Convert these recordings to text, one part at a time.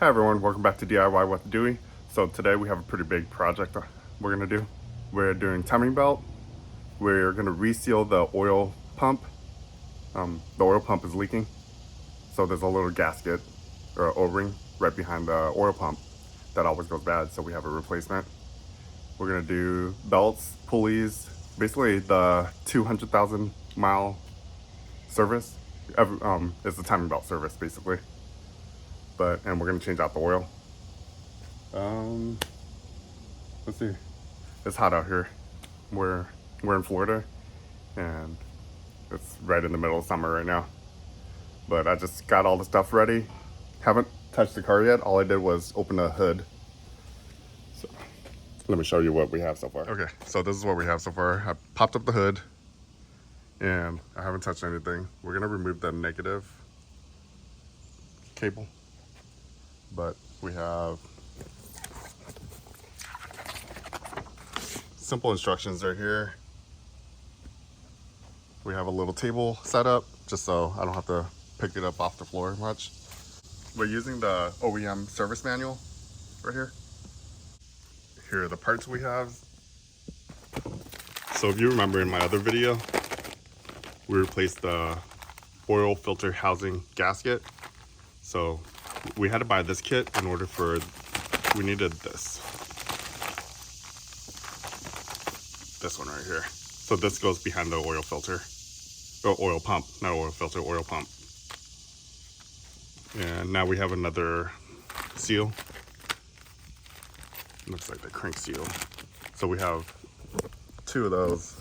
Hi everyone, welcome back to DIY with Dewey. So today we have a pretty big project we're going to do. We're doing timing belt. We're going to reseal the oil pump. The oil pump is leaking. So there's a little gasket or O-ring right behind the oil pump that always goes bad, so we have a replacement. We're going to do belts, pulleys, basically the 200,000 mile service. It's the timing belt service basically. And we're going to change out the oil. Let's see. It's hot out here. We're in Florida, and it's right in the middle of summer right now. But I just got all the stuff ready. Haven't touched the car yet. All I did was open the hood. So let me show you what we have so far. Okay, so this is what we have so far. I popped up the hood, and I haven't touched anything. We're gonna remove the negative cable, but we have simple instructions right here. We have a little table set up just so I don't have to pick it up off the floor much. We're using the OEM service manual right here. Here are the parts we have. So if you remember in my other video, we replaced the oil filter housing gasket. So we had to buy this kit in order for, we needed this one right here. So this goes behind the oil filter, or oil pump, not oil filter, oil pump. And now we have another seal. Looks like the crank seal. So we have two of those.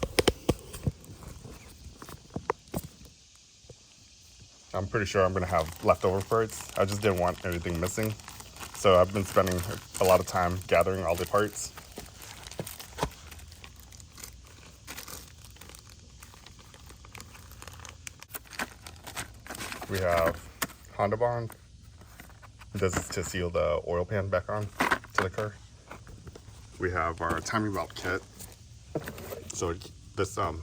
I'm pretty sure I'm gonna have leftover parts. I just didn't want anything missing. So I've been spending a lot of time gathering all the parts. We have Honda Bond. This is to seal the oil pan back on to the car. We have our timing belt kit. So this, I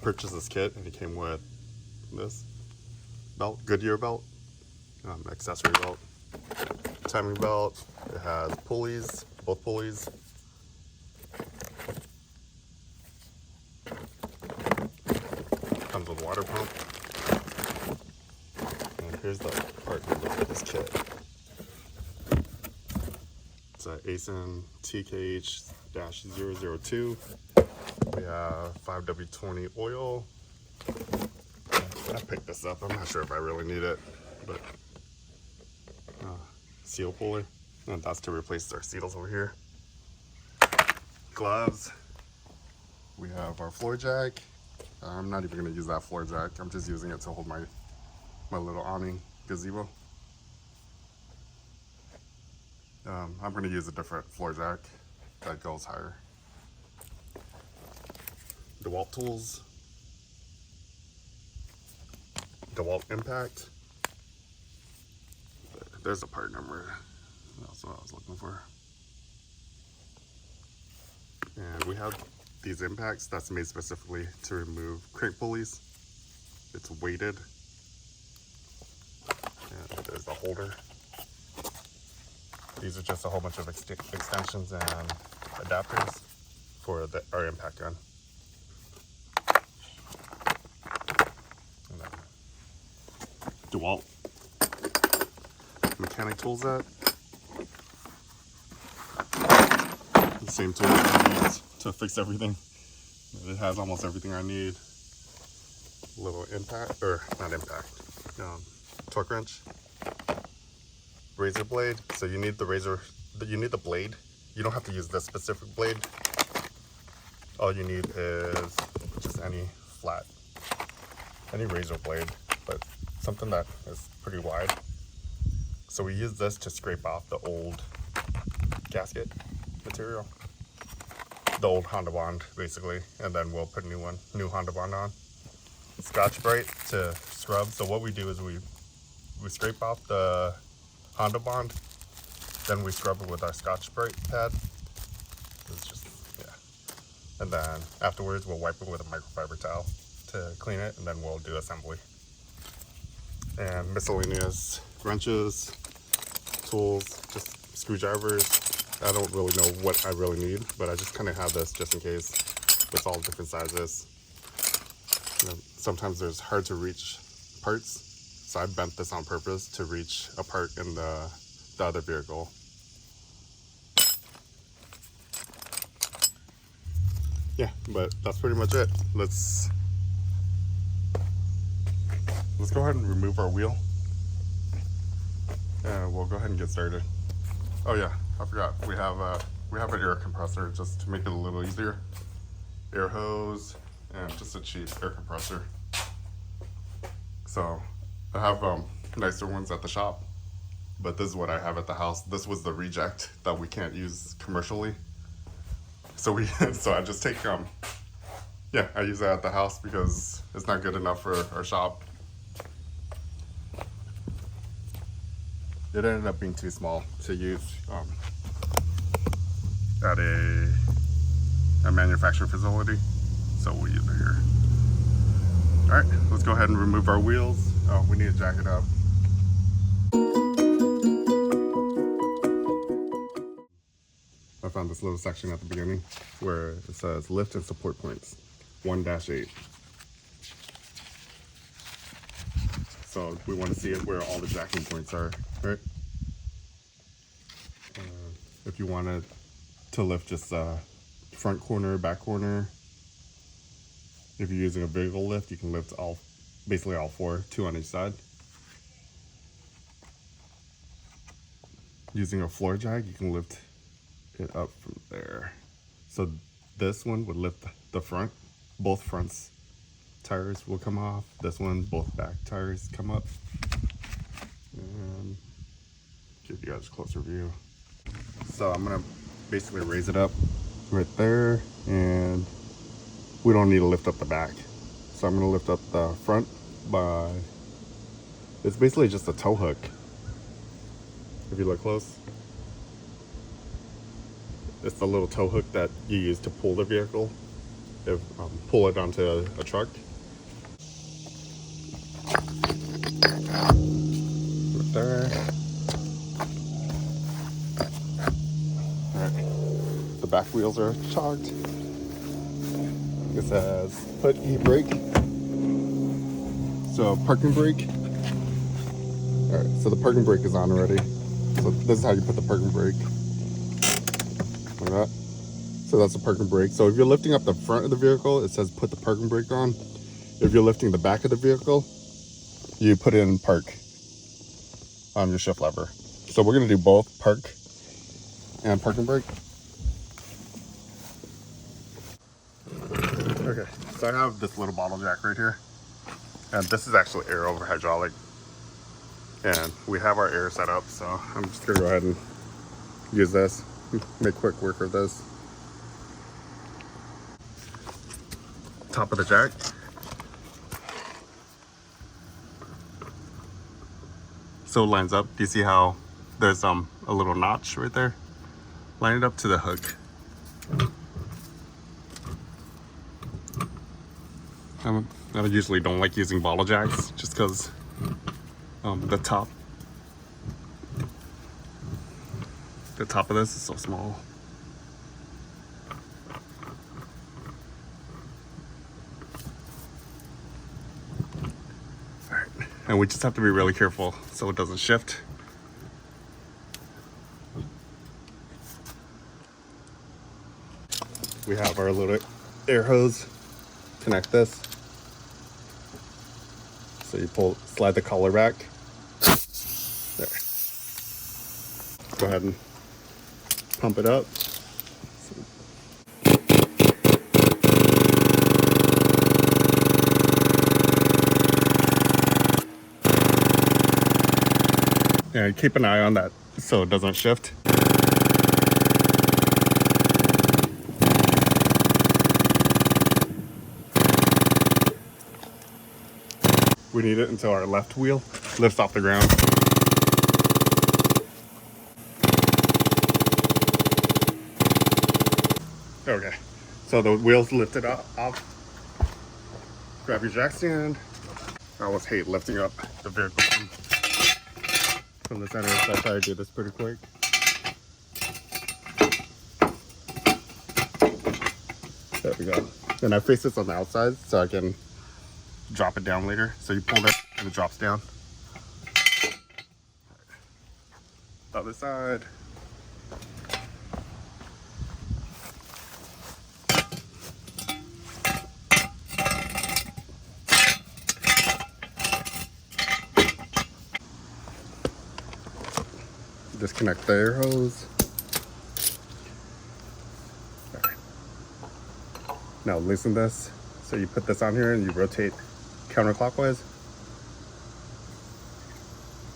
purchased this kit and it came with this belt, Goodyear belt, accessory belt, timing belt. It has pulleys, both pulleys. Comes with water pump. And here's the part number for this kit. It's a AISIN TKH-002. We have 5W20 oil. I picked this up. I'm not sure if I really need it, but seal puller, and that's to replace our seals over here. Gloves. We have our floor jack. I'm not even going to use that floor jack. I'm just using it to hold my little awning gazebo. I'm going to use a different floor jack that goes higher. DeWalt tools. DeWalt impact. There's a part number. That's what I was looking for. And we have these impacts that's made specifically to remove crank pulleys. It's weighted. And there's a holder. These are just a whole bunch of extensions and adapters for our impact gun. And then DeWalt mechanic tool set. The same tool I use to fix everything. It has almost everything I need. A little impact, or not impact, torque wrench. Razor blade. So you need the blade. You don't have to use this specific blade. All you need is just any razor blade, but something that is pretty wide. So we use this to scrape off the old gasket material, the old Honda Bond basically, and then we'll put new Honda Bond on. Scotch-Brite to scrub. So what we do is we scrape off the Honda Bond, then we scrub it with our Scotch-Brite pad. It's just, yeah. And then afterwards we'll wipe it with a microfiber towel to clean it, and then we'll do assembly. And miscellaneous wrenches, tools, just screwdrivers. I don't really know what I really need, but I just kind of have this just in case. It's all different sizes. You know, sometimes there's hard to reach parts, so I bent this on purpose to reach a part in the other vehicle. Yeah, but that's pretty much it. Let's go ahead and remove our wheel, and we'll go ahead and get started. Oh yeah, I forgot. We have an air compressor just to make it a little easier. Air hose and just a cheap air compressor. So I have nicer ones at the shop, but this is what I have at the house. This was the reject that we can't use commercially. So I just take yeah, I use that at the house because it's not good enough for our shop. It ended up being too small to use at a manufacturing facility, so we'll use it here. All right, let's go ahead and remove our wheels. Oh, we need to jack it up. I found this little section at the beginning where it says lift and support points 1-8. So we want to see where all the jacking points are, right? If you wanted to lift just front corner, back corner. If you're using a vehicle lift, you can lift basically all four, 2 on each side. Using a floor jack, you can lift it up from there. So this one would lift the front, both fronts tires will come off. This one, both back tires come up. And give you guys a closer view. So I'm gonna basically raise it up right there, and we don't need to lift up the back. So I'm gonna lift up the front by, it's basically just a tow hook. If you look close, it's the little tow hook that you use to pull the vehicle, pull it onto a truck. Right there. Alright, the back wheels are chocked. It says put e-brake. So parking brake. Alright, so the parking brake is on already. So this is how you put the parking brake. Like that. So that's the parking brake. So if you're lifting up the front of the vehicle, it says put the parking brake on. If you're lifting the back of the vehicle, you put it in park on your shift lever. So we're gonna do both park and parking brake. Okay, so I have this little bottle jack right here, and this is actually air over hydraulic, and we have our air set up, so I'm just gonna go ahead and use this, make quick work of this. Top of the jack. So it lines up. Do you see how there's a little notch right there? Line it up to the hook. I usually don't like using bottle jacks just because the top of this is so small. Alright, and we just have to be really careful so it doesn't shift. We have our little air hose. Connect this. So you slide the collar back. There. Go ahead and pump it up. And keep an eye on that so it doesn't shift. We need it until our left wheel lifts off the ground. Okay, so the wheels lifted off. Grab your jack stand. I always hate lifting up the vehicle from the center, so I try to do this pretty quick. There we go. And I face this on the outside so I can drop it down later. So you pull it and it drops down. The other side. Disconnect the air hose. Right. Now loosen this. So you put this on here and you rotate counterclockwise.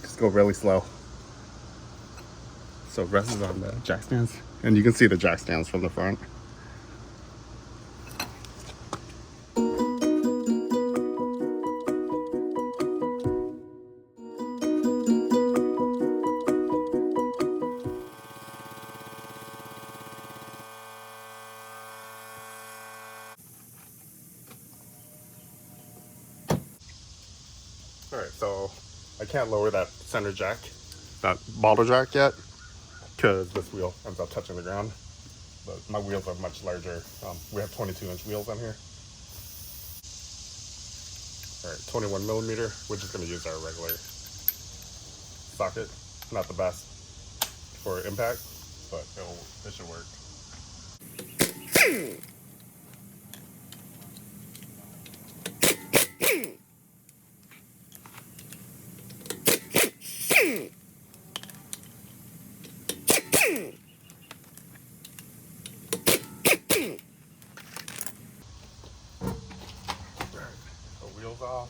Just go really slow. So rest is on the jack stands. And you can see the jack stands from the front. Alright, so I can't lower that center jack, that bottle jack yet, because this wheel ends up touching the ground. But my wheels are much larger. We have 22-inch wheels on here. Alright, 21 millimeter. We're just going to use our regular socket. Not the best for impact, but it should work. Wheels off.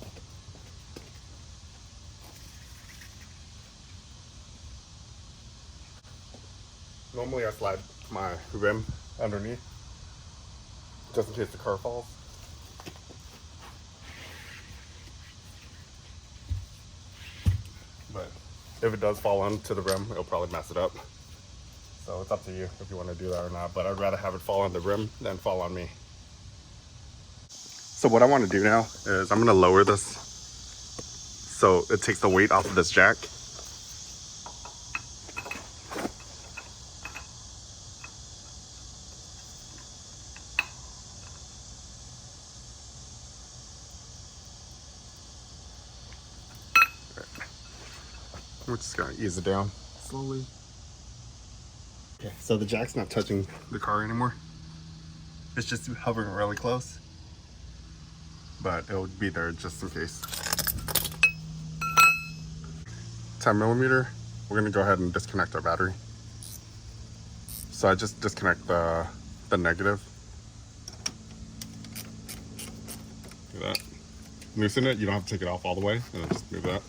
Normally I slide my rim underneath just in case the car falls. But if it does fall onto the rim, it'll probably mess it up. So it's up to you if you want to do that or not, but I'd rather have it fall on the rim than fall on me. So what I want to do now is I'm going to lower this so it takes the weight off of this jack. We're just going to ease it down slowly. Okay, so the jack's not touching the car anymore. It's just hovering really close. But it would be there just in case. 10 millimeter, we're gonna go ahead and disconnect our battery. So I just disconnect the negative. Do that. Loosen it, you don't have to take it off all the way, and then just move that.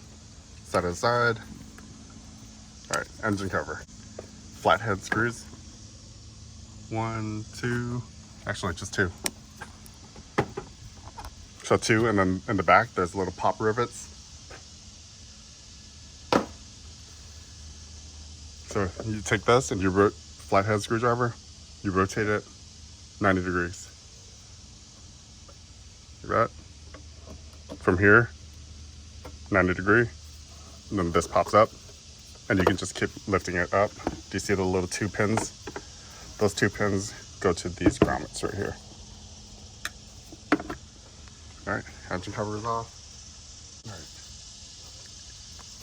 Side to side. All right, engine cover. Flathead screws. 1, 2, actually just 2. So 2, and then in the back, there's little pop rivets. So you take this and you flathead screwdriver, you rotate it 90 degrees. Like that. From here, 90 degree, and then this pops up, and you can just keep lifting it up. Do you see the little 2 pins? Those 2 pins go to these grommets right here. All right, engine cover is off. All right.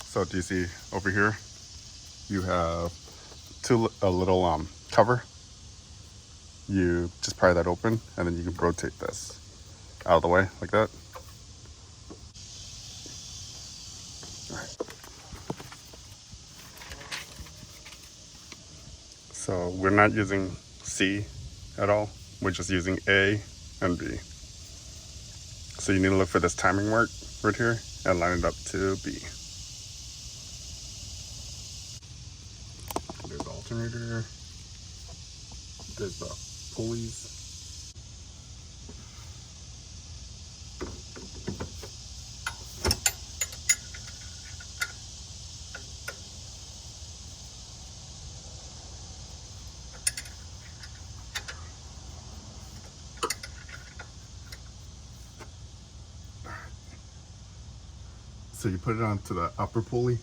So do you see over here, you have a little cover. You just pry that open, and then you can rotate this out of the way like that. All right. So we're not using C at all. We're just using A and B. So you need to look for this timing mark right here and line it up to B. There's the alternator. There's the pulleys. So you put it onto the upper pulley,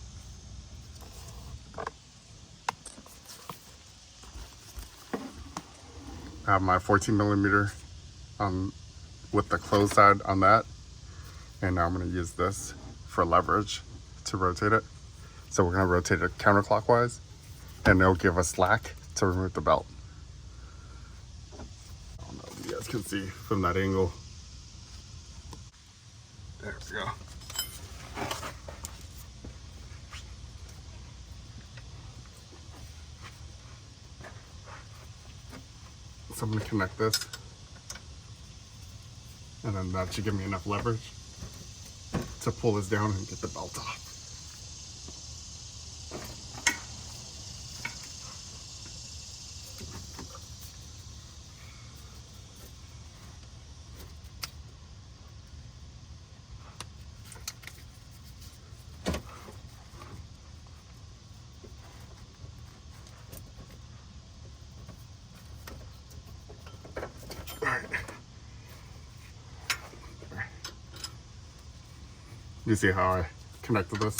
I have my 14 millimeter with the closed side on that. And now I'm going to use this for leverage to rotate it. So we're going to rotate it counterclockwise, and it'll give us slack to remove the belt. I don't know if you guys can see from that angle. There we go. So I'm going to connect this, and then that should give me enough leverage to pull this down and get the belt off. You see how I connected this?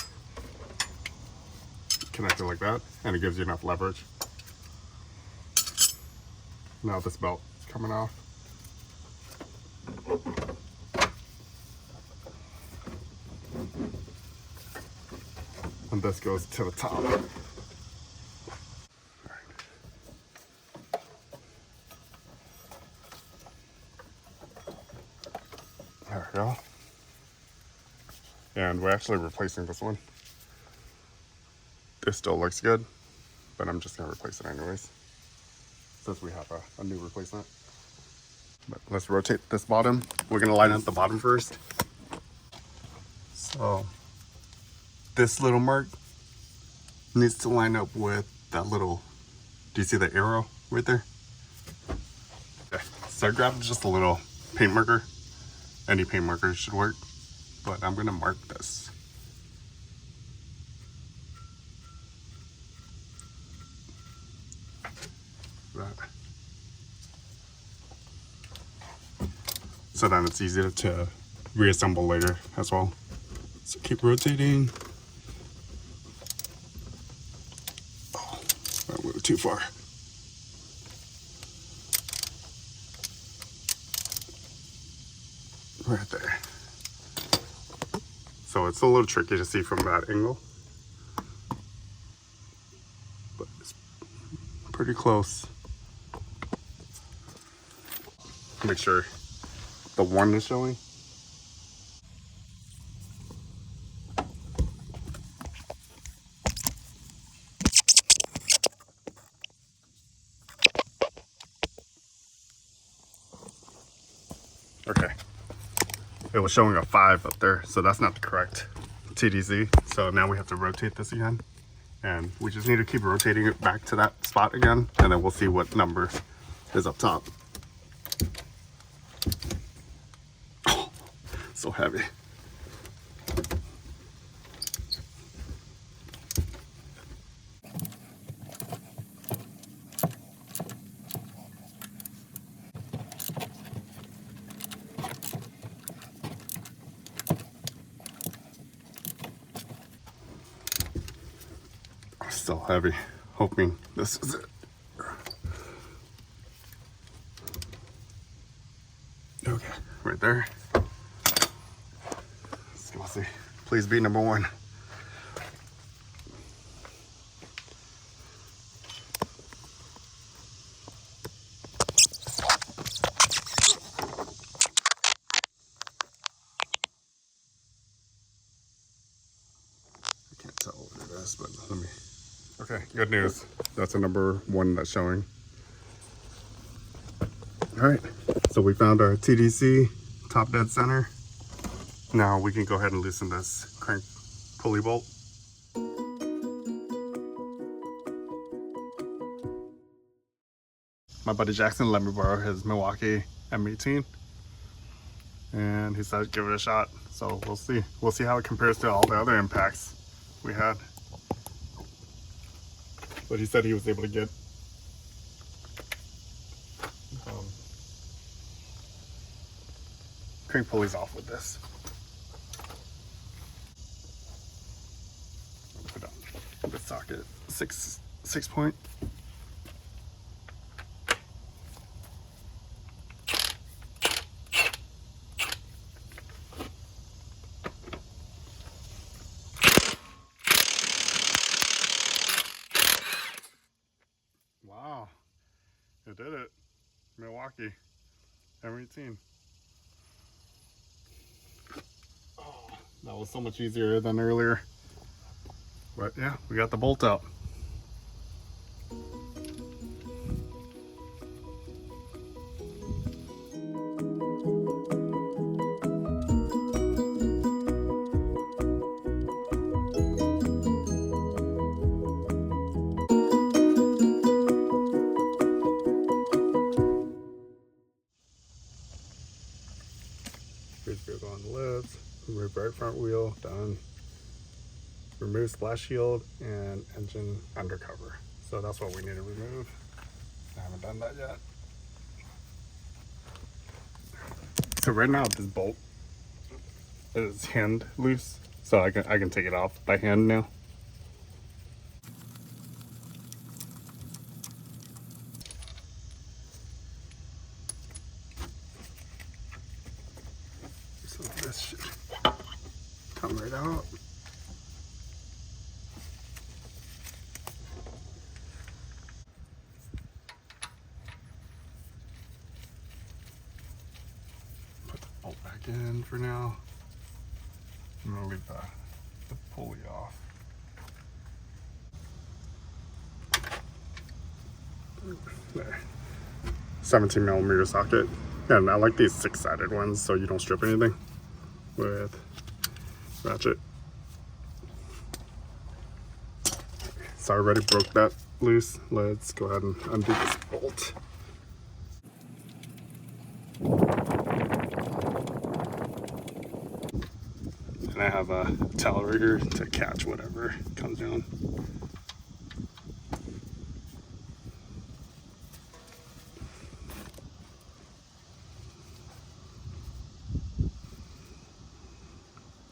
Connect it like that, and it gives you enough leverage. Now this belt is coming off. And this goes to the top. There we go. And we're actually replacing this one. This still looks good, but I'm just gonna replace it anyways, since we have a new replacement. But let's rotate this bottom. We're gonna line up the bottom first. So this little mark needs to line up with that little, do you see the arrow right there? Okay. So I grabbed just a little paint marker. Any paint marker should work, but I'm gonna mark this. So then it's easier to reassemble later as well. So keep rotating. Oh, I went too far. Right there. So it's a little tricky to see from that angle, but it's pretty close. Make sure the one is showing. Okay. It was showing a 5 up there, so that's not the correct TDC. So now we have to rotate this again. And we just need to keep rotating it back to that spot again, and then we'll see what number is up top. Oh, so heavy. Still heavy. Hoping this is it. Okay, right there. Let's go see. Please be number 1. I can't tell what it is, but let me. Okay, good news. That's a number 1 that's showing. All right, so we found our TDC top dead center. Now we can go ahead and loosen this crank pulley bolt. My buddy Jackson let me borrow his Milwaukee M18, and he said give it a shot. So we'll see. We'll see how it compares to all the other impacts we had. But he said he was able to get crank pulleys off with this. Put on the socket 6 point. It did it. Milwaukee. M18. Oh, that was so much easier than earlier. But yeah, we got the bolt out. Rear vehicle on the left, remove right front wheel, done. Remove splash shield and engine undercover. So that's what we need to remove. I haven't done that yet. So right now this bolt is hand loose, so I can take it off by hand now. So this should come right out. Put the bolt back in for now. I'm gonna leave the pulley off. There. 17 millimeter socket. And I like these 6-sided ones so you don't strip anything with ratchet. So I already broke that loose. Let's go ahead and undo this bolt. And I have a towel right here to catch whatever comes down.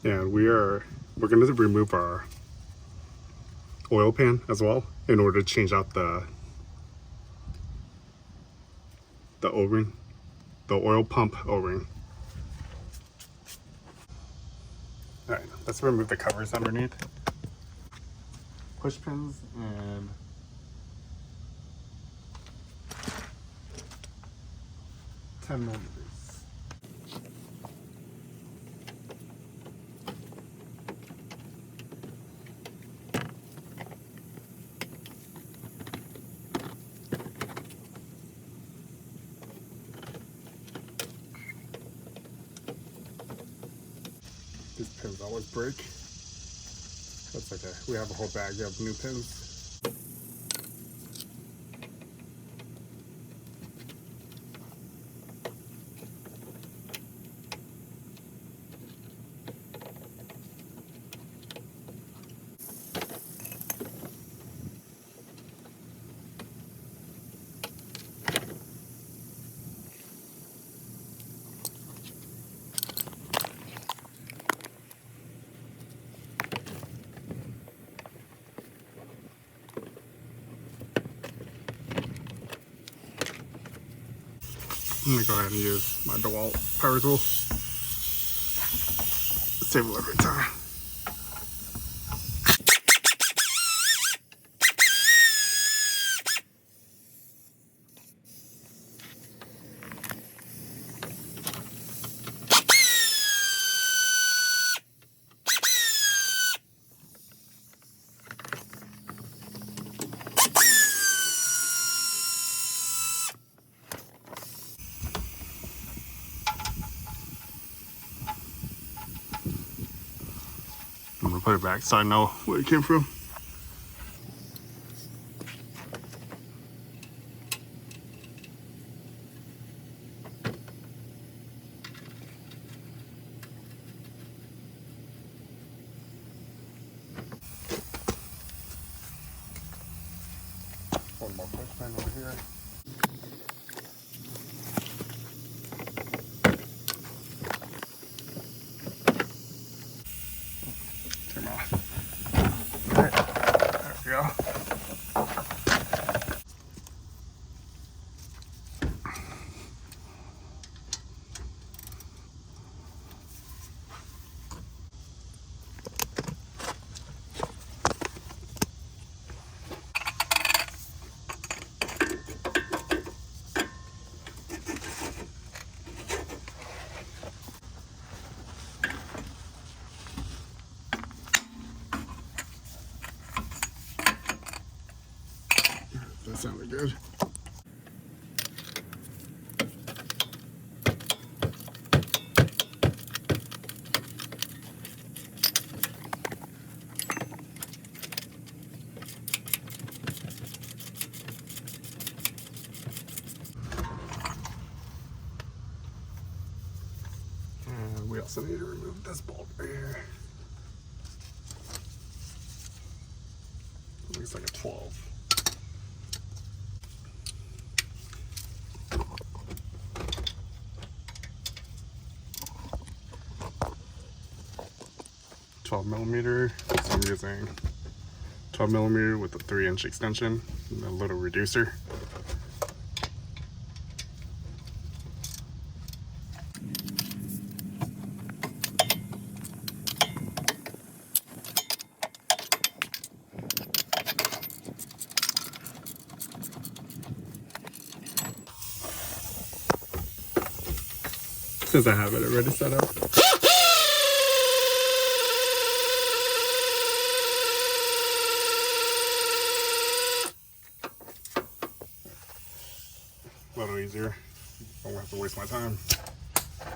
And we're going to remove our oil pan as well in order to change out the O-ring, the oil pump O-ring. All right, let's remove the covers underneath. Push pins and $10 millimeters. These pins always break. That's okay. We have a whole bag of new pins. I'm gonna go ahead and use my DeWalt power tool. Save a little bit of time. I'm gonna put it back so I know where it came from. One more push pin over here. Turn off. All right, there we go. That sounded good. And we also need to remove this bolt right here. Looks like a 12. $12mm. So I'm using 12mm with a 3-inch extension and a little reducer. Since I have it already set up. A little easier. I won't have to waste my time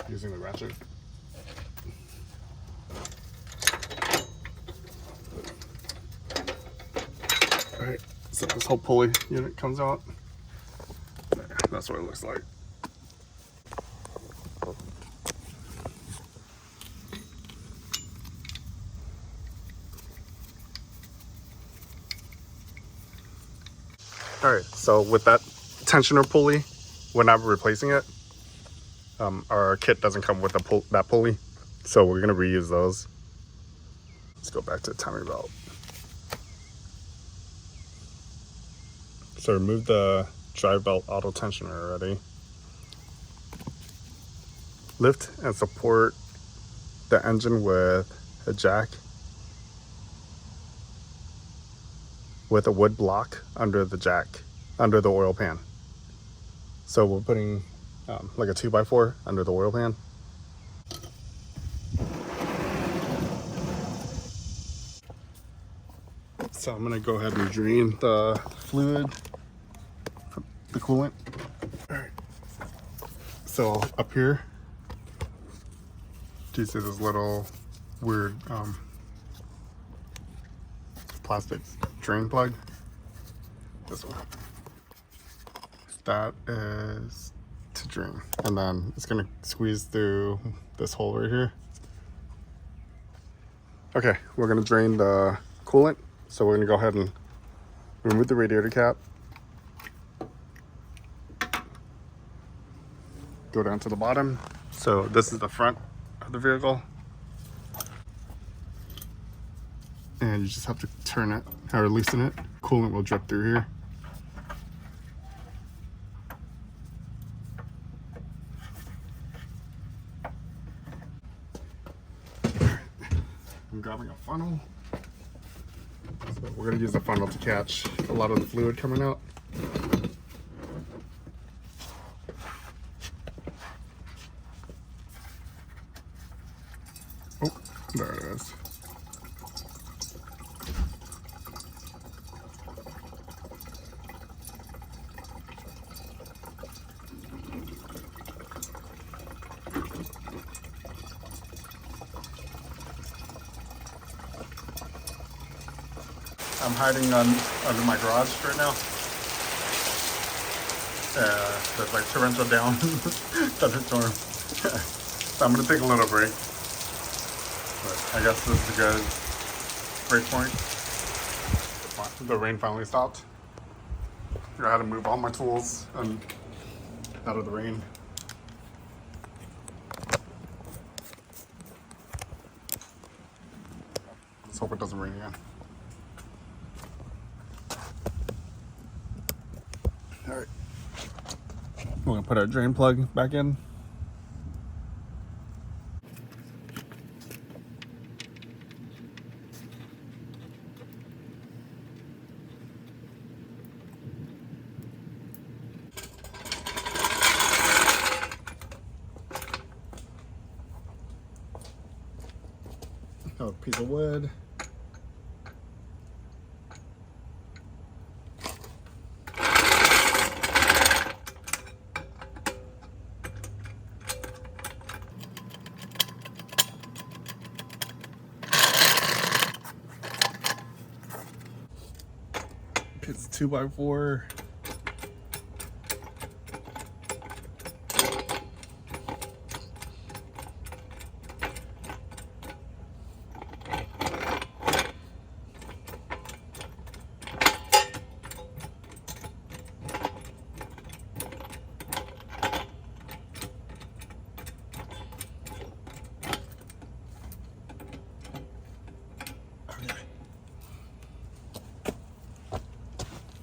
using the ratchet. Alright, so this whole pulley unit comes out. There, that's what it looks like. Alright, so with that tensioner pulley, we're not replacing it. Our kit doesn't come with that pulley, so we're going to reuse those. Let's go back to the timing belt. So remove the drive belt auto tensioner already. Lift and support the engine with a jack with a wood block under the jack, under the oil pan. So we're putting like a 2x4 under the oil pan. So I'm gonna go ahead and drain the fluid, the coolant. All right. So up here, do you see this little weird plastic drain plug? This one. That is to drain, and then it's gonna squeeze through this hole right here. Okay, we're gonna drain the coolant, so we're gonna go ahead and remove the radiator cap, go down to the bottom. So this is the front of the vehicle, and you just have to turn it or loosen it. Coolant will drip through here. I'm grabbing a funnel. So we're going to use the funnel to catch a lot of the fluid coming out. Oh, there it is. I'm hiding under my garage right now. There's like torrential down thunderstorm. So I'm gonna take a little break. But I guess this is a good break point. The rain finally stopped. I had to move all my tools out of the rain. Let's hope it doesn't rain again. All right, we're gonna put our drain plug back in. Got a piece of wood. 2x4.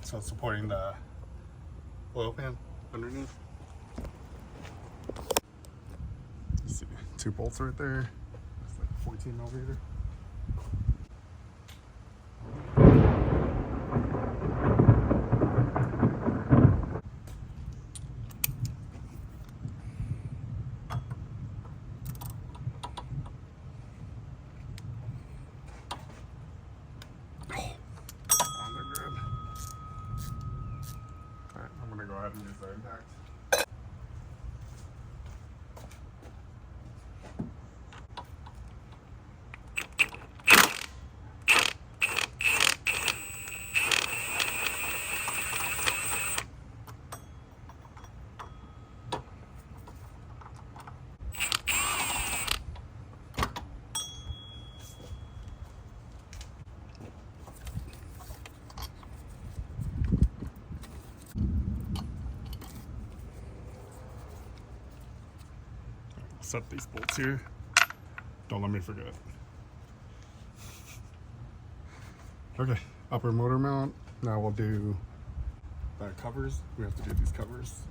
So supporting the oil pan underneath. You see 2 bolts right there. It's like 14 millimeter. I'm gonna go ahead and use the impact. Set these bolts here. Don't let me forget. Okay, upper motor mount. Now we'll do the covers. We have to do these covers.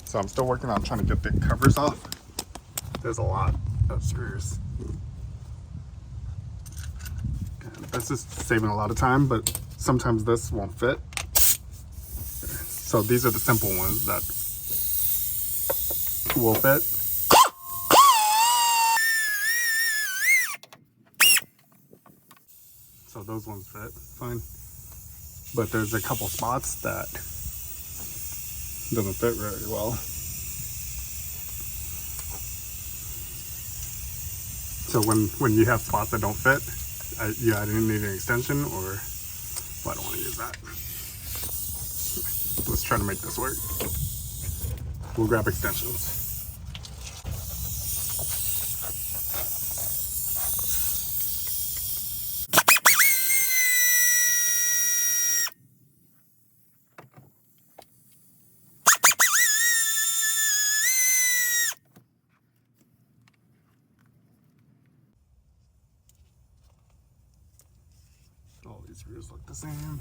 So I'm still working on trying to get the covers off. There's a lot of screws. And this is saving a lot of time, but sometimes this won't fit. So these are the simple ones that will fit. So those ones fit fine. But there's a couple spots that doesn't fit very well. So when you have spots that don't fit, you either need an extension or, well, I don't want to use that. Let's try to make this work. We'll grab extensions. All these screws look the same.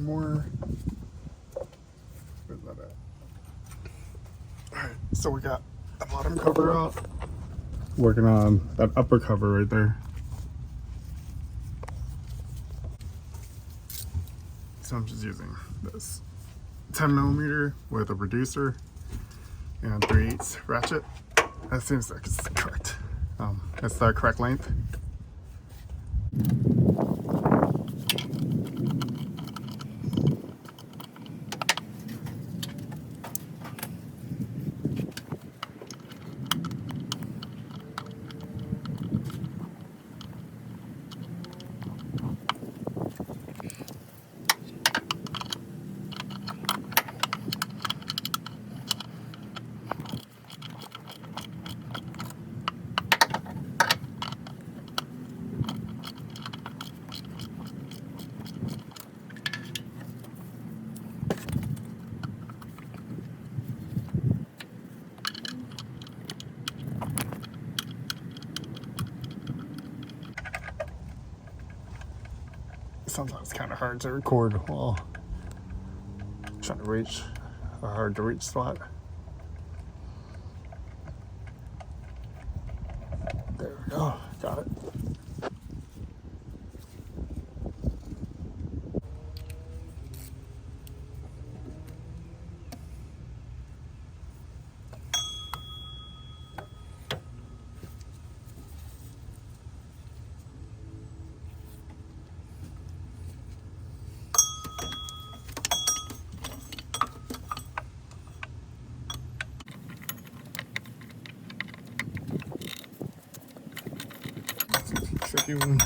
more. Where's that at? Alright, so we got the bottom cover out. Working on that upper cover right there. So I'm just using this 10mm with a reducer and 3/8 ratchet. That seems like it's correct. It's the correct length. Sometimes it's kind of hard to record while trying to reach a hard to reach spot. There we go, got it. Tricky one.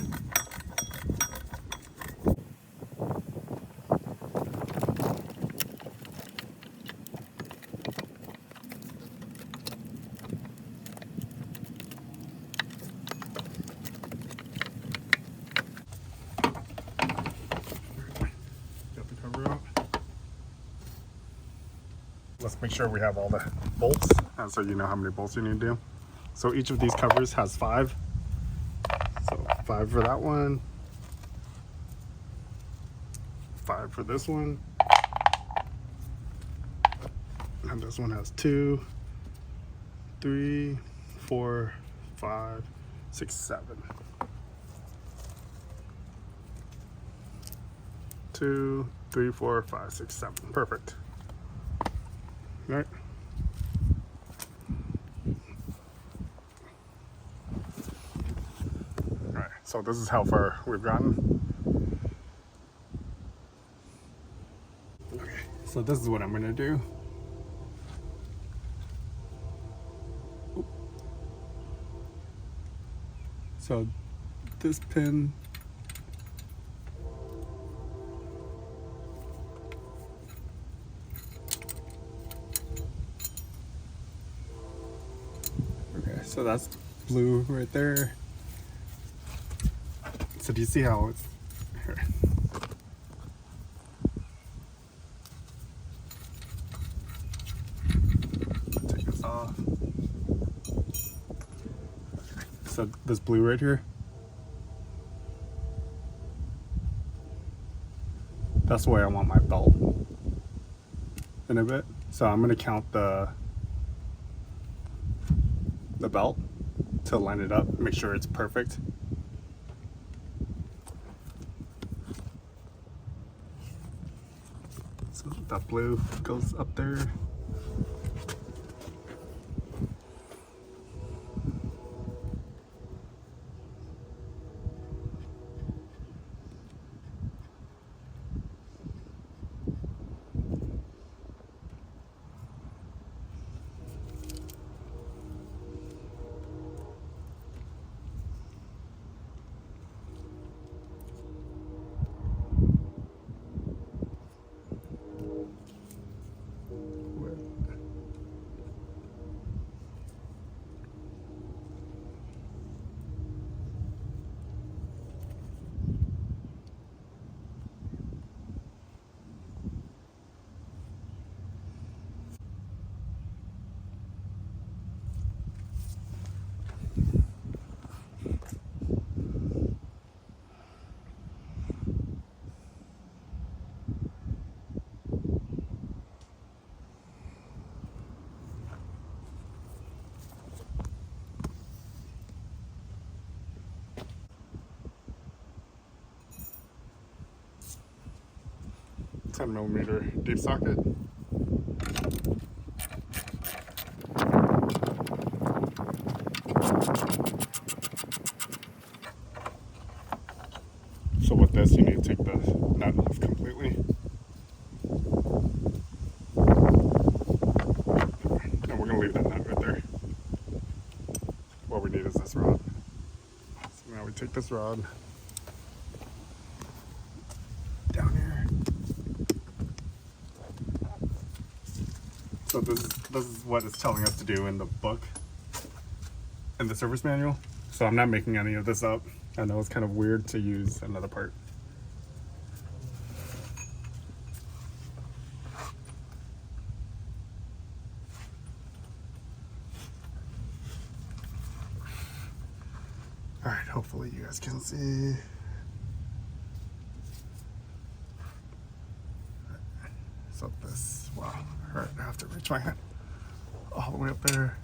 Got the cover out. Let's make sure we have all the bolts, and so you know how many bolts you need to do. So each of these covers has 5. So 5 for that one, 5 for this one, and this one has 2, 3, 4, 5, 6, 7. 2, 3, 4, 5, 6, 7. Perfect. All right. So this is how far we've gotten. Okay, so this is what I'm gonna do. So this pin, okay, so that's blue right there. So do you see how it's here? Take this off. So this blue right here, that's the way I want my belt in a bit. So I'm gonna count the belt to line it up, make sure it's perfect. So that blue goes up there. 10mm deep socket. So with this, you need to take the nut off completely. And we're going to leave that nut right there. What we need is this rod. So now we take this rod down here. So this is what it's telling us to do in the book, in the service manual. So I'm not making any of this up. I know it's kind of weird to use another part. All right, hopefully you guys can see. So this, wow, all right, I have to reach my hand all the way up there.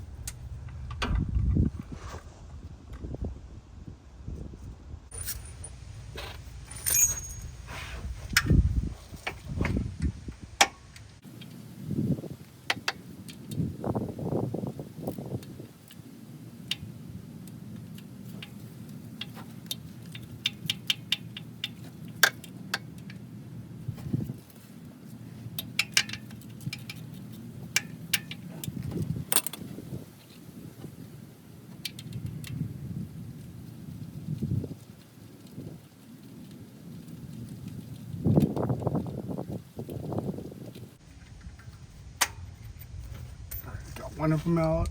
Got one of them out.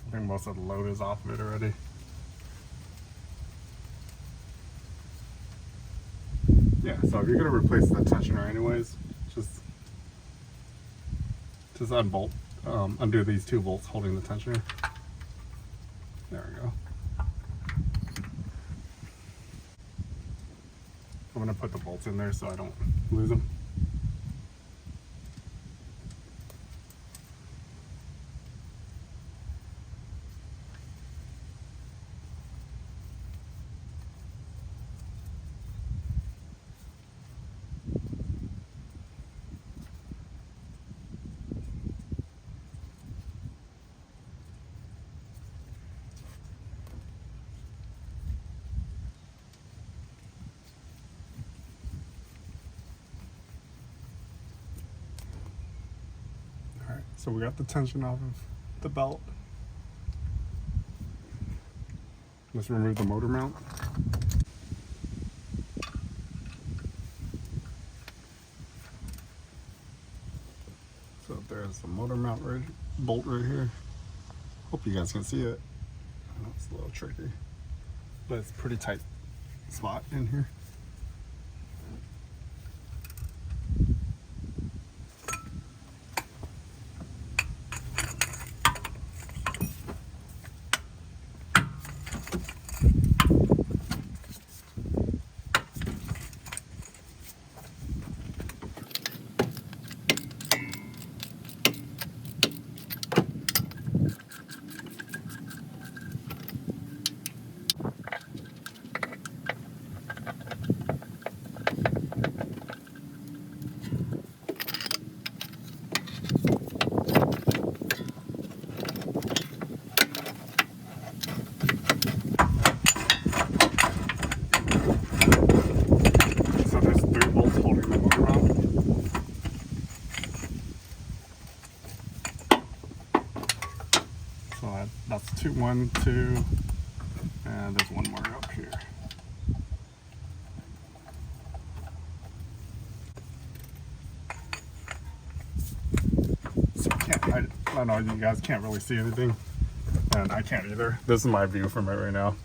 I think most of the load is off of it already. Yeah, so if you're gonna replace the tensioner anyways, just unbolt, undo these 2 bolts holding the tensioner. There we go. I'm gonna put the bolts in there so I don't lose them. So we got the tension off of the belt. Let's remove the motor mount. So there's the motor mount bolt right here. Hope you guys can see it. I know it's a little tricky, but it's a pretty tight spot in here. That's 1, 2, and there's one more up here. So I know you guys can't really see anything, and I can't either. This is my view from it right now.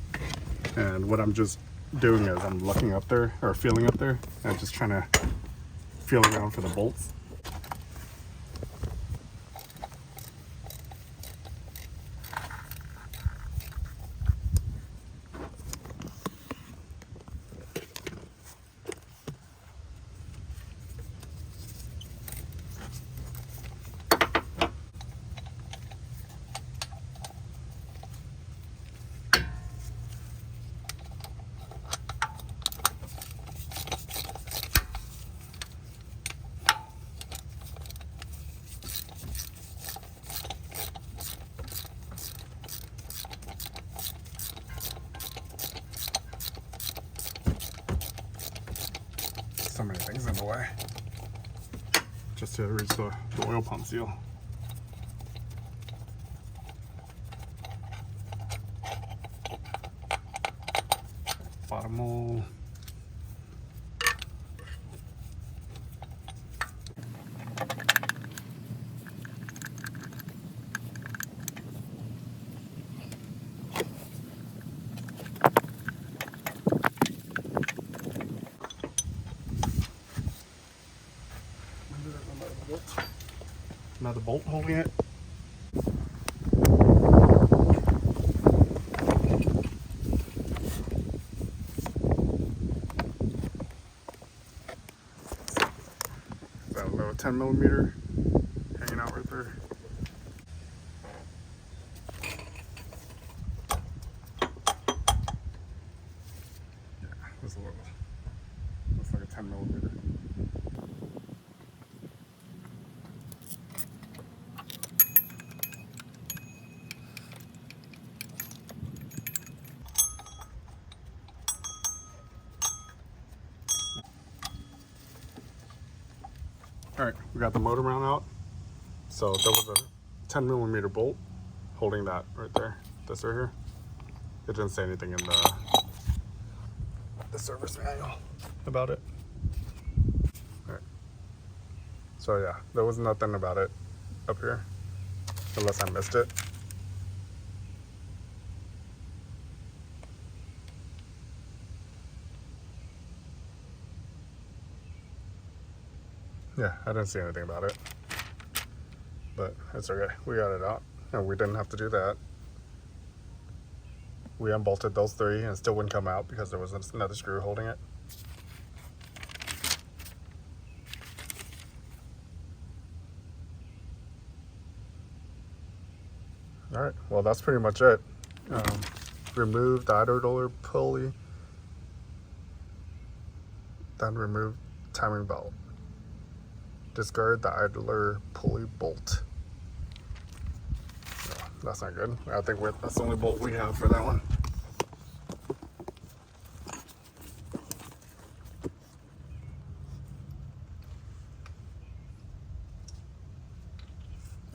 And what I'm just doing is I'm looking up there, or feeling up there, and just trying to feel around for the bolts. so many things in the way. Just to reach the oil pump seal. Bottom hole. Another bolt holding it. That little 10mm hanging out right there. Yeah, there's a little. Looks like a 10mm. All right, we got the motor mount out. So there was a 10mm bolt holding that right there, this right here. It didn't say anything in the service manual about it. All right. So yeah, there was nothing about it up here, unless I missed it. Yeah, I didn't see anything about it, but it's okay. We got it out, and we didn't have to do that. We unbolted those three, and it still wouldn't come out because there was another screw holding it. All right, well, that's pretty much it. Remove the idler pulley, then remove timing belt. Discard the idler pulley bolt. No, that's not good. I think that's the only bolt we have for that one.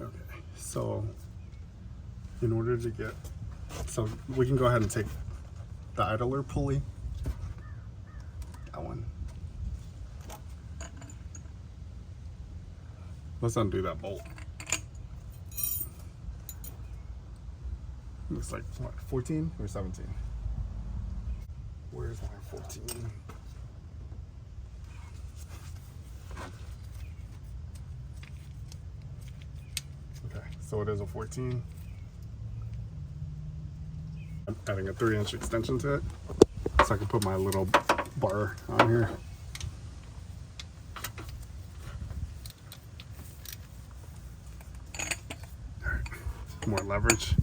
Okay, so in order to get, so we can go ahead and take the idler pulley, that one. Let's undo that bolt. Looks like, what, 14 or 17? Where's my 14? Okay, so it is a 14. I'm adding a 3-inch extension to it, so I can put my little bar on here. More leverage.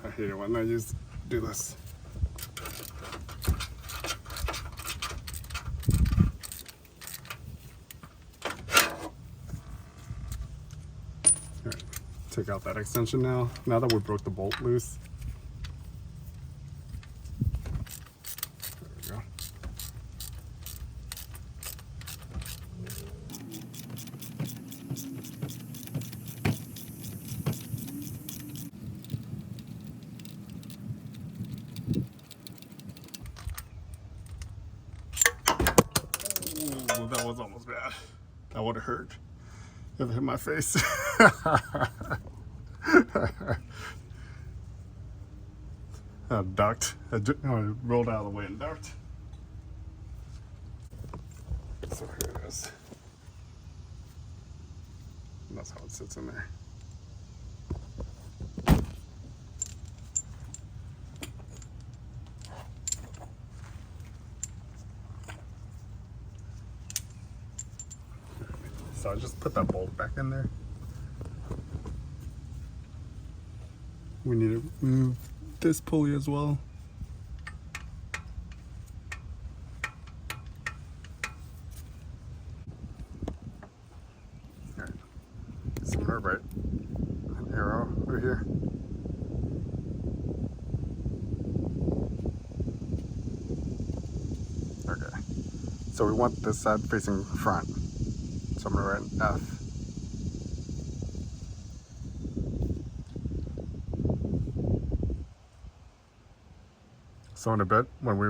I hate it when I do this. Take out that extension now that we broke the bolt loose. There we go. Ooh, that was almost bad. That would have hurt if it hit my face. I ducked. I rolled out of the way and ducked. So here it is. And that's how it sits in there. So I just put that bolt back in there. We need to move this pulley as well. Alright, so I'm gonna write an arrow right here. Okay, so we want this side facing front. So I'm gonna write an F. So in a bit, when we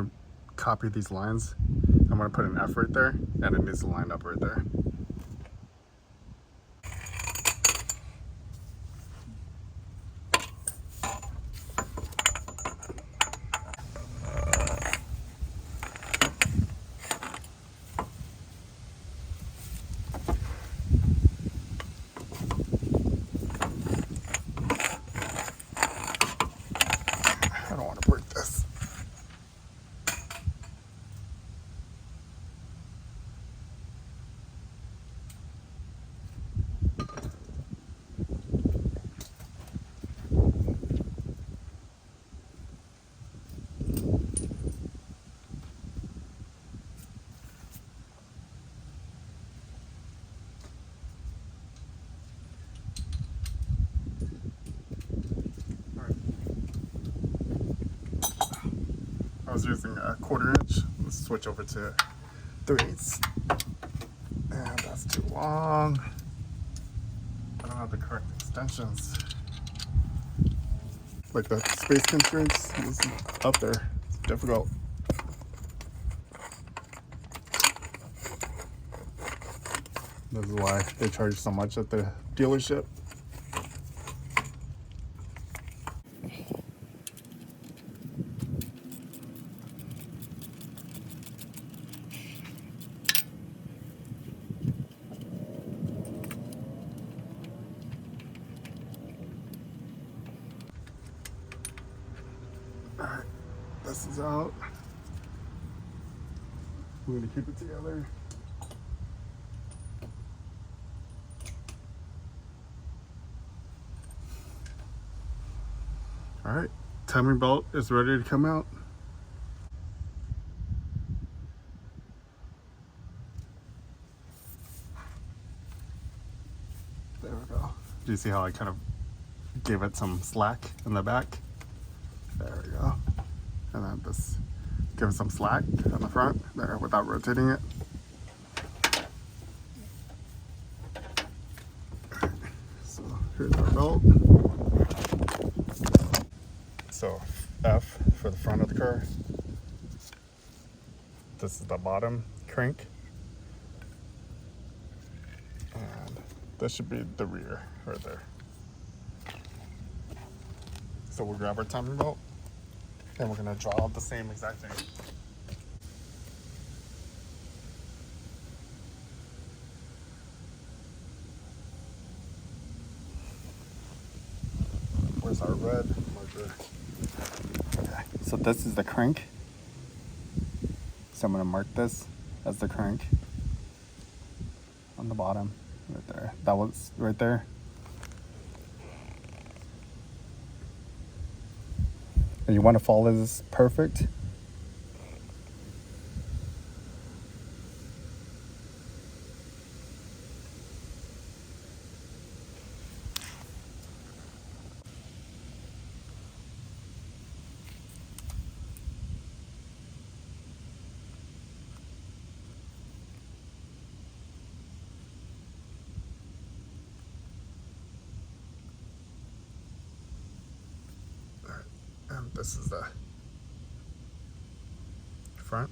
copy these lines, I'm gonna put an F right there, and it needs to line up right there. I don't want to break this. I was using a 1/4 inch. Let's switch over to 3/8. And that's too long. I don't have the correct extensions. Like the space constraints is up there. It's difficult. This is why they charge so much at the dealership. Alright, this is out. We're gonna keep it together. Alright, timing belt is ready to come out. There we go. Do you see how I kind of gave it some slack in the back? There we go. And then just give it some slack on the front there without rotating it. So here's our belt. So F for the front of the car. This is the bottom crank. And this should be the rear right there. So we'll grab our timing belt and we're gonna draw out the same exact thing. Where's our red marker? Okay, so this is the crank. So I'm gonna mark this as the crank on the bottom, right there. That was right there. And you want to follow this perfect. And this is the front.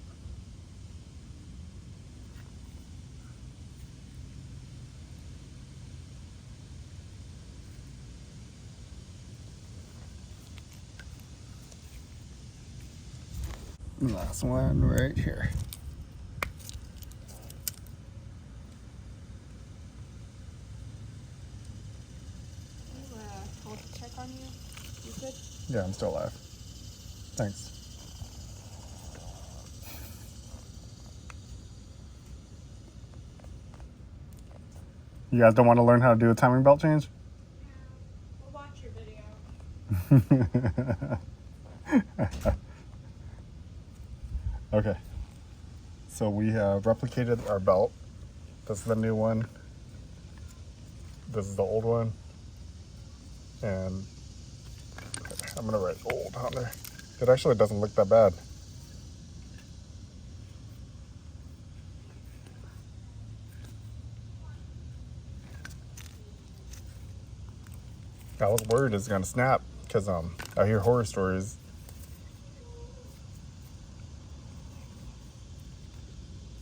And last one right here. Hold the check on you. You good? Yeah, I'm still alive. Thanks. You guys don't want to learn how to do a timing belt change? We'll watch your video. Okay, so we have replicated our belt. This is the new one. This is the old one. And I'm gonna write old on there. It actually doesn't look that bad. I was worried it's gonna snap because I hear horror stories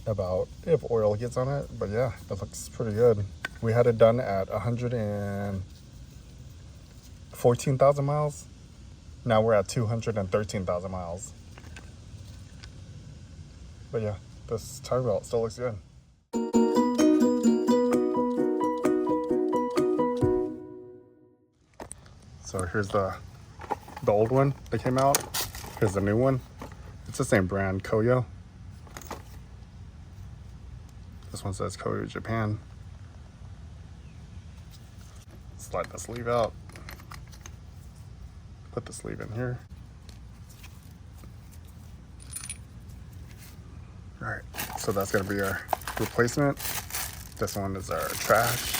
about if oil gets on it, but yeah, it looks pretty good. We had it done at 114,000 miles. Now we're at 213,000 miles. But yeah, this tire belt still looks good. So here's the old one that came out. Here's the new one. It's the same brand, Koyo. This one says Koyo Japan. Slide the sleeve out. Put the sleeve in here. All right, so that's gonna be our replacement. This one is our trash.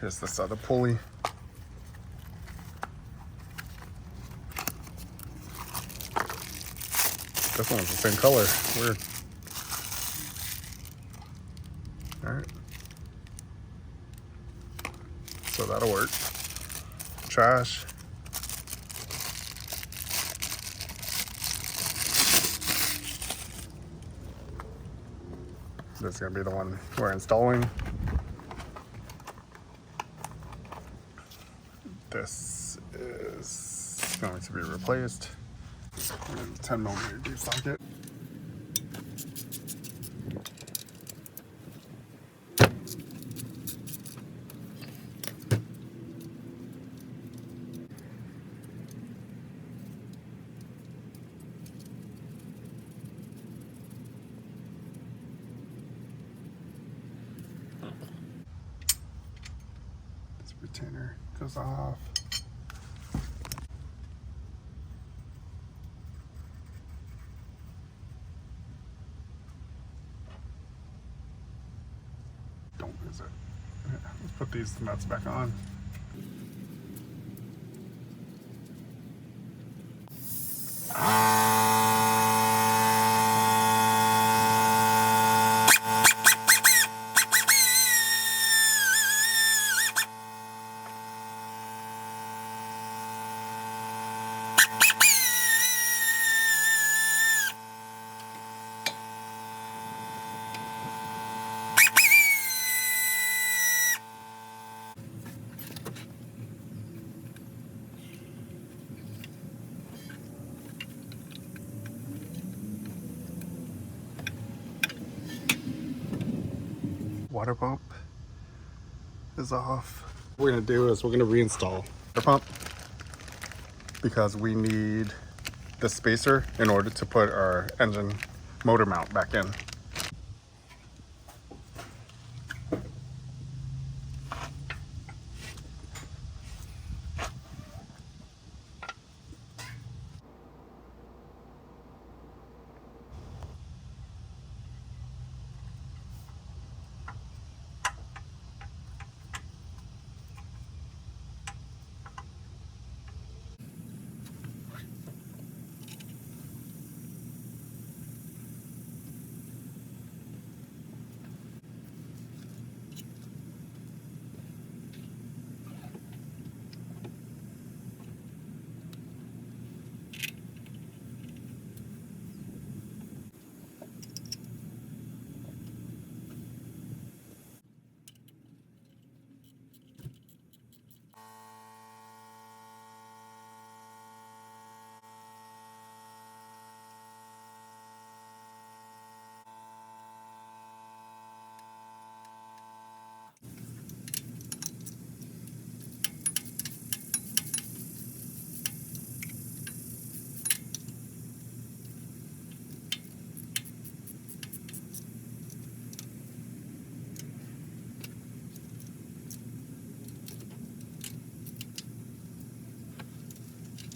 Here's this other pulley. This one's the same color, weird. All right. So that'll work. Trash. This is gonna be the one we're installing. This is going to be replaced. 10mm deep socket. This retainer goes off. Don't lose it. Yeah, let's put these nuts back on. Water pump is off. What we're gonna do is we're gonna reinstall the pump because we need the spacer in order to put our engine motor mount back in.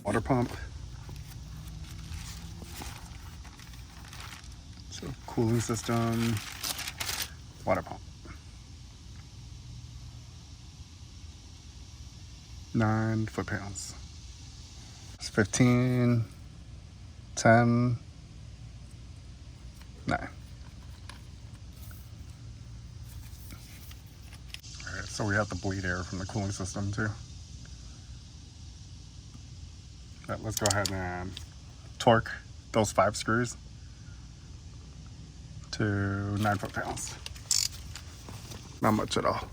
water pump. So cooling system, water pump. 9 foot-pounds. It's 15, 10, 9. All right, so we have to bleed air from the cooling system too. But let's go ahead and torque those 5 screws to 9 foot-pounds. Not much at all.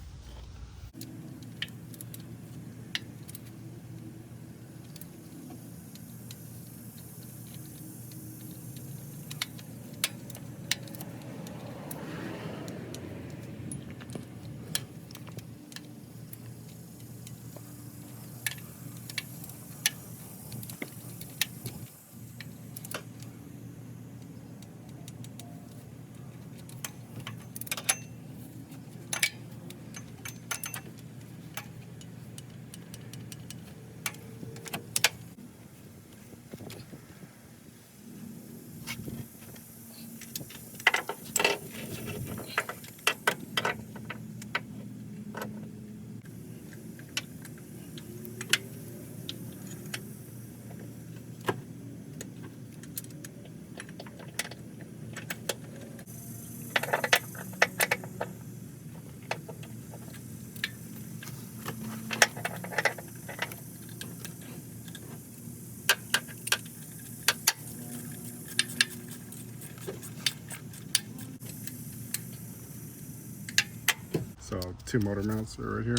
So 2 motor mounts are right here.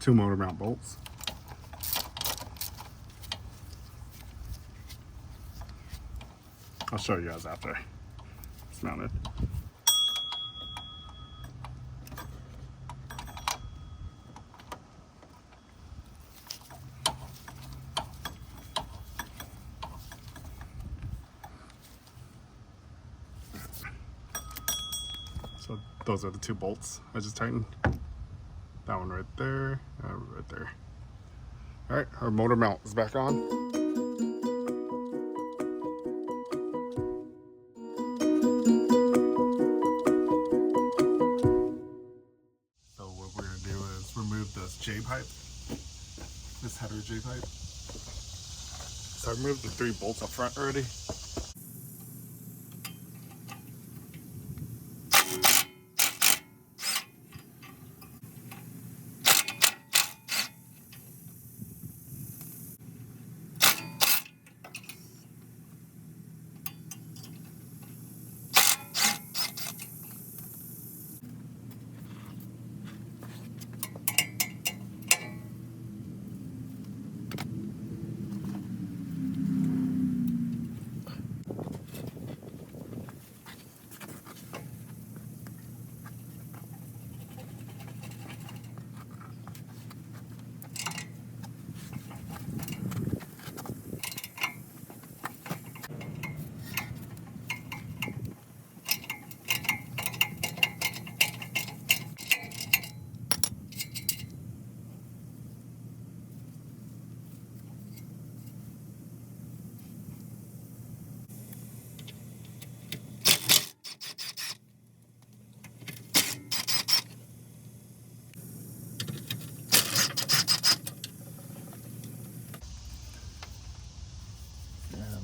2 motor mount bolts. I'll show you guys after it's mounted. So those are the 2 bolts I just tightened. That one right there, right there. All right, our motor mount is back on. So what we're gonna do is remove this J-pipe, this header J-pipe. So I removed the 3 bolts up front already.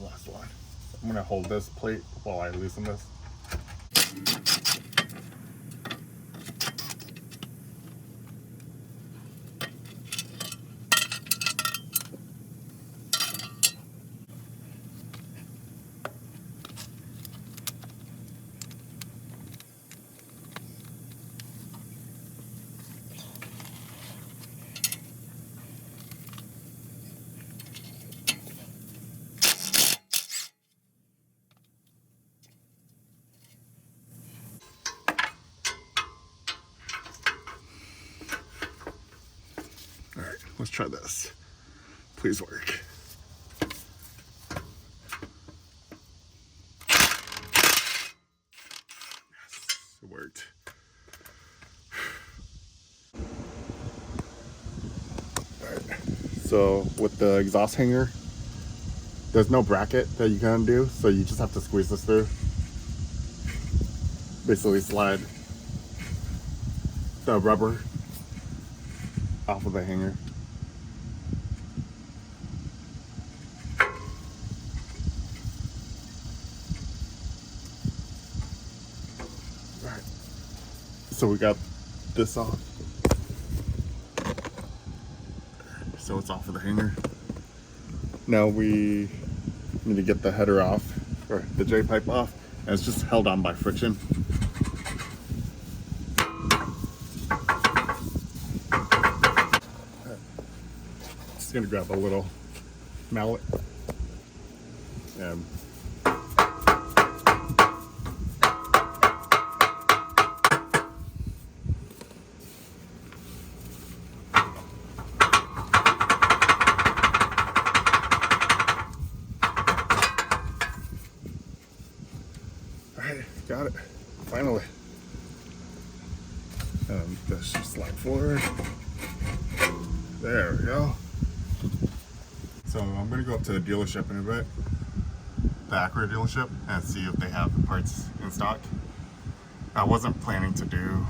Last one. I'm gonna hold this plate while I loosen this. All right, let's try this. Please work. Yes, it worked. All right, so with the exhaust hanger, there's no bracket that you can undo, so you just have to squeeze this through. Basically slide the rubber off of the hanger. Alright, so we got this off. So it's off of the hanger. Now we need to get the header off, or the J pipe off, and it's just held on by friction. Just gonna grab a little mallet and got it, finally. Let's just slide forward. There we go. So I'm gonna go up to the dealership in a bit, the Acura dealership, and see if they have the parts in stock. I wasn't planning to do,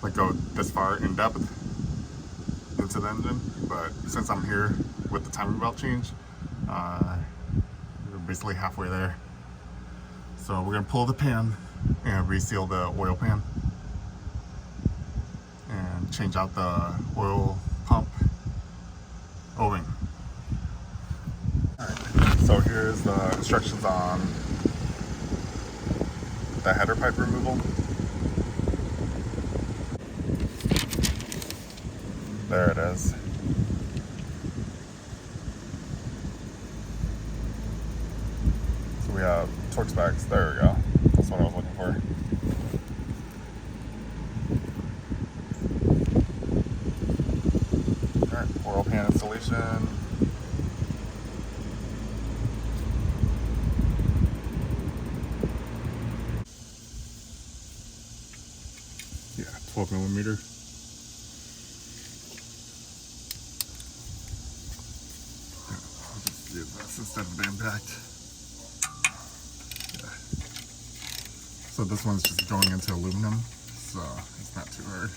like go this far in depth into the engine, but since I'm here with the timing belt change, we're basically halfway there. So we're gonna pull the pan and reseal the oil pan and change out the oil pump O-ring. Alright, so here's the instructions on the header pipe removal. There it is. So we have torque specs, there we go. That's what I was looking for. Alright, oil pan installation. Yeah, 12 millimeter. I'll just use this instead of the impact. Yeah. So this one's just going into aluminum, so it's not too hard.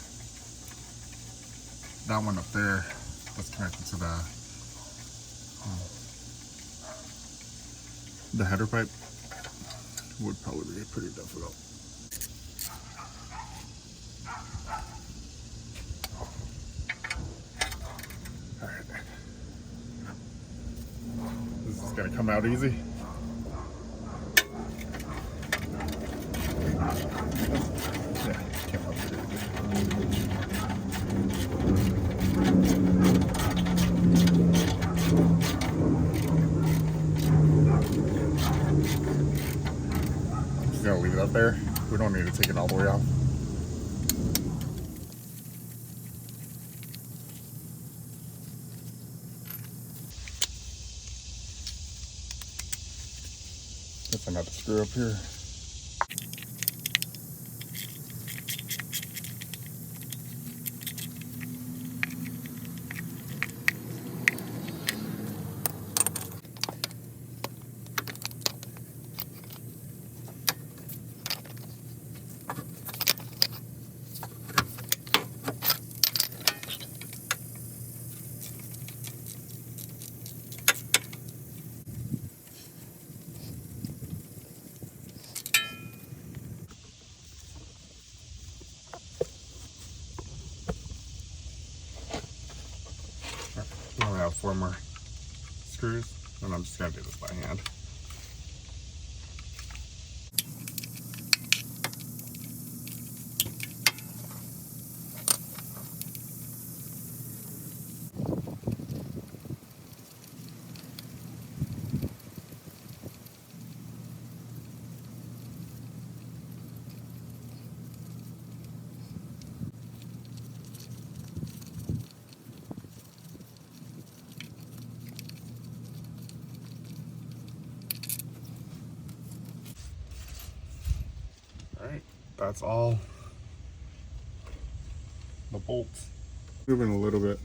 That one up there, that's connected to the header pipe, would probably be pretty difficult. Alright. This is gonna come out easy. Yeah, came out pretty easy. Just gonna leave it up there. We don't need to take it all the way off. Guess I'm about to screw up here. We only have 4 more screws, and I'm just gonna do this by hand. Alright, that's all the bolts. Moving a little bit.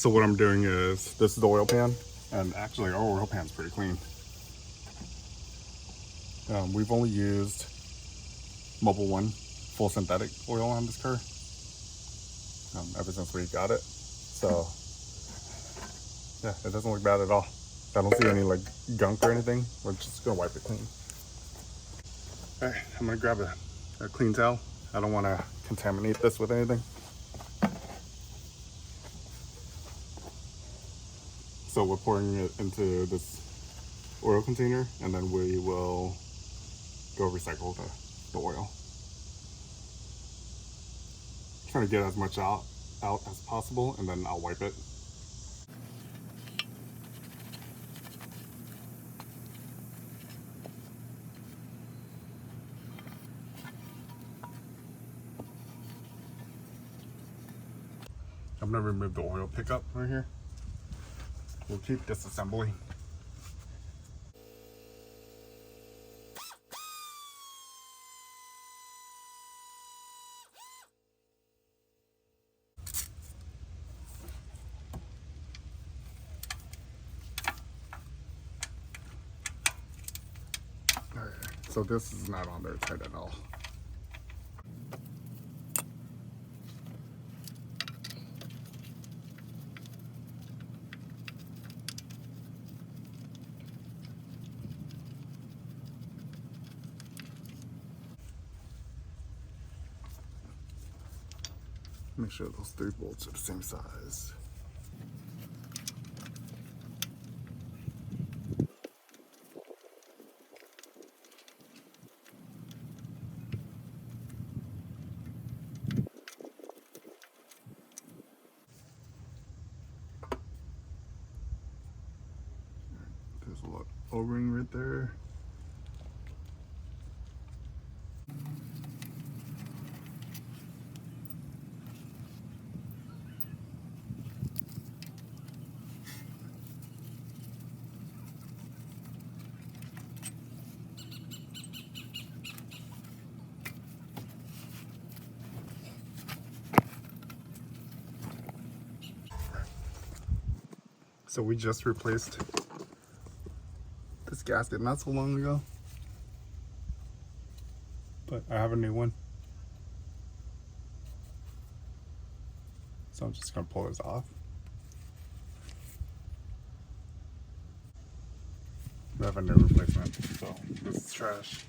So what I'm doing is, this is the oil pan, and actually our oil pan's pretty clean. We've only used Mobil 1 full synthetic oil on this car ever since we got it. So yeah, it doesn't look bad at all. I don't see any like gunk or anything. We're just gonna wipe it clean. All right, I'm gonna grab a clean towel. I don't want to contaminate this with anything. So we're pouring it into this oil container, and then we will go recycle the oil. Trying to get as much out as possible, and then I'll wipe it. I'm gonna remove the oil pickup right here. We'll keep disassembling. Alright, so this is not on there tight at all. Make sure those 3 bolts are the same size. There's a little O-ring right there. So we just replaced this gasket not so long ago, but I have a new one. So I'm just gonna pull this off. I have a new replacement, so this is trash.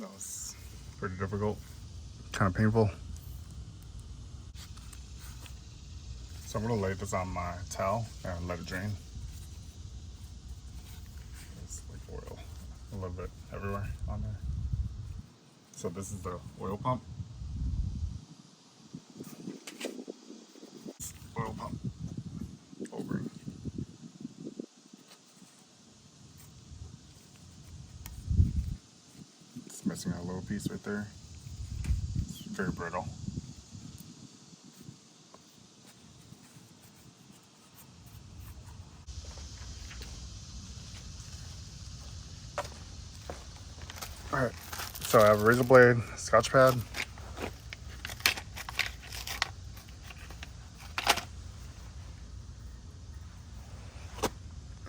That was pretty difficult, kind of painful. So I'm gonna lay this on my towel and let it drain. It's like oil, a little bit everywhere on there. So this is the oil pump. Oil pump over. It's missing a little piece right there. It's very brittle. Alright, so I have a razor blade, Scotch pad.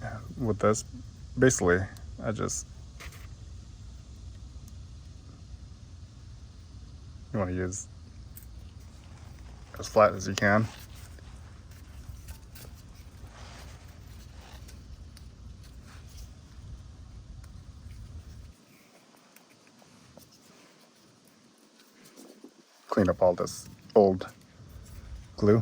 And with this, basically, I just, you want to use as flat as you can. Clean up all this old glue.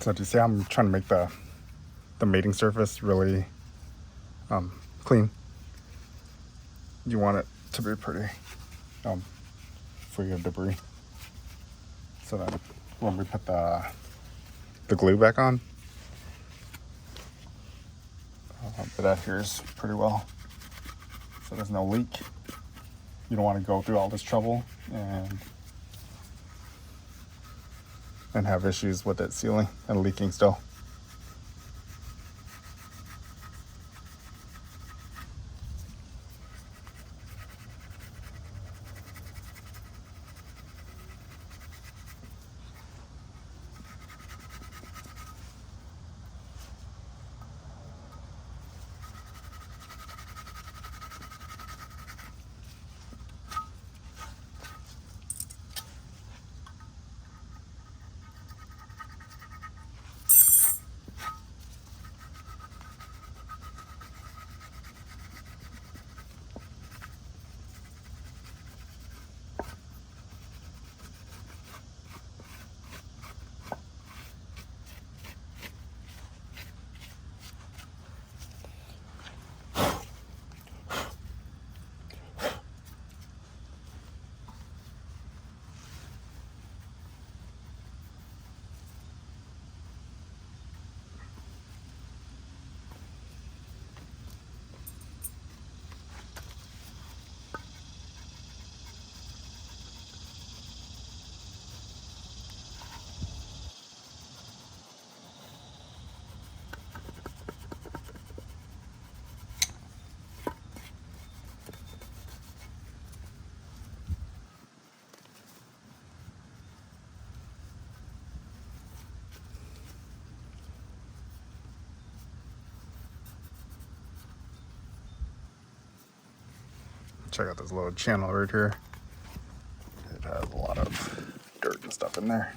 So do you see I'm trying to make the mating surface really clean? You want it to be pretty free of debris. So that when we put the glue back on, it adheres pretty well. So there's no leak. You don't want to go through all this trouble and have issues with it sealing and leaking still. Check out this little channel right here. It has a lot of dirt and stuff in there.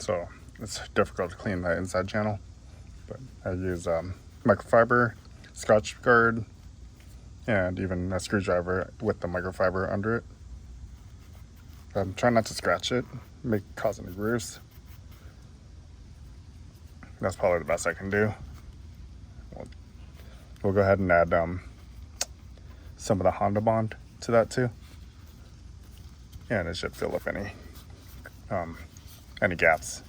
so it's difficult to clean the inside channel. But I use microfiber, Scotch guard, and even a screwdriver with the microfiber under it. I'm trying not to scratch it, cause any grooves. That's probably the best I can do. We'll go ahead and add some of the Honda Bond to that too, and it should fill up any gaps.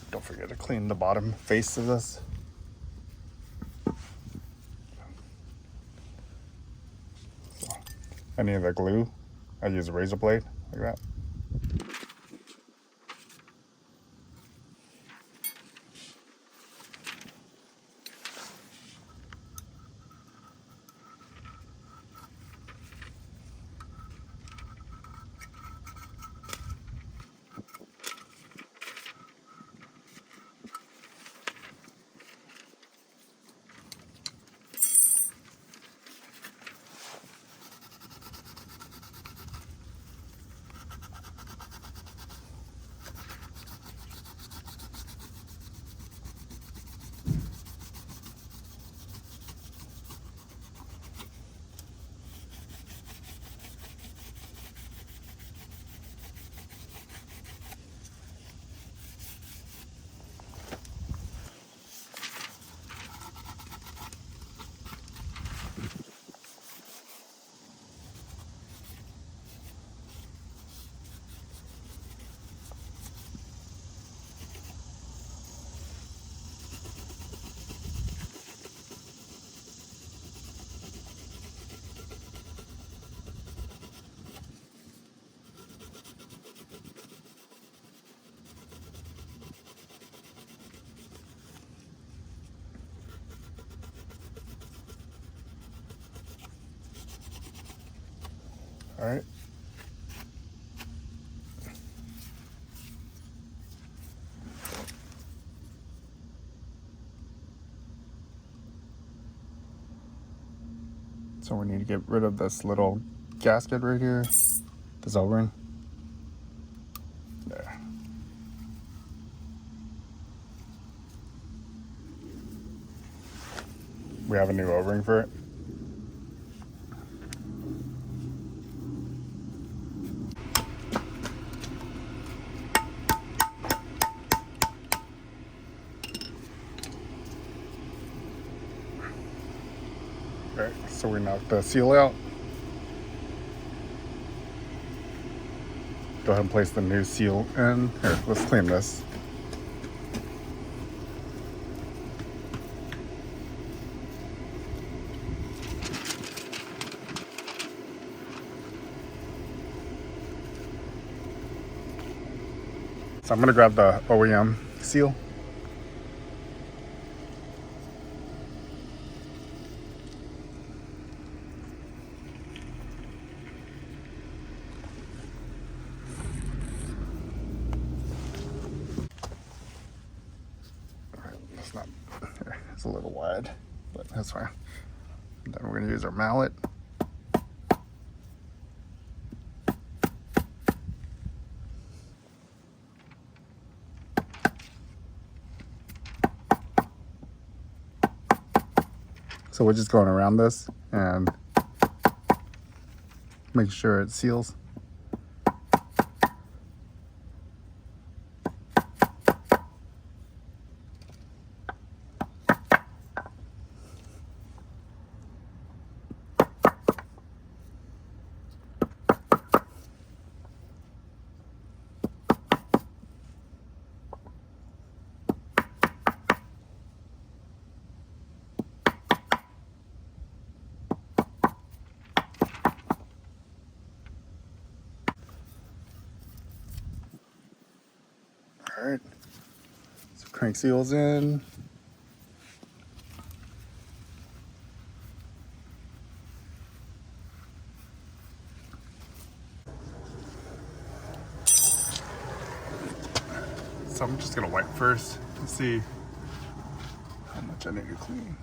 Don't forget to clean the bottom face of this. So, any of the glue, I use a razor blade like that. All right. So we need to get rid of this little gasket right here, this O-ring. There. We have a new O-ring for it. All right, so we knocked the seal out. Go ahead and place the new seal in. Here, let's clean this. So I'm gonna grab the OEM seal. It's a little wide, but that's fine. And then we're gonna use our mallet. So we're just going around this and make sure it seals. All right, so crank seals in. So I'm just gonna wipe first to see how much I need to clean.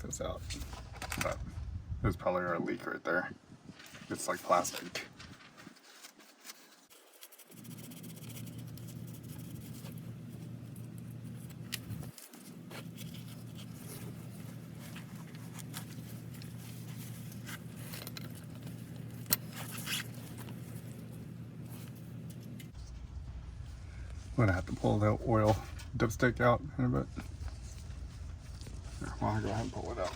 This out, but there's probably a leak right there. It's like plastic. I'm gonna have to pull the oil dipstick out in a bit. Here, well, I'll go ahead and pull it out.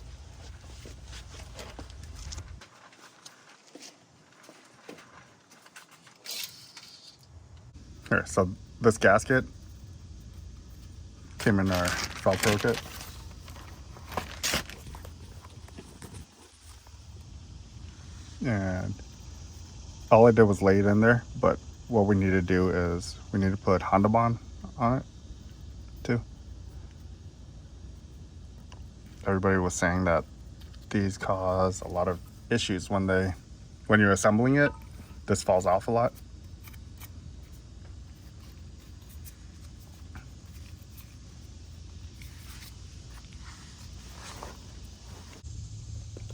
Here, so this gasket came in our Velcro kit. And all I did was lay it in there, but what we need to do is we need to put Honda Bond on it too. Everybody was saying that these cause a lot of issues when you're assembling it. This falls off a lot.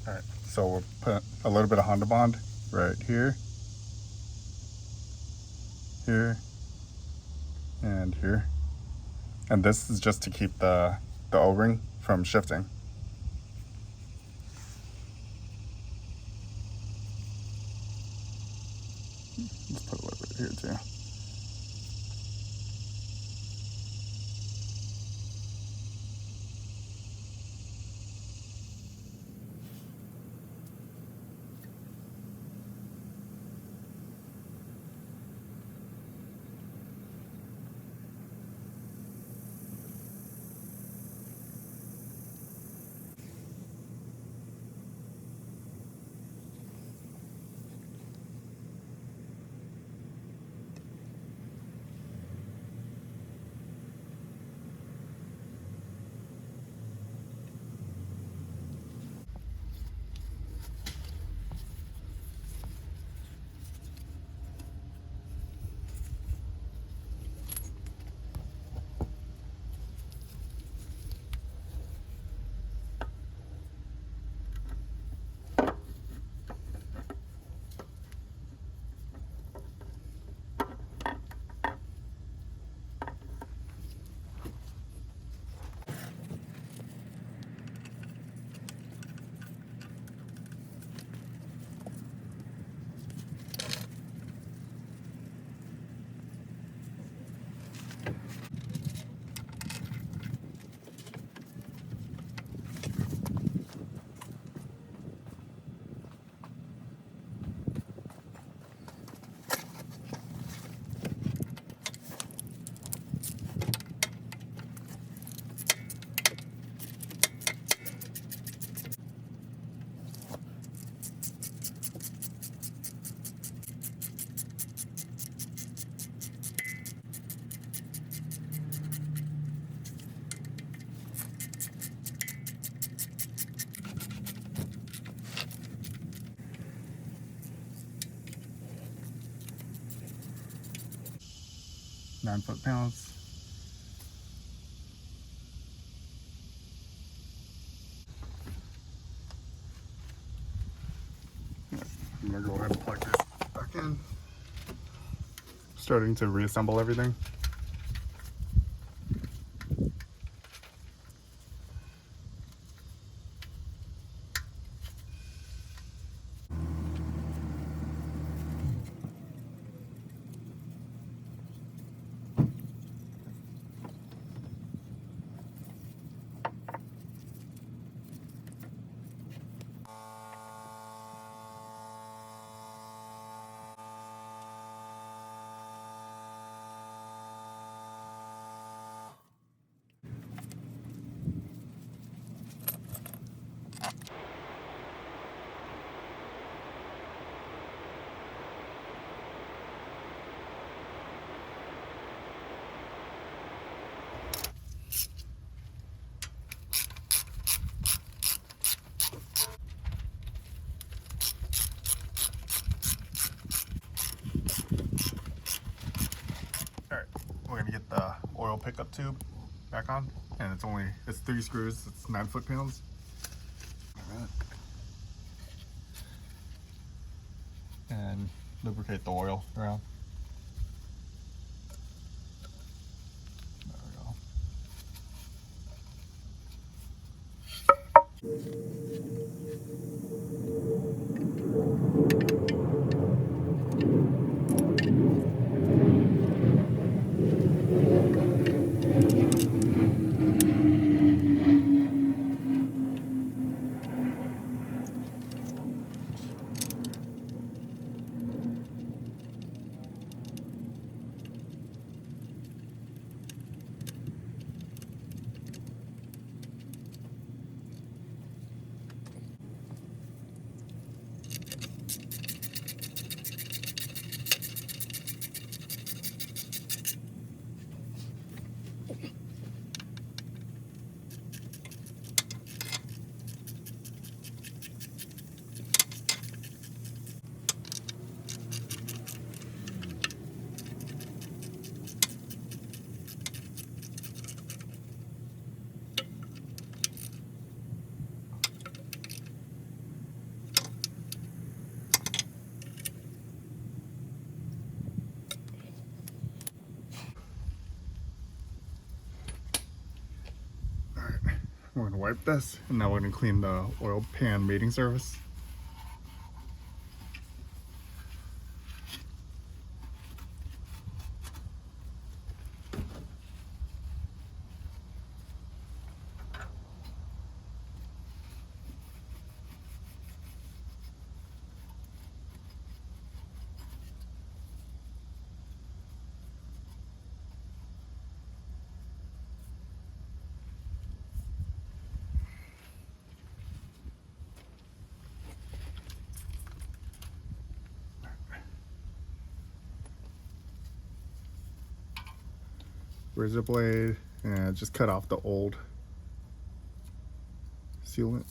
All right, so we'll put a little bit of Honda Bond right here, here, and here. And this is just to keep the O-ring from shifting. Let's put a little bit here too. Nine foot-pounds. I'm gonna go ahead and plug this back in. Starting to reassemble everything. pickup tube back on, and it's 3 screws, it's 9 foot-pounds. Alright. And lubricate the oil around. There we go. We're gonna wipe this, and now we're gonna clean the oil pan mating surface. Razor blade, and just cut off the old sealant.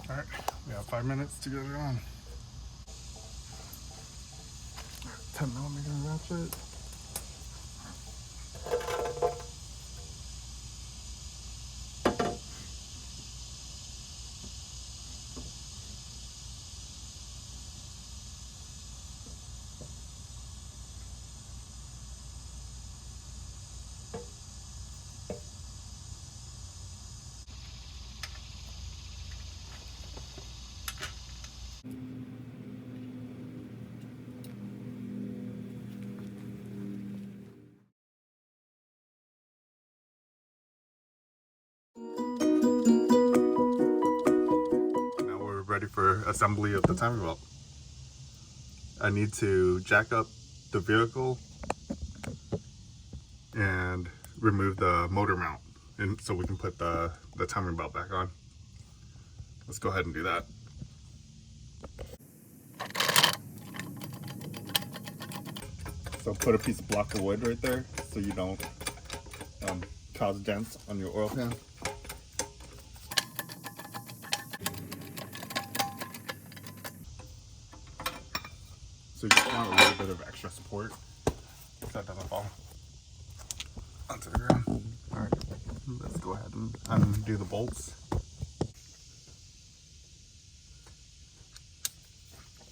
All right, we have 5 minutes to get it on. 10mm ratchet. assembly of the timing belt. I need to jack up the vehicle and remove the motor mount, and so we can put the timing belt back on. Let's go ahead and do that. So put a piece of block of wood right there so you don't cause dents on your oil pan. So you just want a little bit of extra support so that doesn't fall onto the ground. Alright, let's go ahead and undo the bolts.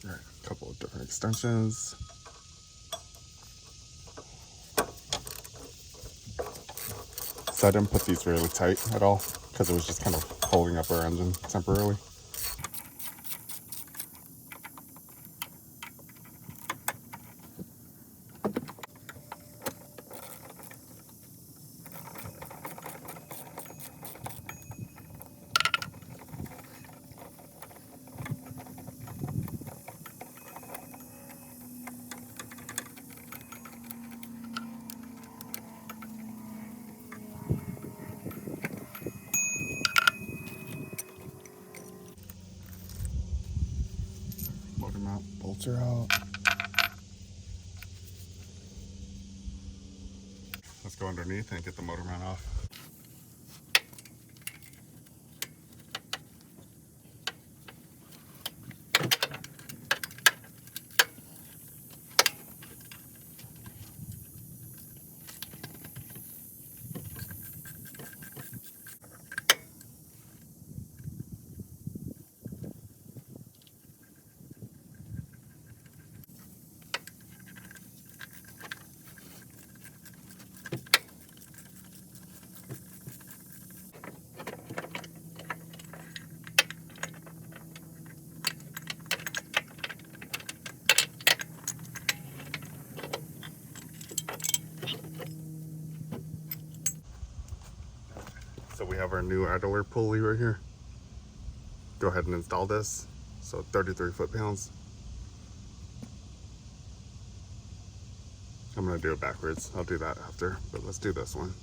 Alright, a couple of different extensions. So I didn't put these really tight at all because it was just kind of holding up our engine temporarily. Motor mount bolts are out. Let's go underneath and get the motor mount off. So we have our new idler pulley right here. Go ahead and install this. So 33 foot-pounds. I'm gonna do it backwards. I'll do that after, but let's do this one.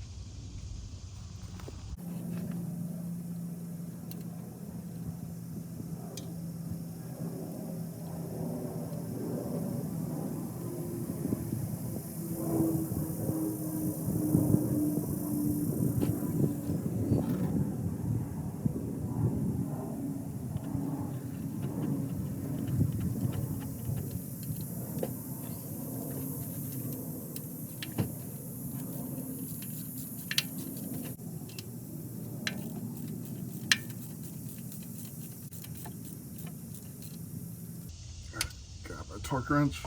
Grab a torque wrench.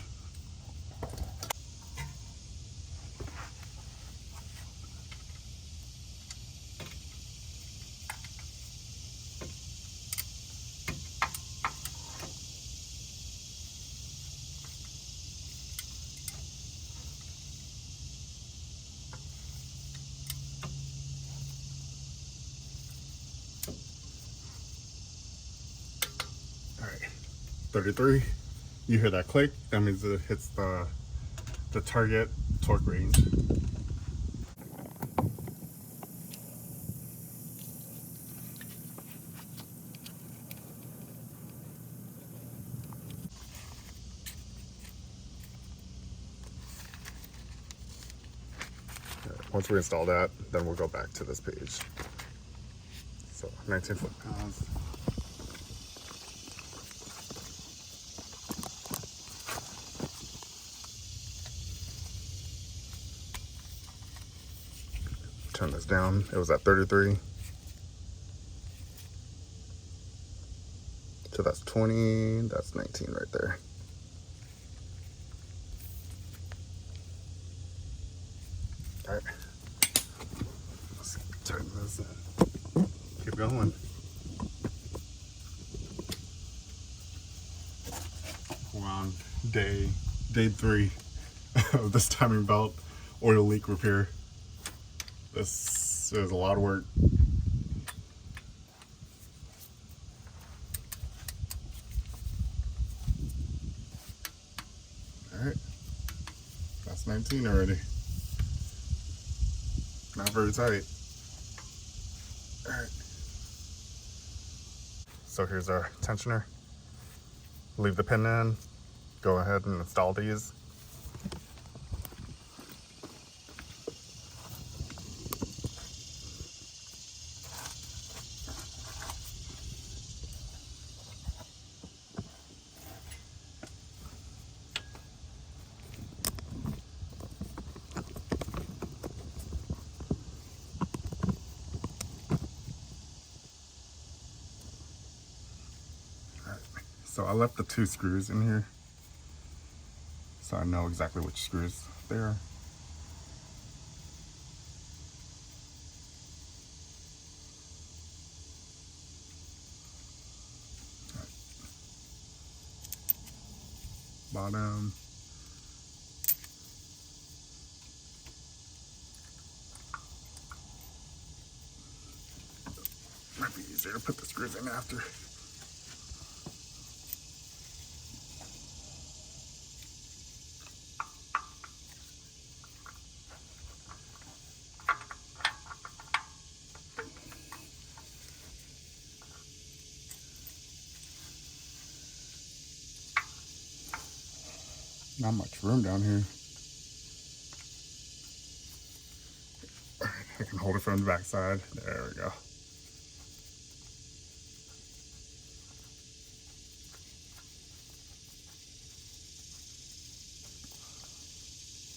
All right, 33. You hear that click? That means it hits the target torque range. Once we install that, then we'll go back to this page. So 19 foot-pounds. Turn this down. It was at 33. So that's 20, that's 19 right there. All right, let's turn this in. Keep going. We're on day 3 of this timing belt oil leak repair. This is a lot of work. 19 already. Not very tight. All right. So here's our tensioner. Leave the pin in. Go ahead and install these. So I left the 2 screws in here, so I know exactly which screws they are. Bottom. Might be easier to put the screws in after. Not much room down here. I can hold it from the back side. There we go.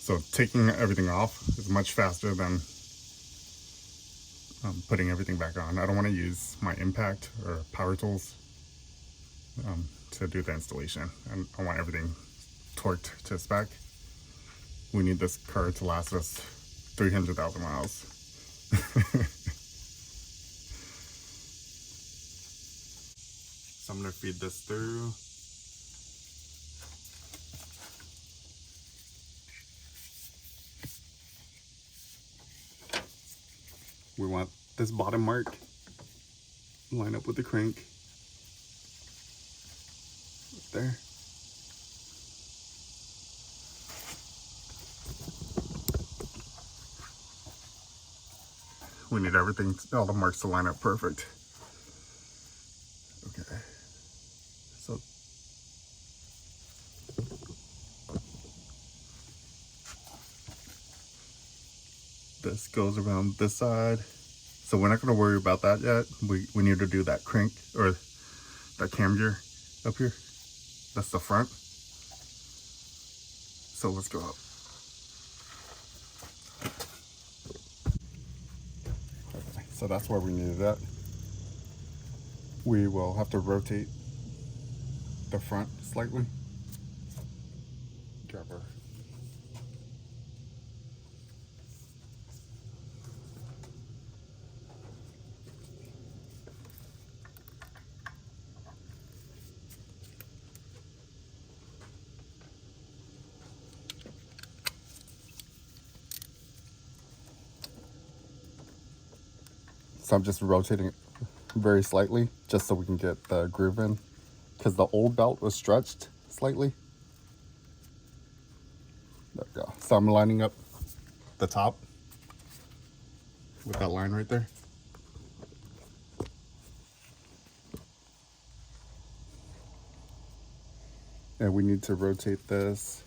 So taking everything off is much faster than putting everything back on. I don't want to use my impact or power tools to do the installation. And I want everything torqued to spec. We need this car to last us 300,000 miles. So I'm going to feed this through. We want this bottom mark line up with the crank. Right there. We need everything, all the marks to line up perfect. Okay. So this goes around this side. So we're not going to worry about that yet. We need to do that crank or that cam gear up here. That's the front. So let's go up. Okay, so that's where we needed that. We will have to rotate the front slightly. Grab our So I'm just rotating it very slightly just so we can get the groove in, because the old belt was stretched slightly. There we go. So I'm lining up the top with that line right there. And we need to rotate this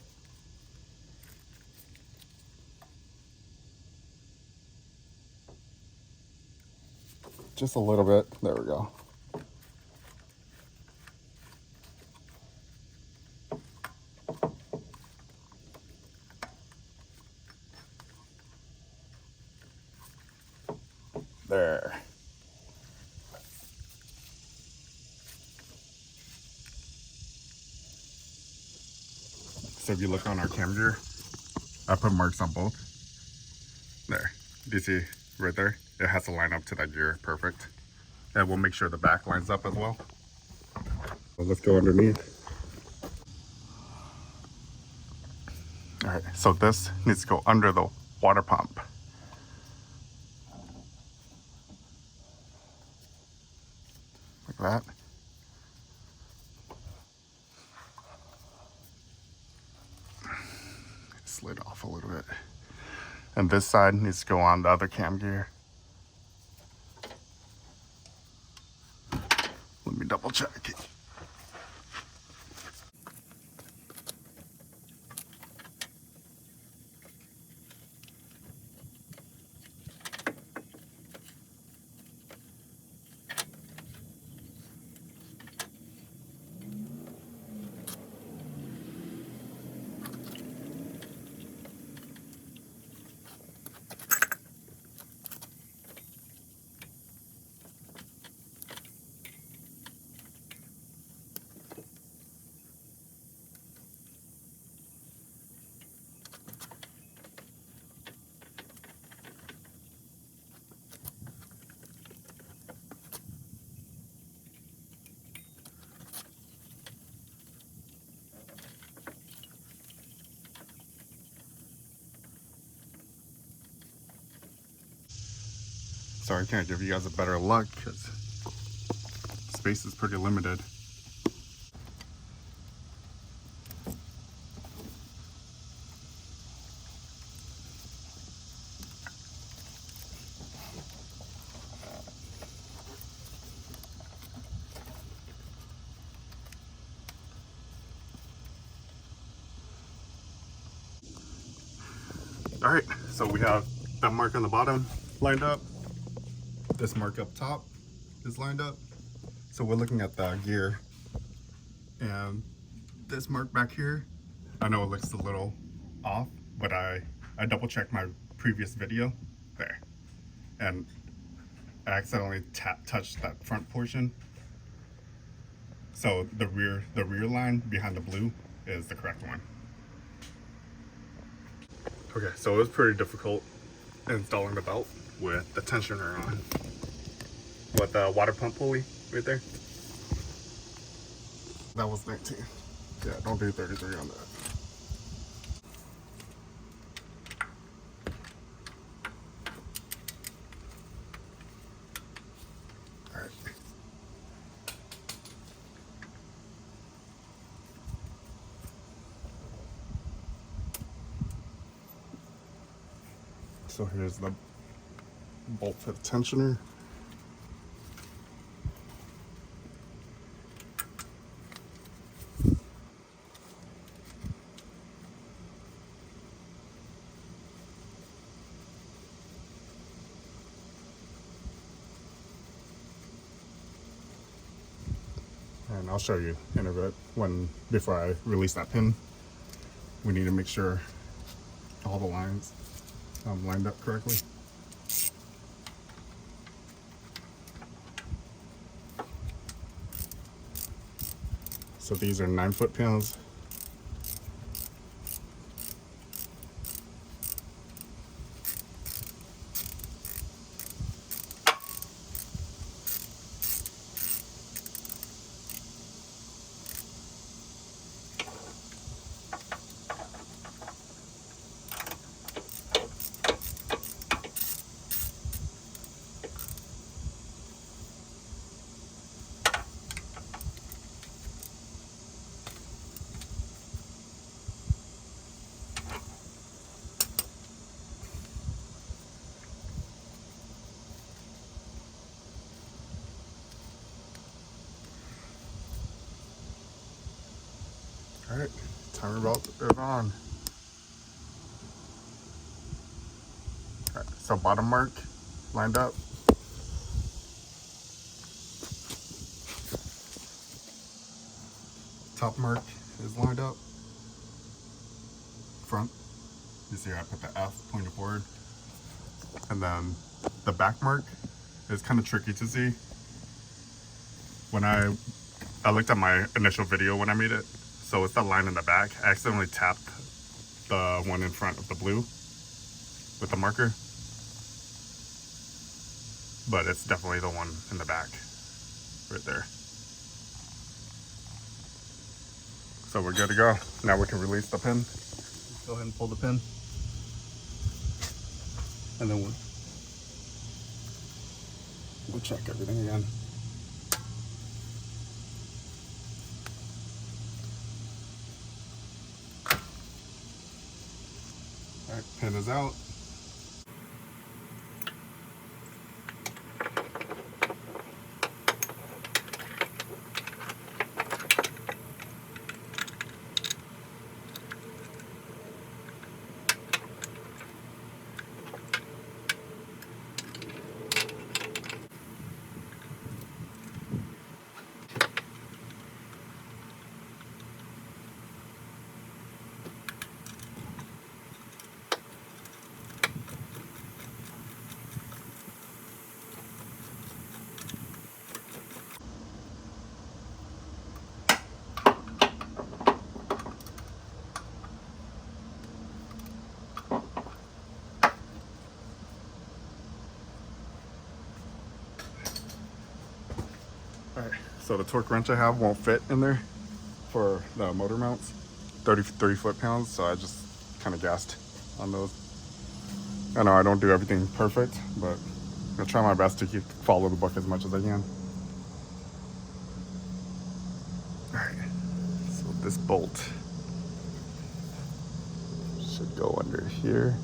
just a little bit. There we go. There. So if you look on our cam gear, I put marks on both. There. Do you see right there? It has to line up to that gear perfect. And we'll make sure the back lines up as well. So let's go underneath. All right, so this needs to go under the water pump. Like that. slid off a little bit. And this side needs to go on the other cam gear. Let me double check. Sorry, I can't give you guys a better look because space is pretty limited. All right, so we have that mark on the bottom lined up. This mark up top is lined up. So we're looking at the gear. And this mark back here, I know it looks a little off, but I double checked my previous video there. And I accidentally touched that front portion. So the rear line behind the blue is the correct one. Okay, so it was pretty difficult installing the belt with the tensioner on. With the water pump pulley right there. That was 19. Yeah, don't do 33 on that. All right. So here's the bolt for the tensioner. And I'll show you in a bit before I release that pin. We need to make sure all the lines lined up correctly. So these are 9-foot pins. All right, timer belt is on. All right, so bottom mark lined up. Top mark is lined up. Front, you see I put the F pointed forward. And then the back mark is kind of tricky to see. When I looked at my initial video when I made it, so it's the line in the back. I accidentally tapped the one in front of the blue with the marker. But it's definitely the one in the back, right there. So we're good to go. Now we can release the pin. Go ahead and pull the pin. And then we'll check everything again. Alright, pin is out. Alright, so the torque wrench I have won't fit in there for the motor mounts, 30 foot-pounds, so I just kind of gassed on those. I know I don't do everything perfect, but I'm gonna try my best to follow the book as much as I can. Alright, so this bolt should go under here.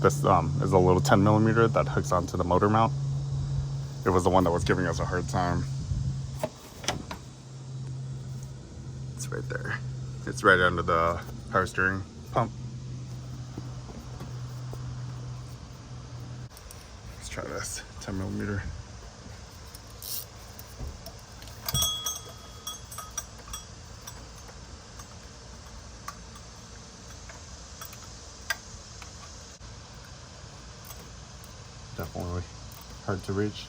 This is a little 10 millimeter that hooks onto the motor mount. It was the one that was giving us a hard time. It's right there. It's right under the power steering pump. Let's try this 10 millimeter. Definitely hard to reach.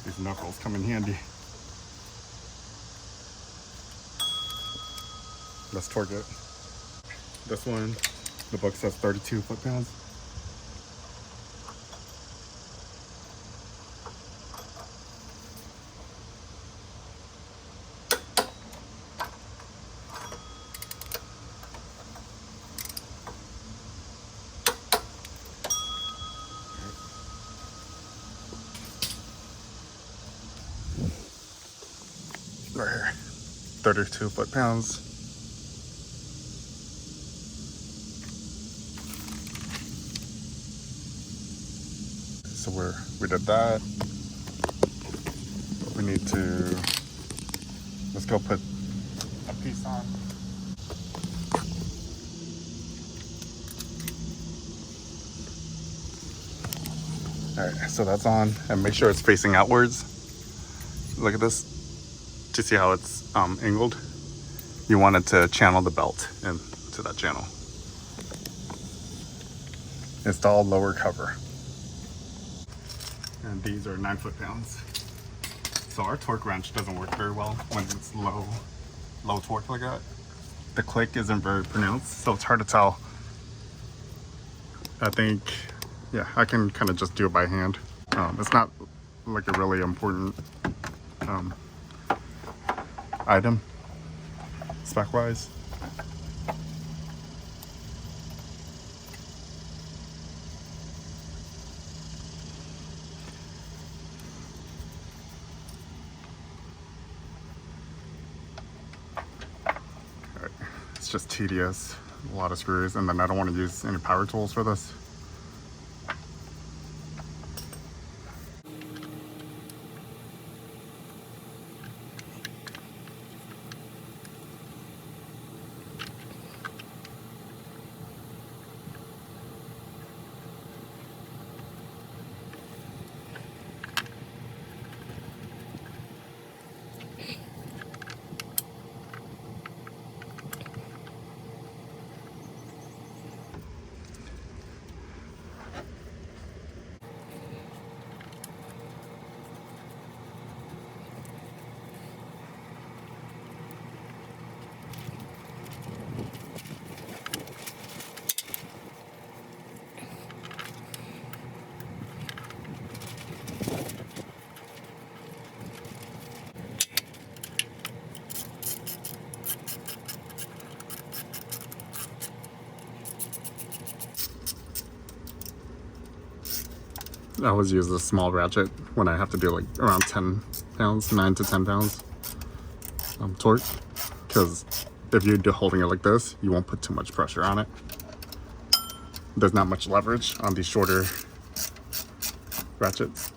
These knuckles come in handy. Let's torque it. This one, the book says 32 foot-pounds. Right here, 32 foot-pounds. So we did that. We need to, let's go put a piece on. All right, so that's on, and make sure it's facing outwards. Look at this. Do you see how it's angled? You want it to channel the belt into that channel. Install lower cover. And these are 9 foot-pounds. So our torque wrench doesn't work very well when it's low torque like that. The click isn't very pronounced, so it's hard to tell. I think, yeah, I can kind of just do it by hand. It's not like a really important item spec-wise. It's just tedious, a lot of screws, and then I don't want to use any power tools for this. I always use a small ratchet when I have to do like around 10 pounds, 9 to 10 pounds torque, because if you're holding it like this, you won't put too much pressure on it. There's not much leverage on these shorter ratchets.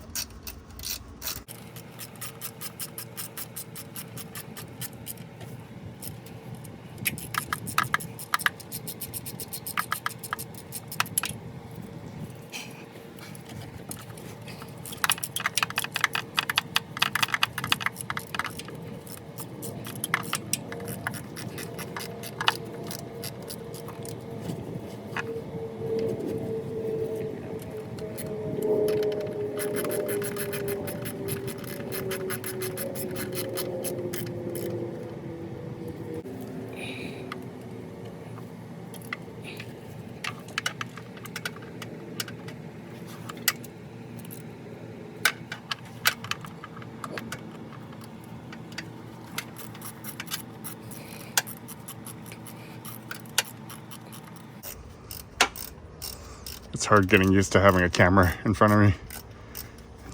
It's hard getting used to having a camera in front of me,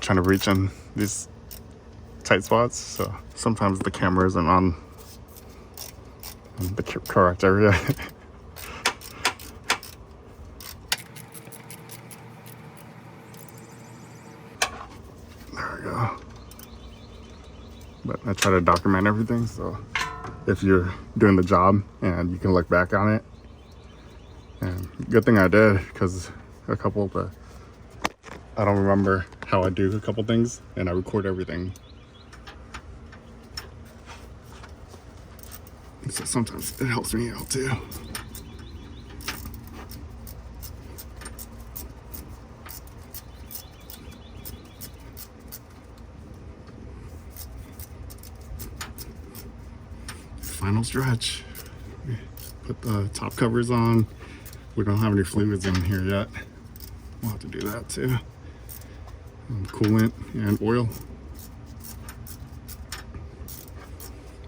trying to reach in these tight spots. So sometimes the camera isn't on the correct area. There we go. But I try to document everything, so if you're doing the job and you can look back on it. And good thing I did, because a couple of the, I don't remember how I do a couple things, and I record everything. So sometimes it helps me out too. Final stretch. Put the top covers on. We don't have any fluids in here yet. We'll have to do that too. Coolant and oil.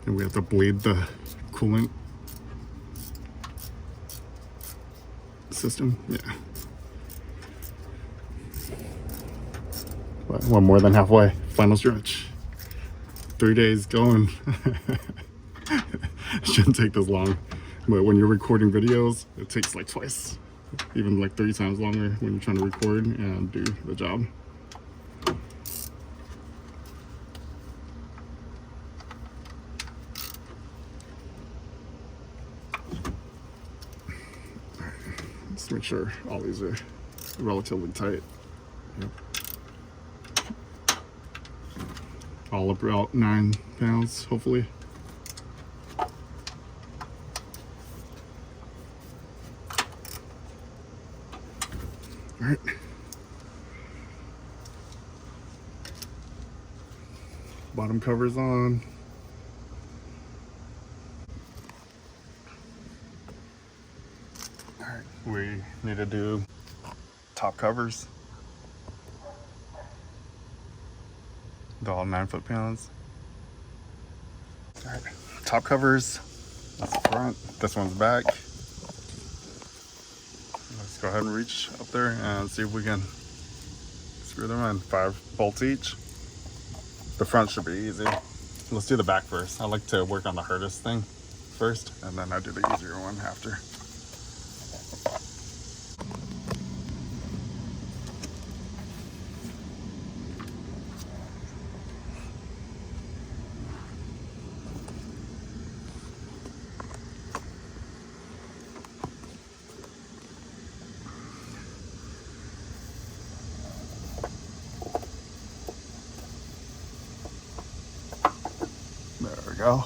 And we have to bleed the coolant system. Yeah. But we're more than halfway. Final stretch. 3 days going. Shouldn't take this long. But when you're recording videos, it takes like twice, even like 3 times longer when you're trying to record and do the job. Alright, let's make sure all these are relatively tight. Yep. All about 9 pounds, hopefully. All right. Bottom covers on. All right, we need to do top covers. The all 9 foot-pounds. All right, top covers. That's the front. This one's back. Let's go ahead and reach up there and see if we can screw them in. 5 bolts each. The front should be easy. Let's do the back first. I like to work on the hardest thing first, and then I do the easier one after. There we go.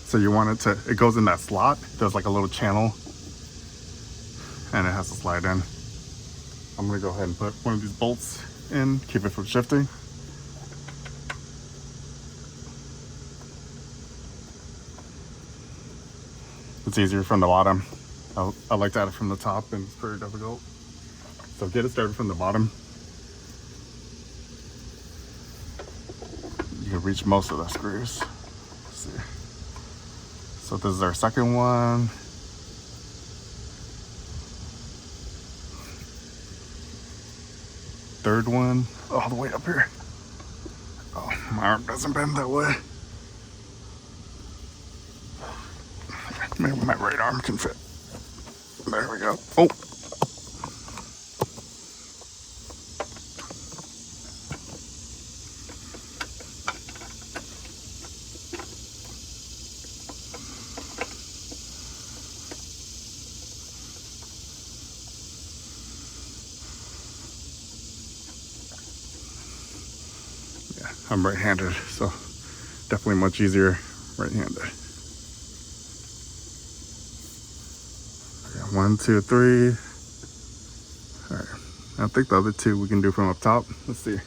So you want it to, it goes in that slot. There's like a little channel and it has to slide in. I'm gonna go ahead and put one of these bolts in, keep it from shifting. It's easier from the bottom. I like to add it from the top and it's pretty difficult. So get it started from the bottom. You can reach most of the screws. Let's see. So this is our second one. Third one, all the way up here. Oh, my arm doesn't bend that way. Maybe my right arm can fit. There we go. Oh. Yeah, I'm right-handed, so definitely much easier right-handed. 1, 2, 3. All right, I think the other two we can do from up top. Let's see.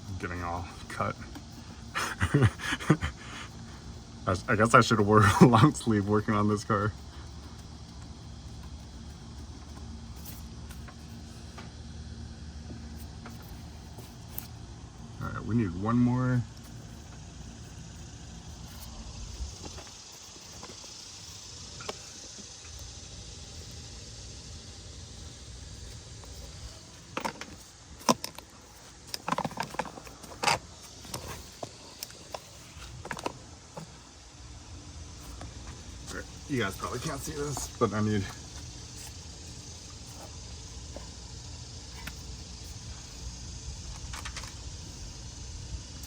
I'm getting all cut. I guess I should have worn a long sleeve working on this car. We need one more. You guys probably can't see this, but I need.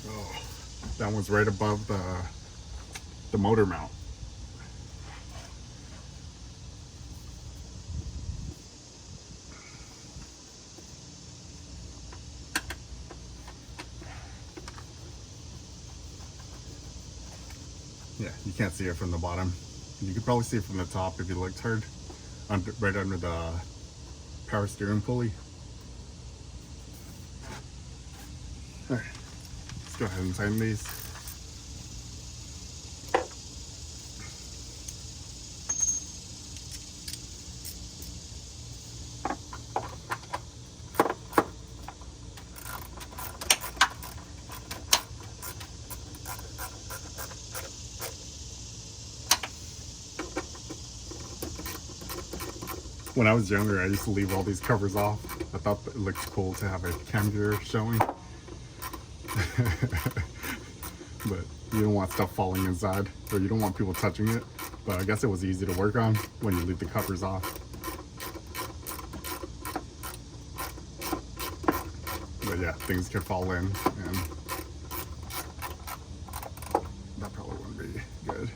Oh, that one's right above the motor mount. Yeah, you can't see it from the bottom. You could probably see it from the top if you looked hard, right under the power steering pulley. All right, let's go ahead and tighten these. When I was younger, I used to leave all these covers off. I thought it looked cool to have a cam gear showing. But you don't want stuff falling inside, or you don't want people touching it. But I guess it was easy to work on when you leave the covers off. But yeah, things could fall in, and that probably wouldn't be good.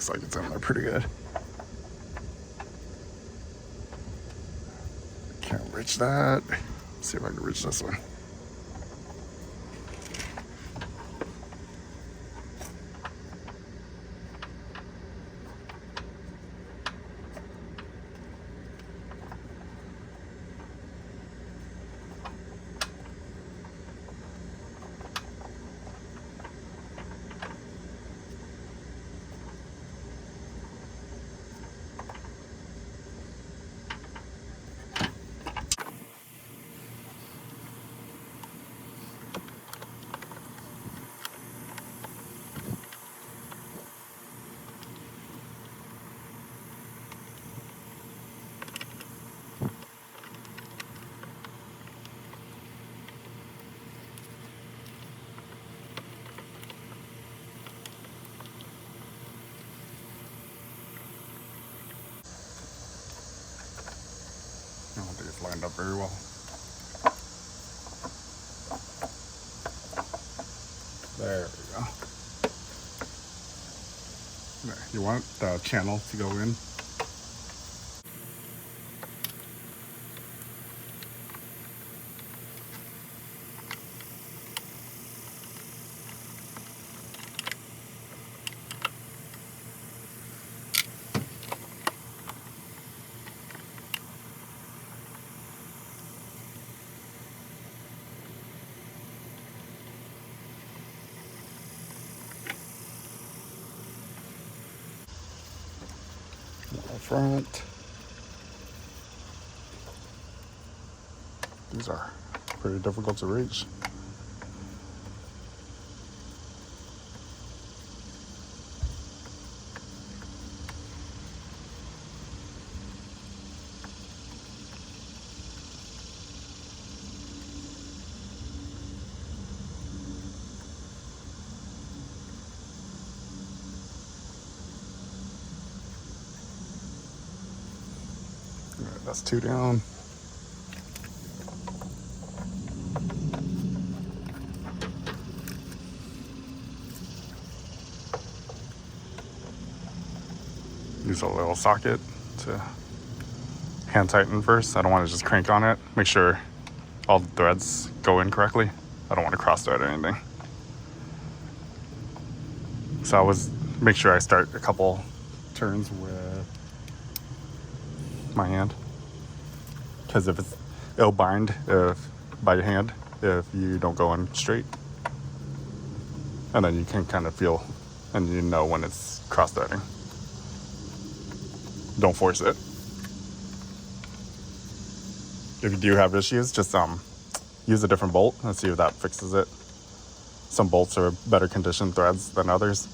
looks like it's in there pretty good. Can't reach that. Let's see if I can reach this one. I don't think it's lined up very well. There we go. There. You want the channel to go in. Front. These are pretty difficult to reach. That's 2 down. Use a little socket to hand tighten first. I don't want to just crank on it. Make sure all the threads go in correctly. I don't want to cross thread or anything. So I always make sure I start a couple turns with my hand. Because it'll bind by your hand if you don't go in straight. And then you can kind of feel and you know when it's cross threading. Don't force it. If you do have issues, just use a different bolt and see if that fixes it. Some bolts are better conditioned threads than others.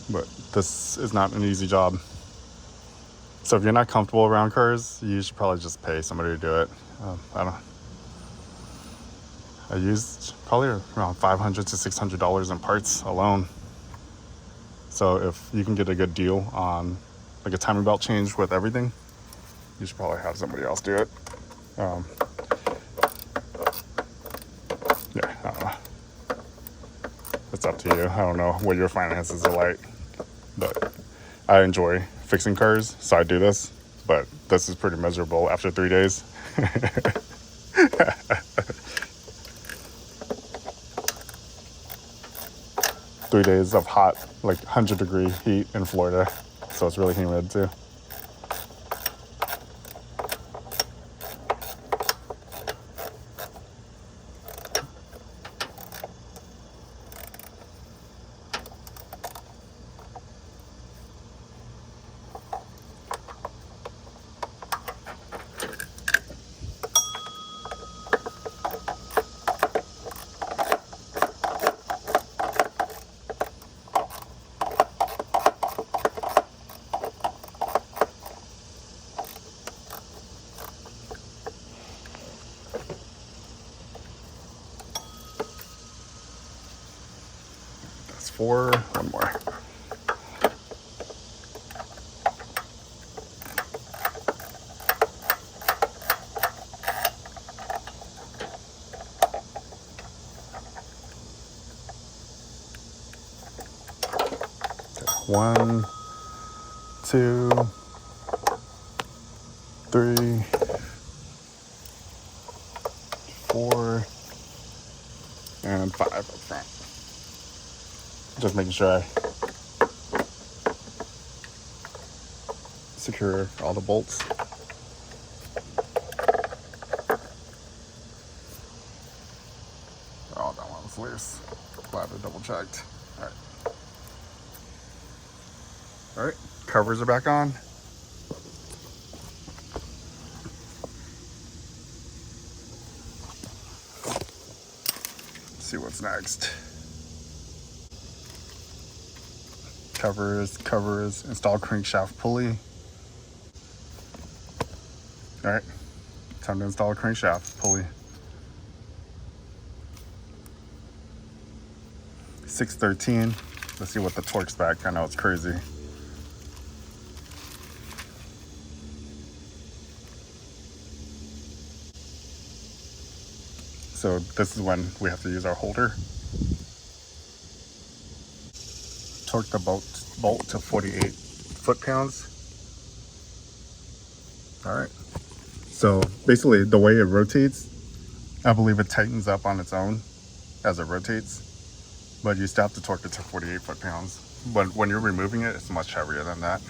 But this is not an easy job. So if you're not comfortable around cars, you should probably just pay somebody to do it. I used probably around $500 to $600 in parts alone. So if you can get a good deal on like a timing belt change with everything, you should probably have somebody else do it. Yeah, I don't know. It's up to you. I don't know what your finances are like, but I enjoy fixing cars, so I do this. But this is pretty miserable after 3 days. 3 days of hot, like 100-degree heat in Florida, so it's really humid too. That's 4, one more. 1, 2, 3, 4, and 5 up front. Just making sure I secure all the bolts. Oh, that one was loose. Glad I double checked. All right, covers are back on. Let's see what's next. Covers, install crankshaft pulley. All right, time to install a crankshaft pulley. 613. Let's see what the torque's back. I know it's crazy. So this is when we have to use our holder. Torque the bolt to 48 foot-pounds. All right. So basically the way it rotates, I believe it tightens up on its own as it rotates, but you still have to torque it to 48 foot-pounds. But when you're removing it, it's much heavier than that.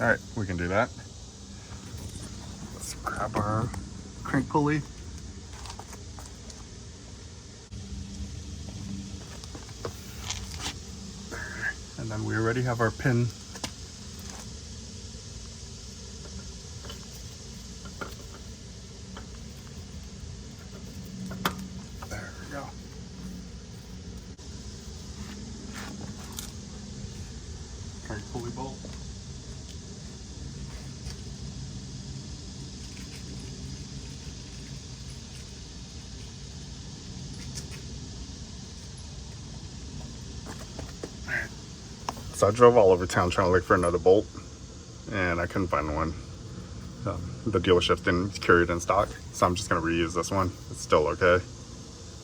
All right, we can do that. Let's grab our crank pulley. And then we already have our pin. There we go. Crank pulley bolt. So I drove all over town trying to look for another bolt, and I couldn't find one. The dealership didn't carry it in stock, so I'm just gonna reuse this one. It's still okay.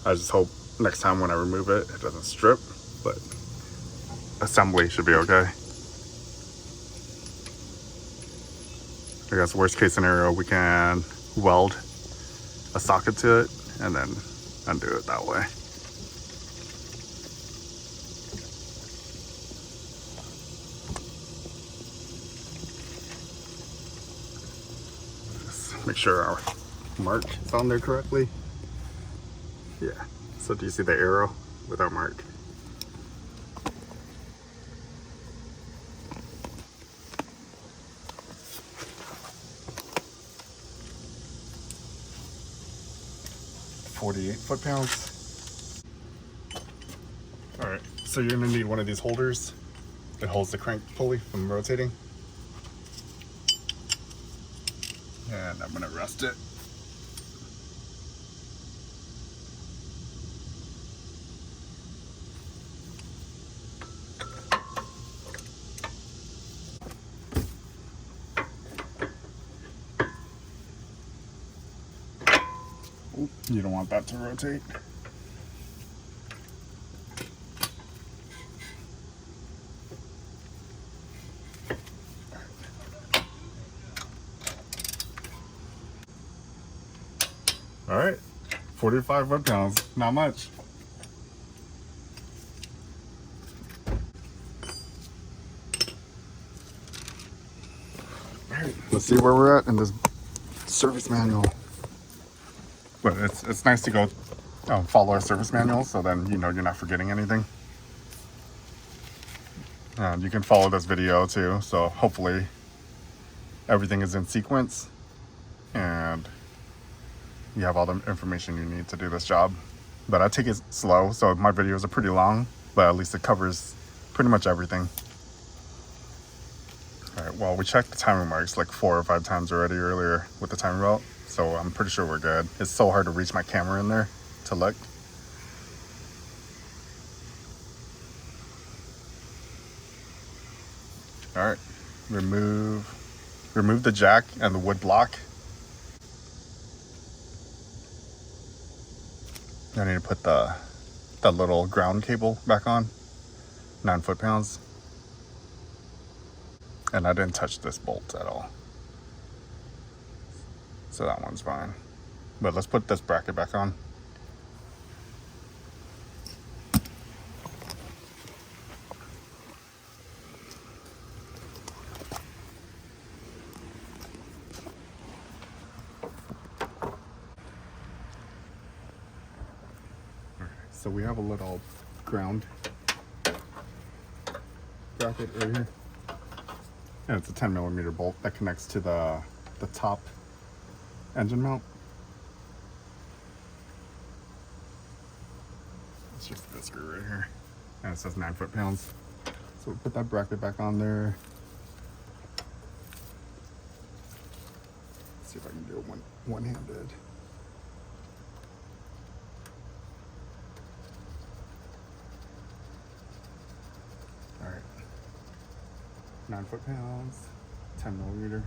I just hope next time when I remove it, it doesn't strip, but assembly should be okay. I guess worst case scenario, we can weld a socket to it and then undo it that way. Make sure our mark is on there correctly. Yeah, so do you see the arrow with our mark? .48 foot-pounds. All right, so you're gonna need one of these holders that holds the crank pulley from rotating. And I'm gonna rest it. Ooh, you don't want that to rotate. All right, 45 foot-pounds, not much. All right, let's see where we're at in this service manual. But it's nice to go follow our service manual, so then you know you're not forgetting anything. And you can follow this video too, so hopefully everything is in sequence and you have all the information you need to do this job. But I take it slow, so my videos are pretty long, but at least it covers pretty much everything. All right, well, we checked the timing marks like 4 or 5 times already earlier with the timing belt, so I'm pretty sure we're good. It's so hard to reach my camera in there to look. All right, remove the jack and the wood block. I need to put the little ground cable back on. 9 foot-pounds. And I didn't touch this bolt at all. So that one's fine. But let's put this bracket back on. So we have a little ground bracket right here. And it's a 10mm bolt that connects to the top engine mount. It's just this screw right here. And it says 9 foot-pounds. So we'll put that bracket back on there. Let's see if I can do it one-handed. All right. 9 foot-pounds, 10mm.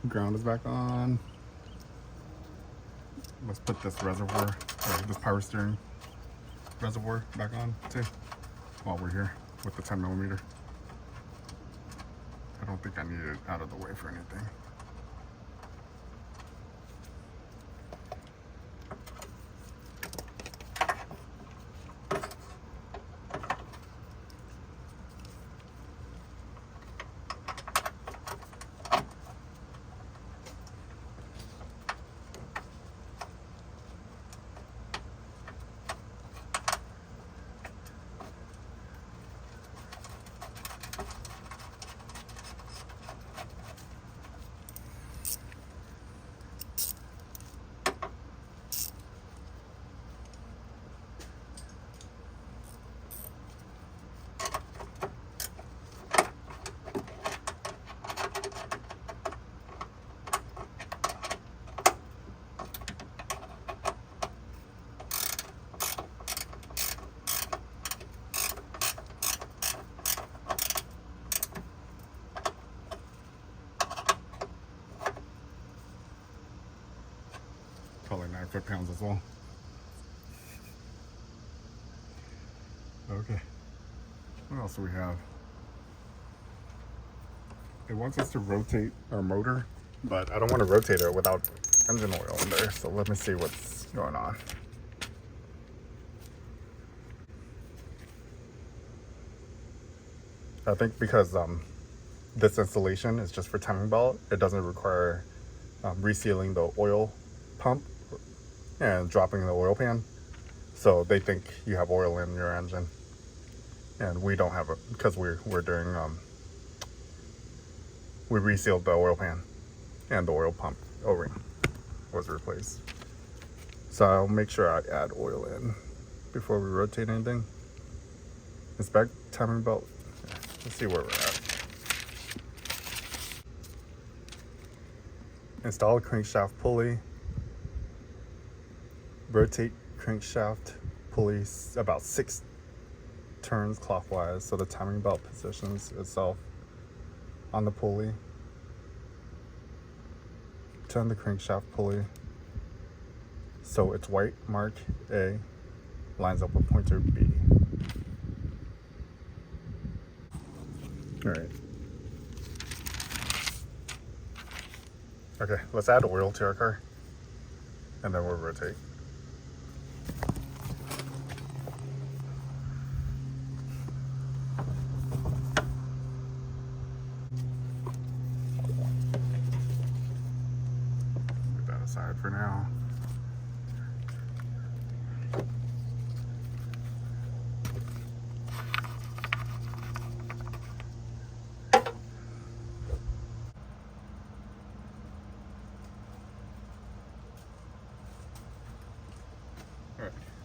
Ground is back on. Let's put this reservoir, or this power steering reservoir back on too, while we're here with the 10mm. I don't think I need it out of the way for anything. Probably 9 foot-pounds as well. Okay. What else do we have? It wants us to rotate our motor, but I don't want to rotate it without engine oil in there. So let me see what's going on. I think because this installation is just for timing belt, it doesn't require resealing the oil pump and dropping the oil pan. So they think you have oil in your engine, and we don't have it because we're doing we resealed the oil pan and the oil pump O-ring was replaced. So I'll make sure I add oil in before we rotate anything. Inspect timing belt. Let's see where we're at. Install crankshaft pulley. Rotate crankshaft pulley about 6 turns clockwise so the timing belt positions itself on the pulley. Turn the crankshaft pulley so its white mark A lines up with pointer B. All right. Okay, let's add oil to our car and then we'll rotate. Put that aside for now.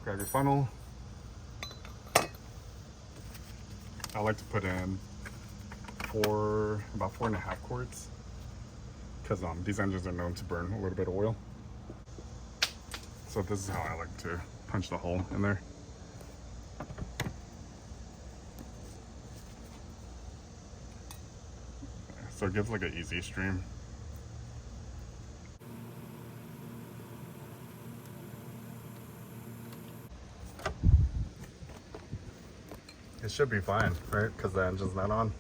grab your funnel. I like to put in about 4.5 quarts, because these engines are known to burn a little bit of oil. So this is how I like to punch the hole in there. So it gives like an easy stream. It should be fine, right? Because the engine's not on.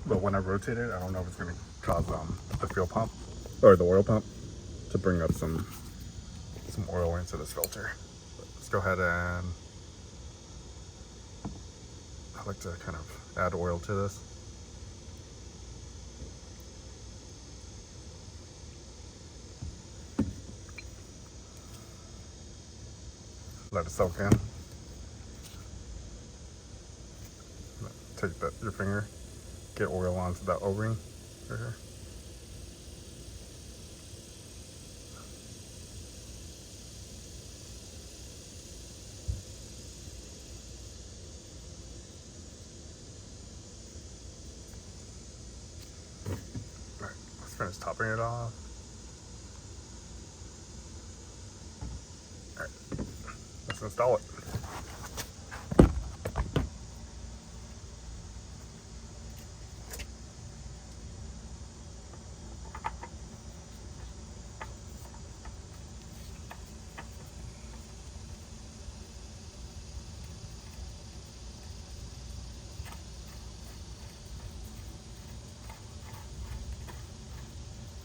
But when I rotate it, I don't know if it's going to cause the fuel pump or the oil pump to bring up some oil into this filter. But let's go ahead and I like to kind of add oil to this. Let it soak in. Take your finger, get oil onto that O-ring right here. All right, let's finish topping it off. All right, let's install it.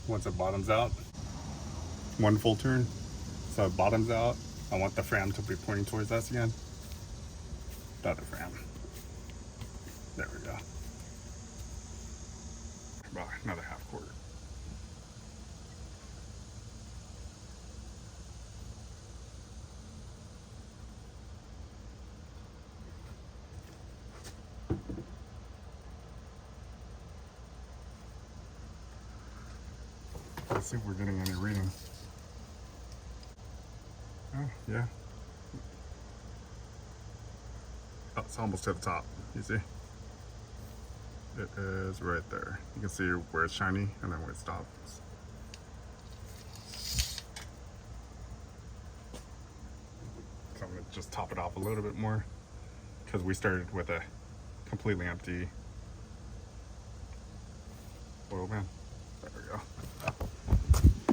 Once it bottoms out, one full turn, so it bottoms out. I want the fram to be pointing towards us again. The other fram. There we go. About another half quart. Let's see if we're getting any reading. Oh, yeah. Oh, it's almost to the top, you see? It is right there. You can see where it's shiny and then where it stops. So I'm gonna just top it off a little bit more because we started with a completely empty oil pan. There we go.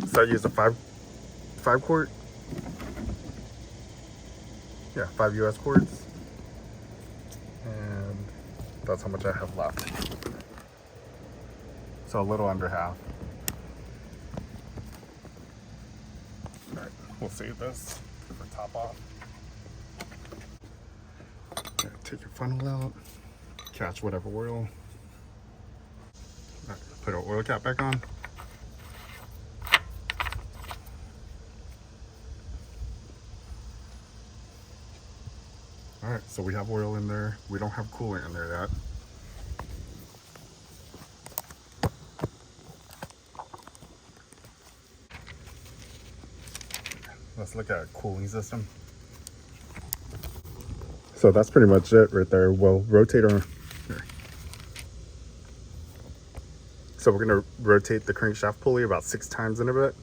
So I used a 5 quart. Yeah, 5 US quarts. And that's how much I have left. So a little under half. All right, we'll save this for top off. Okay, take your funnel out, catch whatever oil. All right, put our oil cap back on. All right, so we have oil in there. We don't have coolant in there yet. Let's look at our cooling system. So that's pretty much it right there. We'll rotate our, here. So we're gonna rotate the crankshaft pulley about 6 times in a bit.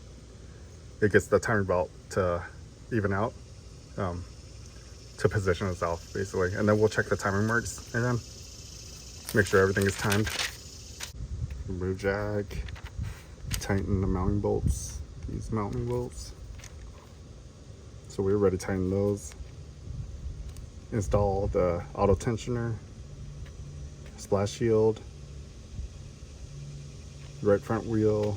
It gets the timing belt to even out, to position itself basically. And then we'll check the timing marks again. Make sure everything is timed. Remove jack, tighten the mounting bolts, these mounting bolts. So we already tightened those. Install the auto tensioner, splash shield, right front wheel,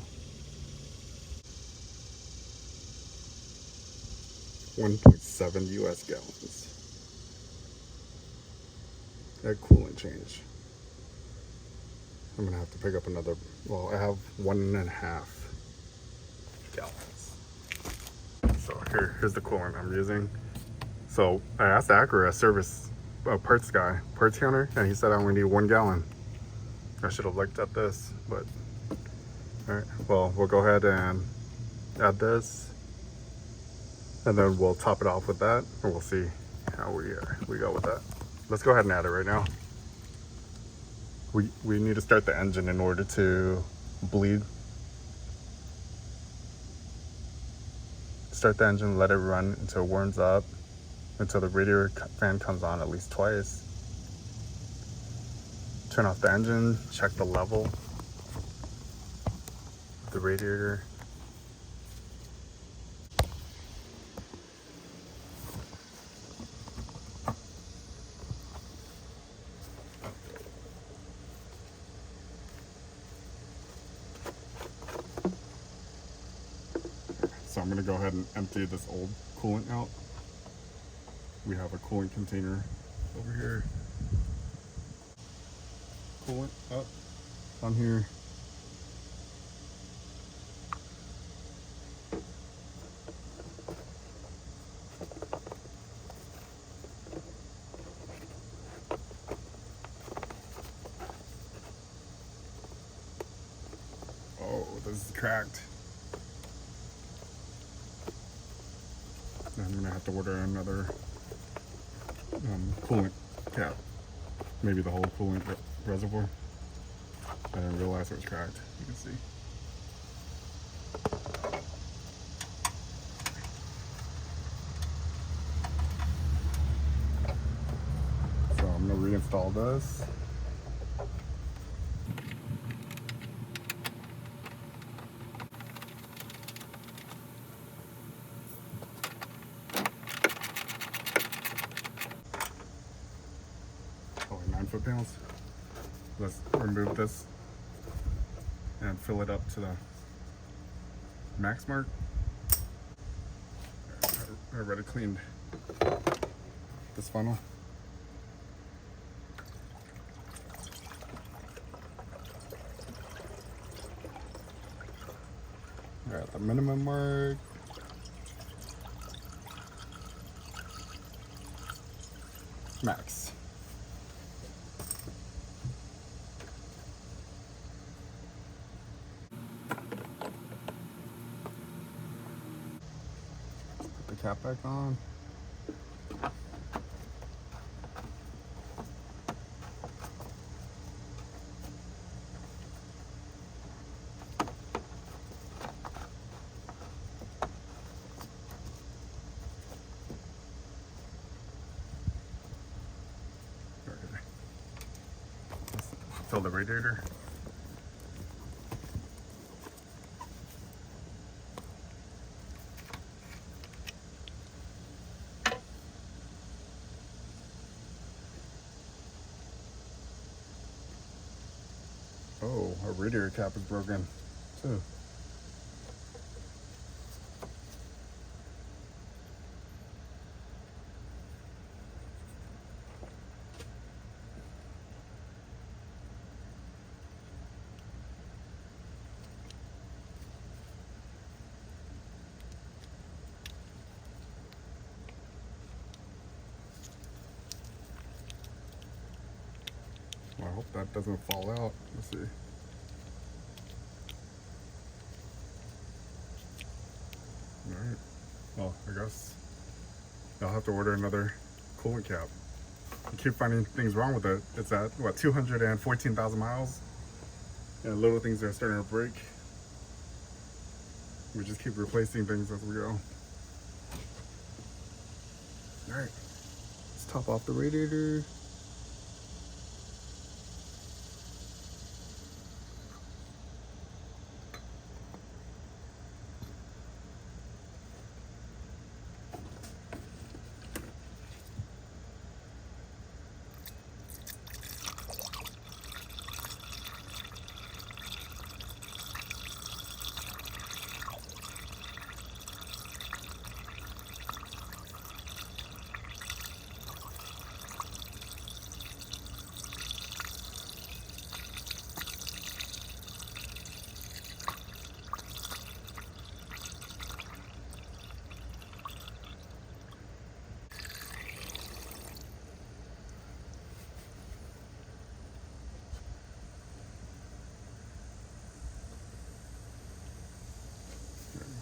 1.7 US gallons. That coolant change. I'm gonna have to pick up another, well, I have 1.5 gallons. So here's the coolant I'm using. So I asked the Acura service parts counter, and he said I only need 1 gallon. I should have looked at this, but all right. Well, we'll go ahead and add this. And then we'll top it off with that, and we'll see how we go with that. Let's go ahead and add it right now. We need to start the engine in order to bleed. Start the engine, let it run until it warms up, until the radiator fan comes on at least twice. Turn off the engine, check the level of the radiator. So I'm gonna go ahead and empty this old coolant out. We have a coolant container over here. Coolant up on here. Oh, this is cracked. I'm gonna have to order another coolant cap. Maybe the whole coolant reservoir. I didn't realize it was cracked. You can see. So I'm gonna reinstall this. Oh, 9 foot-pounds. Let's remove this and fill it up to the max mark. I already cleaned this funnel. We're at the minimum mark. Max. Put the cap back on. Fill the radiator. Oh, our radiator cap is broken too. I hope that doesn't fall out. Let's see. Alright. Well, I guess I'll have to order another coolant cap. I keep finding things wrong with it. It's at, what, 214,000 miles? And little things are starting to break. We just keep replacing things as we go. Alright. Let's top off the radiator.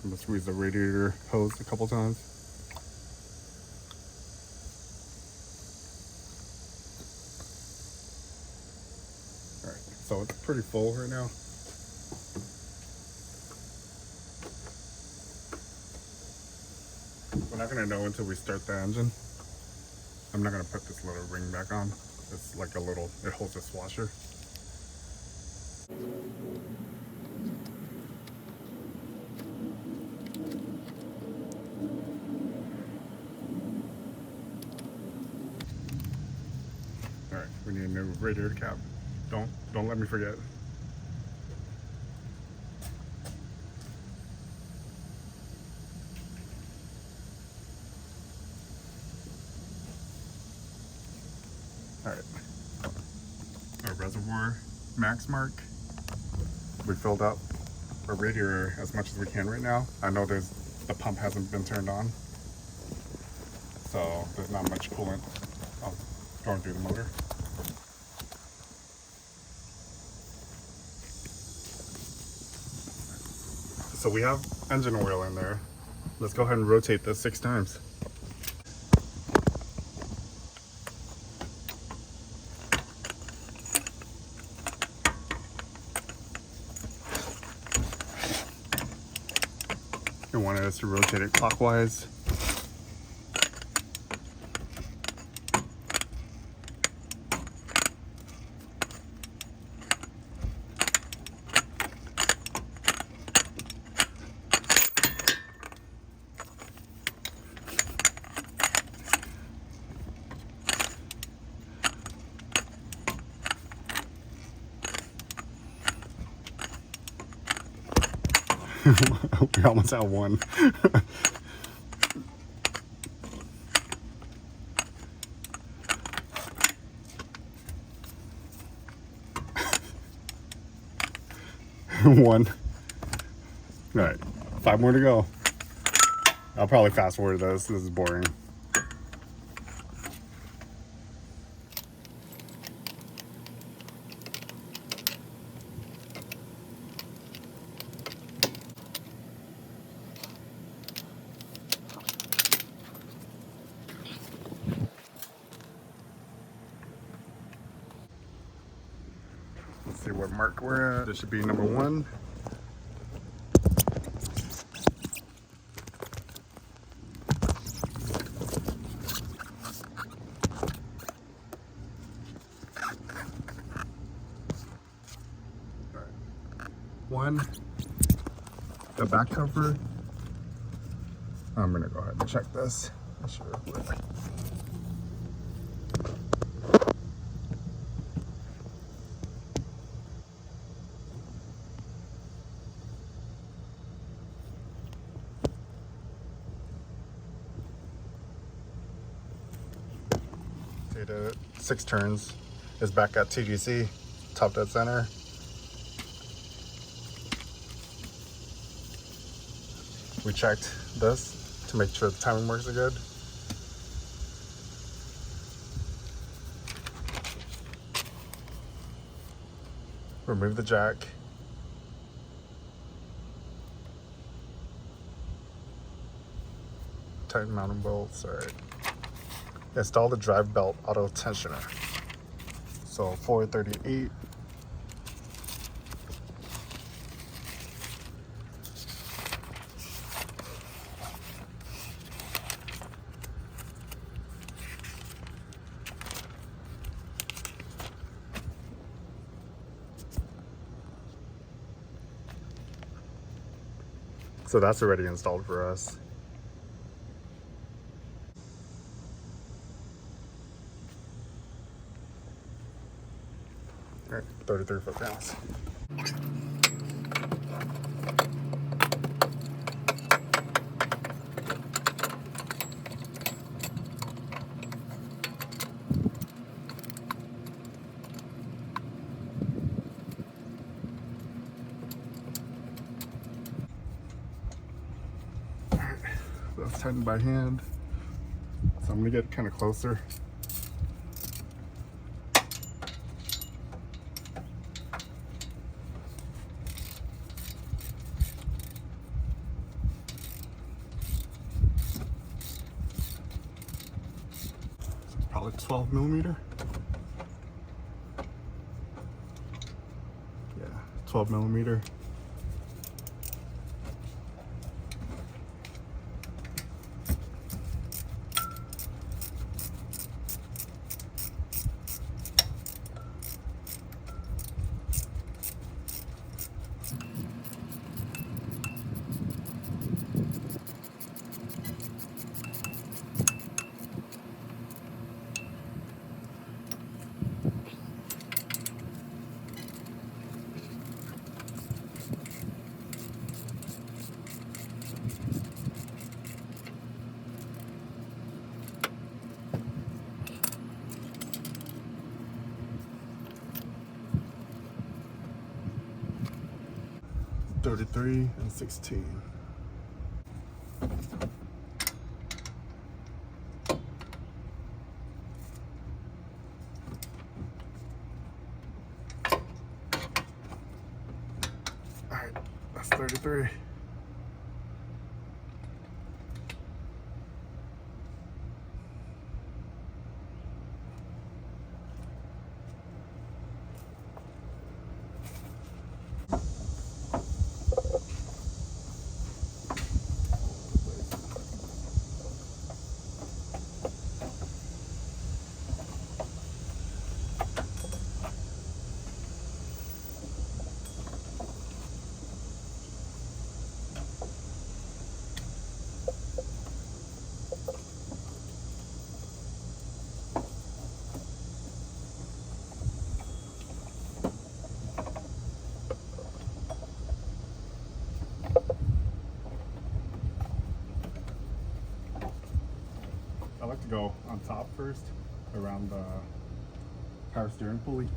I'm gonna squeeze the radiator hose a couple times. pretty full right now. We're not gonna know until we start the engine. I'm not gonna put this little ring back on. It's like a little, it holds this washer. All right, we need a new radiator cap. Don't let me forget. All right, our reservoir max mark. We filled up our radiator as much as we can right now. I know the pump hasn't been turned on, so there's not much coolant going through the motor. So we have engine oil in there. Let's go ahead and rotate this 6 times. It wanted us to rotate it clockwise. We almost have one. One. All right, 5 more to go. I'll probably fast forward this. This is boring. Let's see what mark we're at. This should be number 1. One, the back cover. I'm gonna go ahead and check this. Sure. Did 6 turns. Is back at TGC, top dead center. We checked this to make sure the timing marks are good. Remove the jack. Tighten mounting bolts. All right. Install the drive belt auto tensioner. So 438. So that's already installed for us. All right, 33 foot-pounds. That's tightened by hand. So I'm gonna get kind of closer. Probably 12 millimeter. 12 millimeter. $33 and $16. All right, that's 33. I like to go on top first, around the power steering pulley.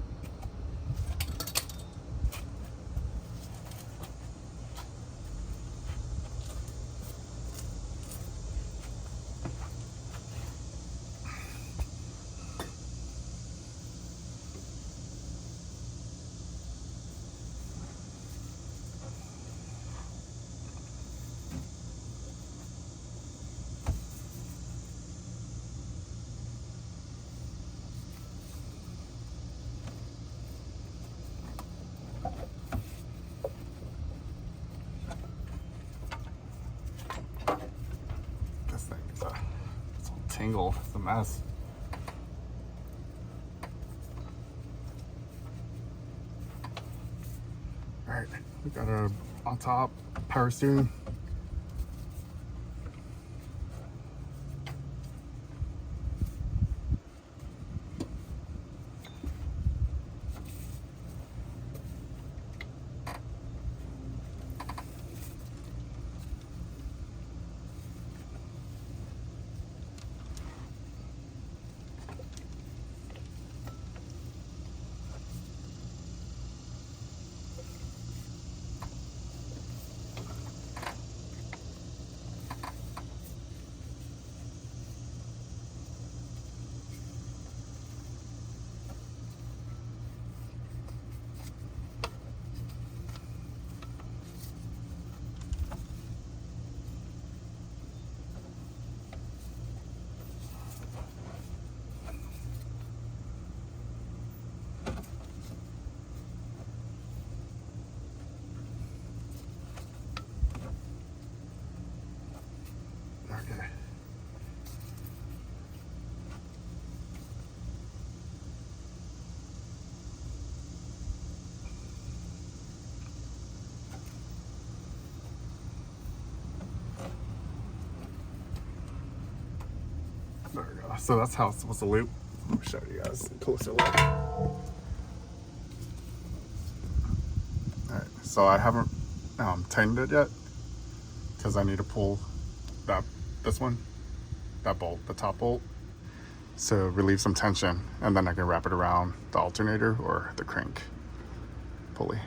It's all tangled. It's a mess. All right, we got our on top power steering. Okay. There we go. So that's how it's supposed to loop. Let me show you guys a closer look. Alright, so I haven't tightened it yet because I need to pull this one, that bolt, the top bolt, so relieve some tension, and then I can wrap it around the alternator or the crank pulley.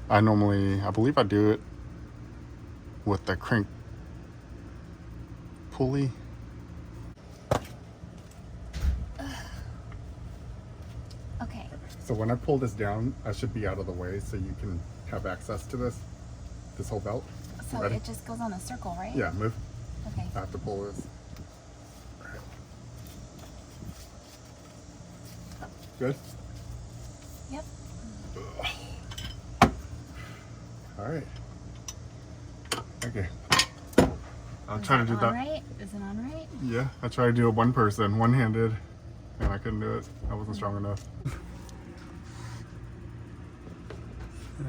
I believe I do it with the crank pulley. Okay. So when I pull this down, I should be out of the way so you can have access to this whole belt. So Ready? it just goes on a circle, right? Yeah, move. Okay. I have to pull this. All right. Good? Yep. All right. Okay. I'll Is try to it do on that. right? Is it on right? Yeah, I tried to do it one person, one-handed, and I couldn't do it. I wasn't strong enough.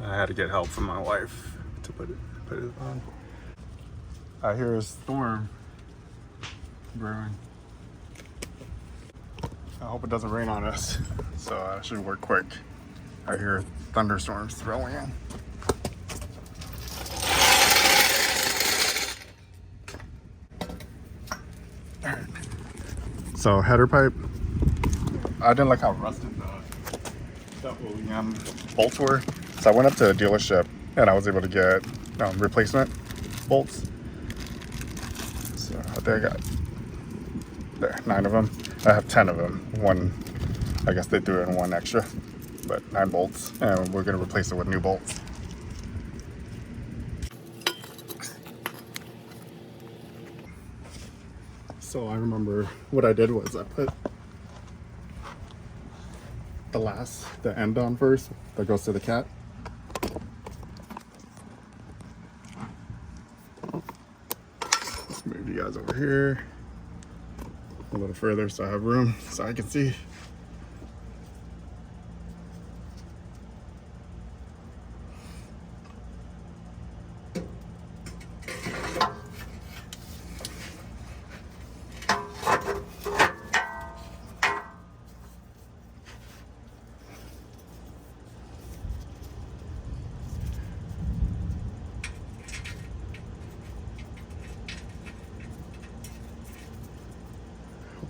I had to get help from my wife to put it on. I hear a storm brewing. I hope it doesn't rain on us, so I should work quick. I hear thunderstorms rolling in. All right. So header pipe. I didn't like how rusted the bolts were, so I went up to a dealership and I was able to get replacement bolts. So I think I got there 9 of them. I have 10 of them. One, I guess they threw in one extra, but 9 bolts, and we're gonna replace it with new bolts. So I remember what I did was I put the end on first that goes to the cat. Let's move you guys over here a little further so I have room so I can see.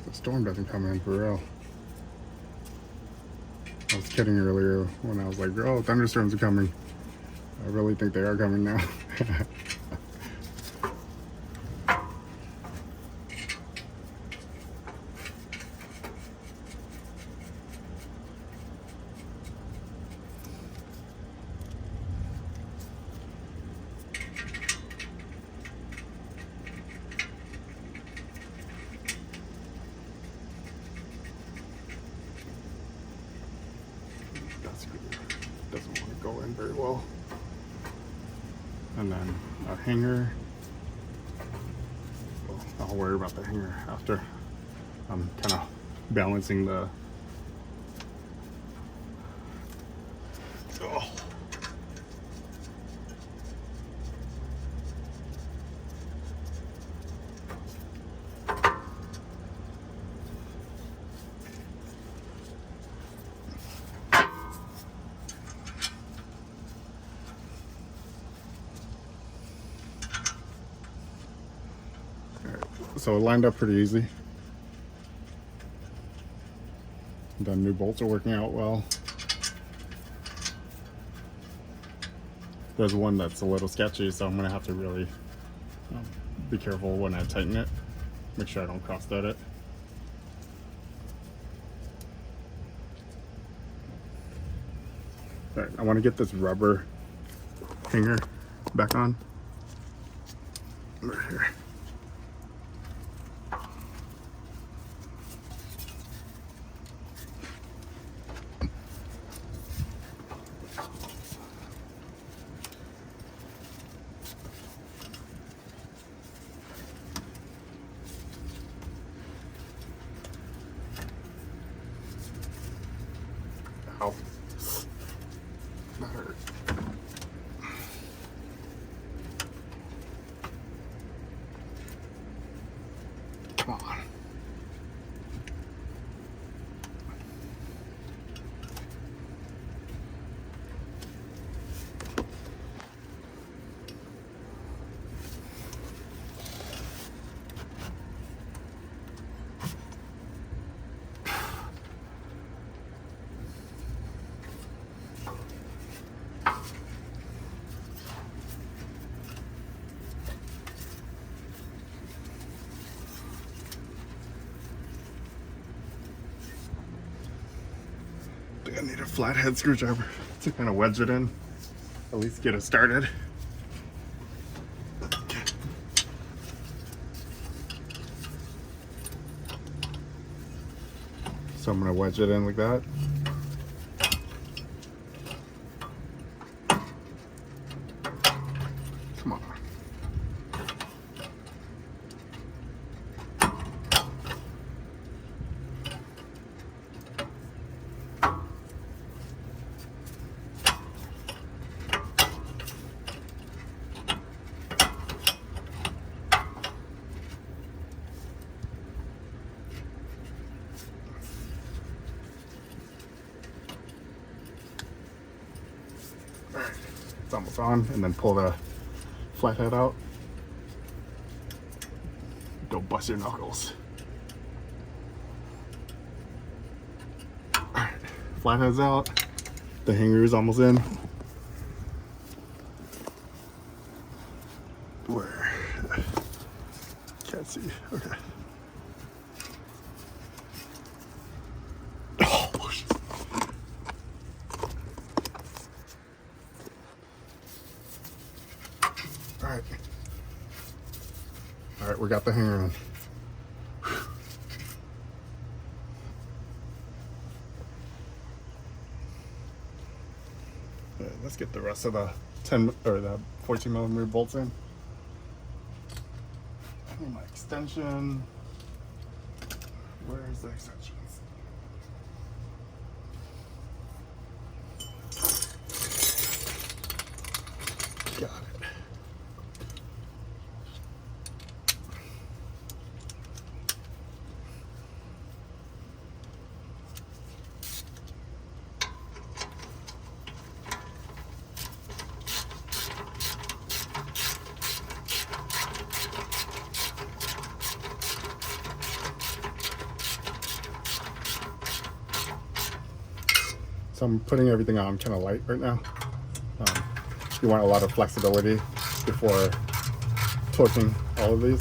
The storm doesn't come in for real. I was kidding earlier when I was like, oh, thunderstorms are coming. I really think they are coming now. Doesn't want to go in very well. And then a hanger. Well, I'll worry about the hanger after. I'm kind of balancing the. Oh. So it lined up pretty easy. The new bolts are working out well. There's one that's a little sketchy, so I'm gonna have to really be careful when I tighten it. Make sure I don't cross-thread it. All right, I want to get this rubber hanger back on. Right here. Ow. That hurt. Come on. I think I need a flathead screwdriver to kind of wedge it in, at least get it started. Okay. So I'm going to wedge it in like that. It's almost on, and then pull the flathead out. Don't bust your knuckles. Alright, flathead's out. The hanger is almost in. Where? Can't see. Okay. Oh, shit. Alright. Alright, we got the hanger in. Let's get the rest of the 10 or the 14 millimeter bolts in. I need my extension. Where's the extensions? Got it. So I'm putting everything on kind of light right now. You want a lot of flexibility before torquing all of these.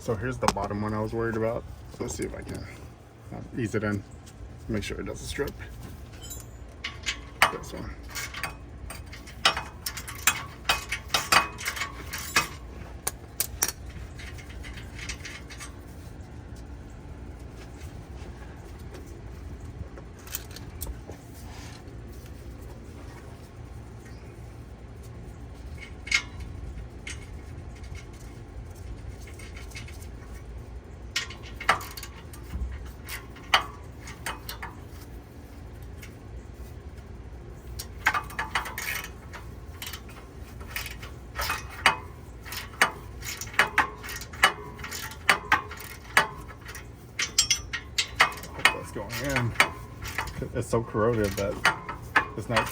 So here's the bottom one I was worried about. Let's see if I can ease it in, make sure it doesn't strip. This one. Going in. It's so corroded that it's not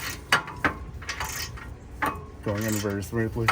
going in very smoothly.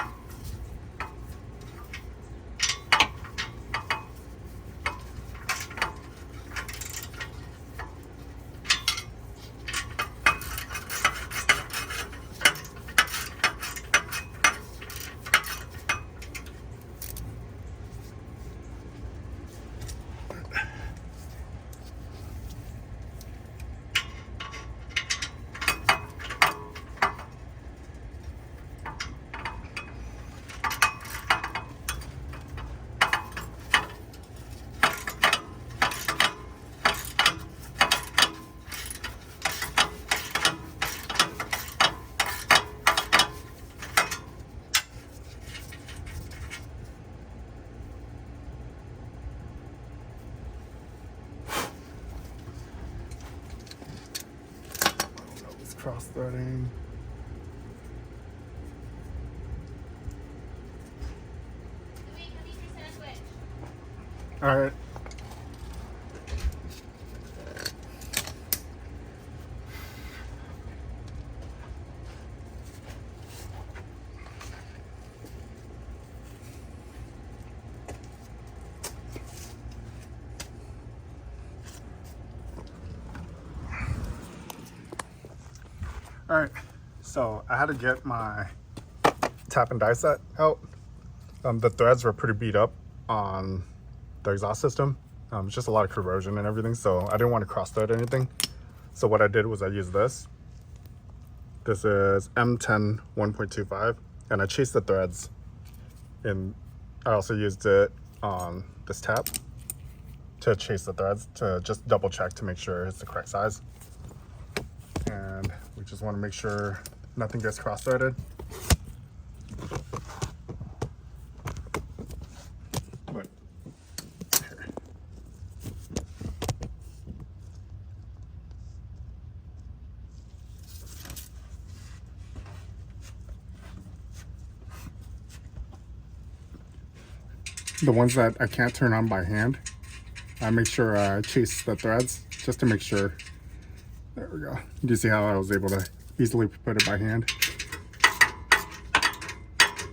Cross threading. All right. All right, so I had to get my tap and die set out. The threads were pretty beat up on the exhaust system. It's just a lot of corrosion and everything, so I didn't want to cross thread anything. So what I did was I used this. This is M10 1.25, and I chased the threads. And I also used it on this tap to chase the threads to just double check to make sure it's the correct size. And we just want to make sure nothing gets cross-threaded. But here. The ones that I can't turn on by hand, I make sure I chase the threads just to make sure. There we go. Do you see how I was able to easily put it by hand?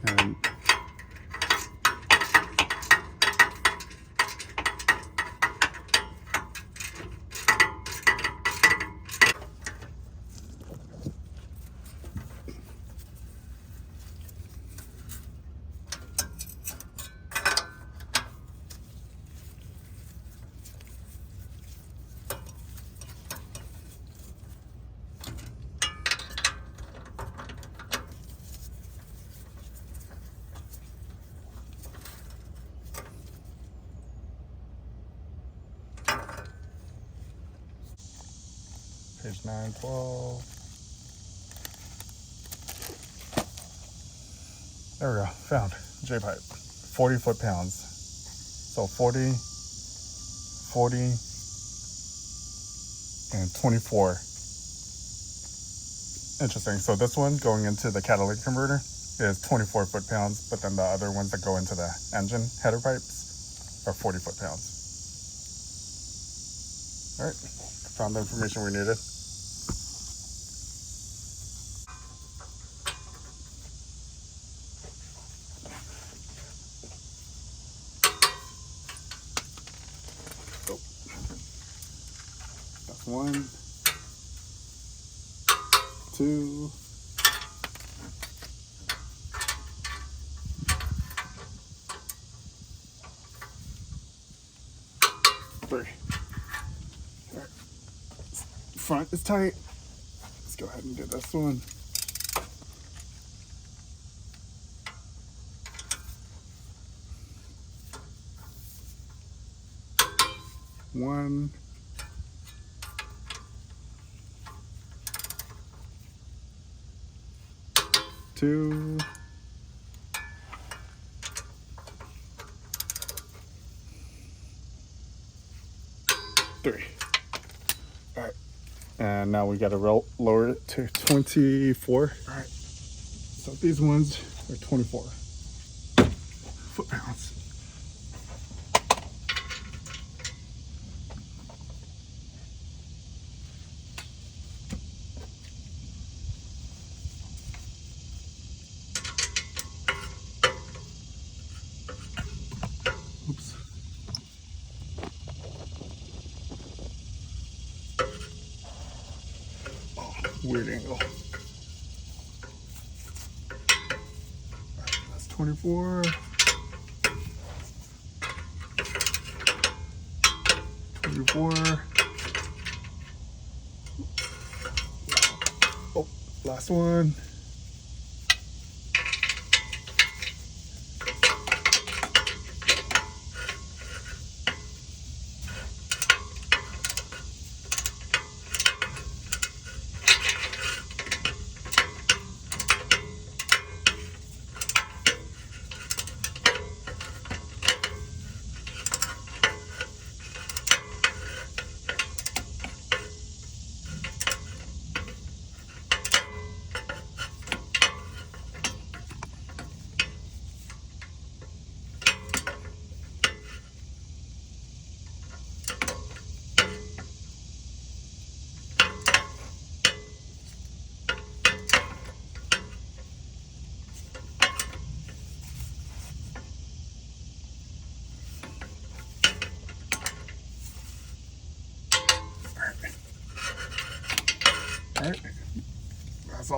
And page 912. There we go. Found J-pipe. 40 foot-pounds. So 40, and 24. Interesting. So this one going into the catalytic converter is 24 foot-pounds, but then the other ones that go into the engine header pipes are 40 foot-pounds. All right. Found the information we needed. So that's 1, 2, 3. All right. Front is tight. Let's go ahead and do this one. One, 2, 3. All right, and now we got to lower it to 24. All right, so these ones are 24 foot-pounds. Oops. Oh, weird angle. All right, that's 24. 24. Oh, last one.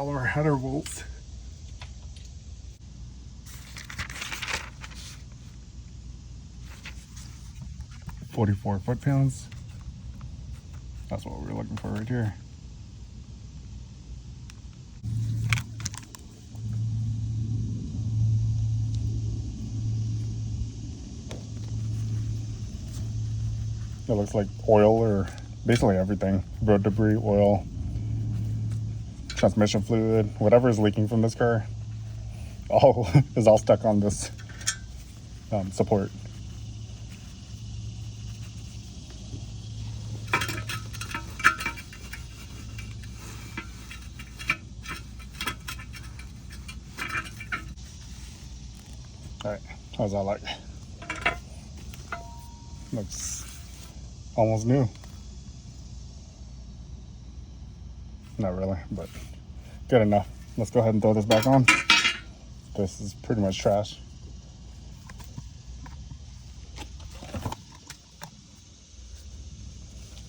all of our header bolts. .44 foot-pounds. That's what we're looking for right here. It looks like oil, or basically everything. Road debris, oil, transmission fluid, whatever is leaking from this car, all is all stuck on this support. All right, how's that like? Looks almost new. Not really, but good enough. Let's go ahead and throw this back on. This is pretty much trash.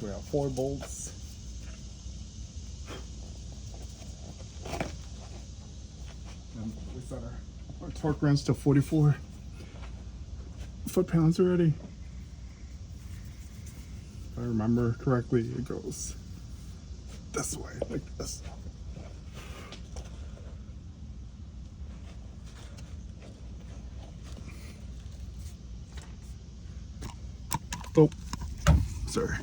We have 4 bolts. And we set our torque wrench to 44 foot-pounds already. If I remember correctly, it goes this way, like this. Oh, sorry.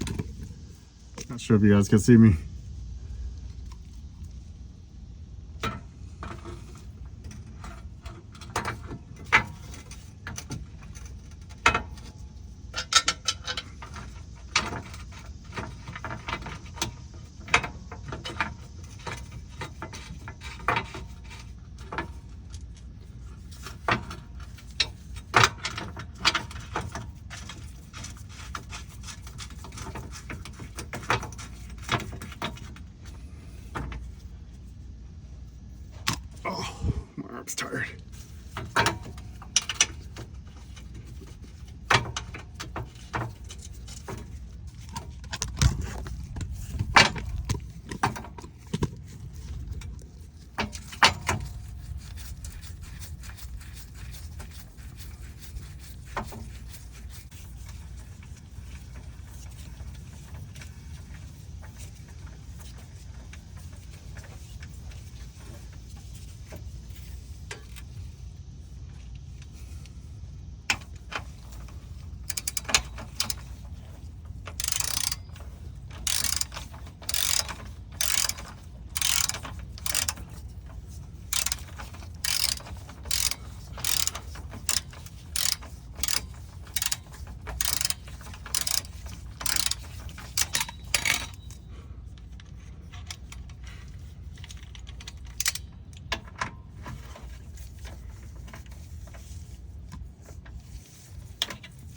Not sure if you guys can see me. Oh, my arm's tired.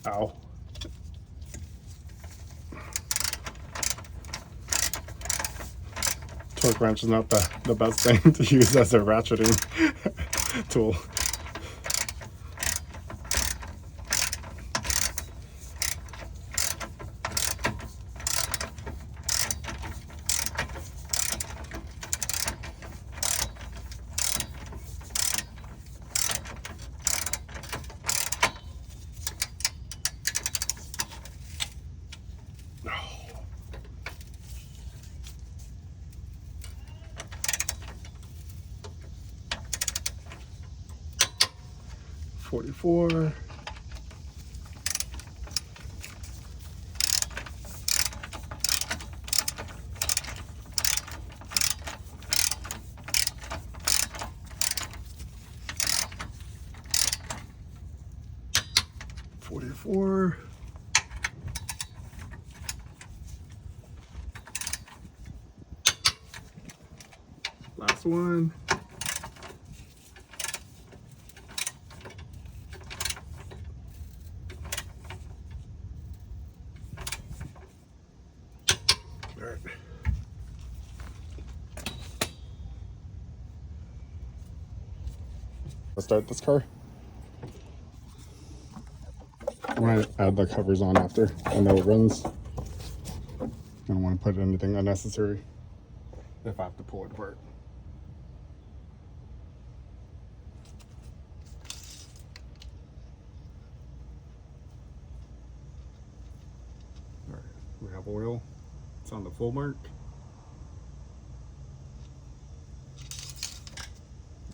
Ow. Torque wrench is not the best thing to use as a ratcheting tool. .44. .44. Last one. All right. Let's start this car. I'm gonna add the covers on after. I know it runs. I don't want to put anything unnecessary if I have to pull it apart. We have oil. It's on the full mark.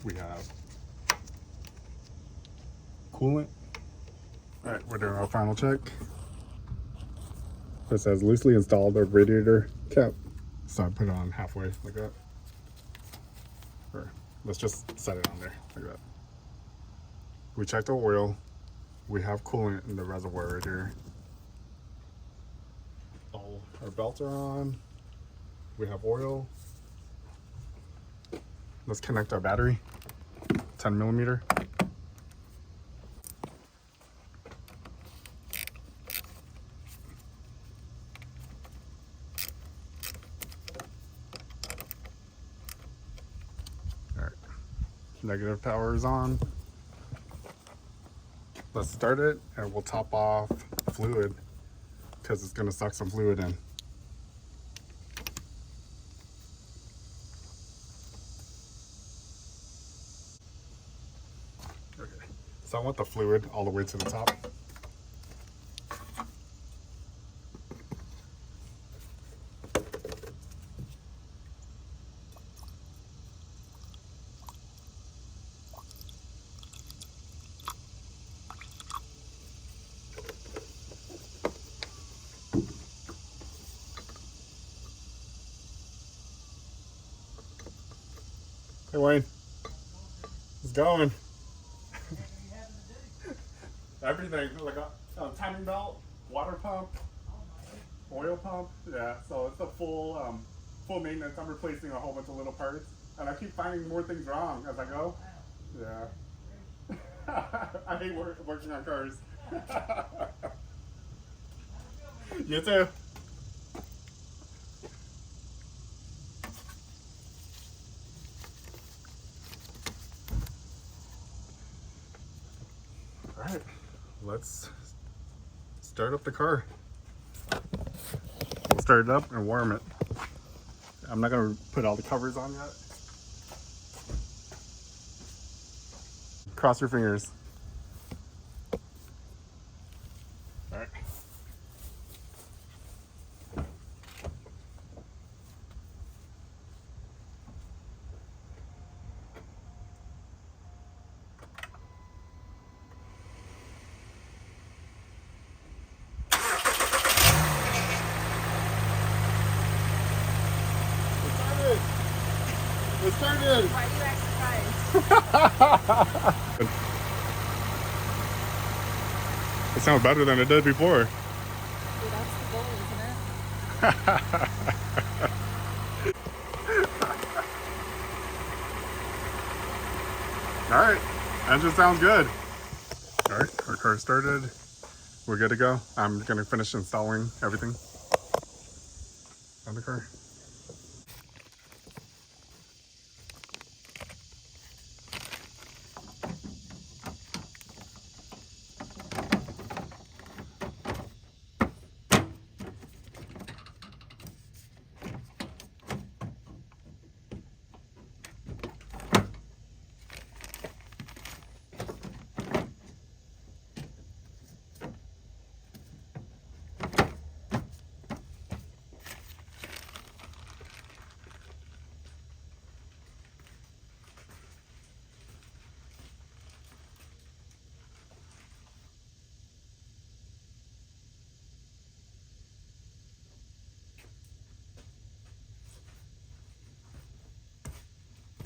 We have coolant. All right, we're doing our final check. It says loosely installed the radiator cap. So I put it on halfway like that. Or let's just set it on there like that. We checked the oil. We have coolant in the reservoir right here. All our belts are on. We have oil. Let's connect our battery. 10 millimeter. All right. Negative power is on. Let's start it and we'll top off fluid because it's gonna suck some fluid in. Okay, so I want the fluid all the way to the top. Hey Wayne, it's going. Everything, like a timing belt, water pump, oil pump. Yeah, so it's a full maintenance. I'm replacing a whole bunch of little parts, and I keep finding more things wrong as I go. Yeah, I hate working on cars. You too. All right, let's start up the car. We'll start it up and warm it. I'm not gonna put all the covers on yet. Cross your fingers. All right. It started. Why do you act surprised? It sounds better than it did before. Well, that's the goal, isn't it? All right, engine sounds good. All right, our car started. We're good to go. I'm gonna finish installing everything on the car.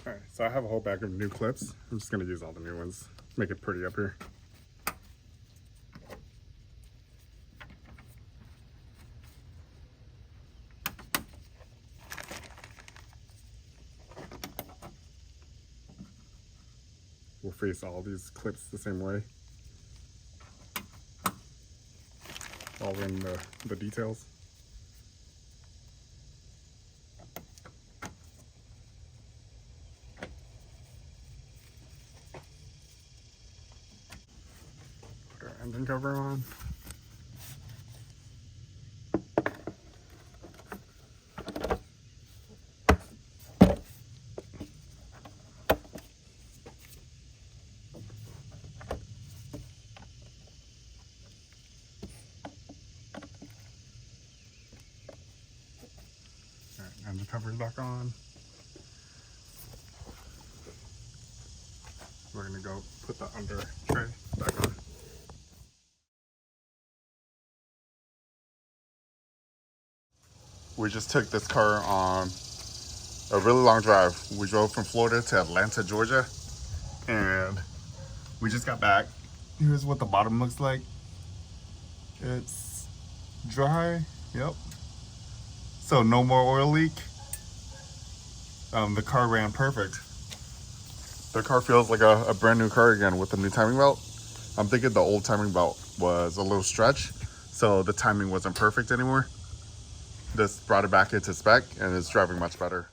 All right, so I have a whole bag of new clips. I'm just gonna use all the new ones. Make it pretty up here. We'll face all these clips the same way. All in the details. Put our engine cover on. engine covers back on. We're gonna go put the under tray back on. We just took this car on a really long drive. We drove from Florida to Atlanta, Georgia, and we just got back. Here's what the bottom looks like. It's dry, yep. So no more oil leak. The car ran perfect. The car feels like a brand new car again with the new timing belt. I'm thinking the old timing belt was a little stretch, so the timing wasn't perfect anymore. This brought it back into spec and it's driving much better.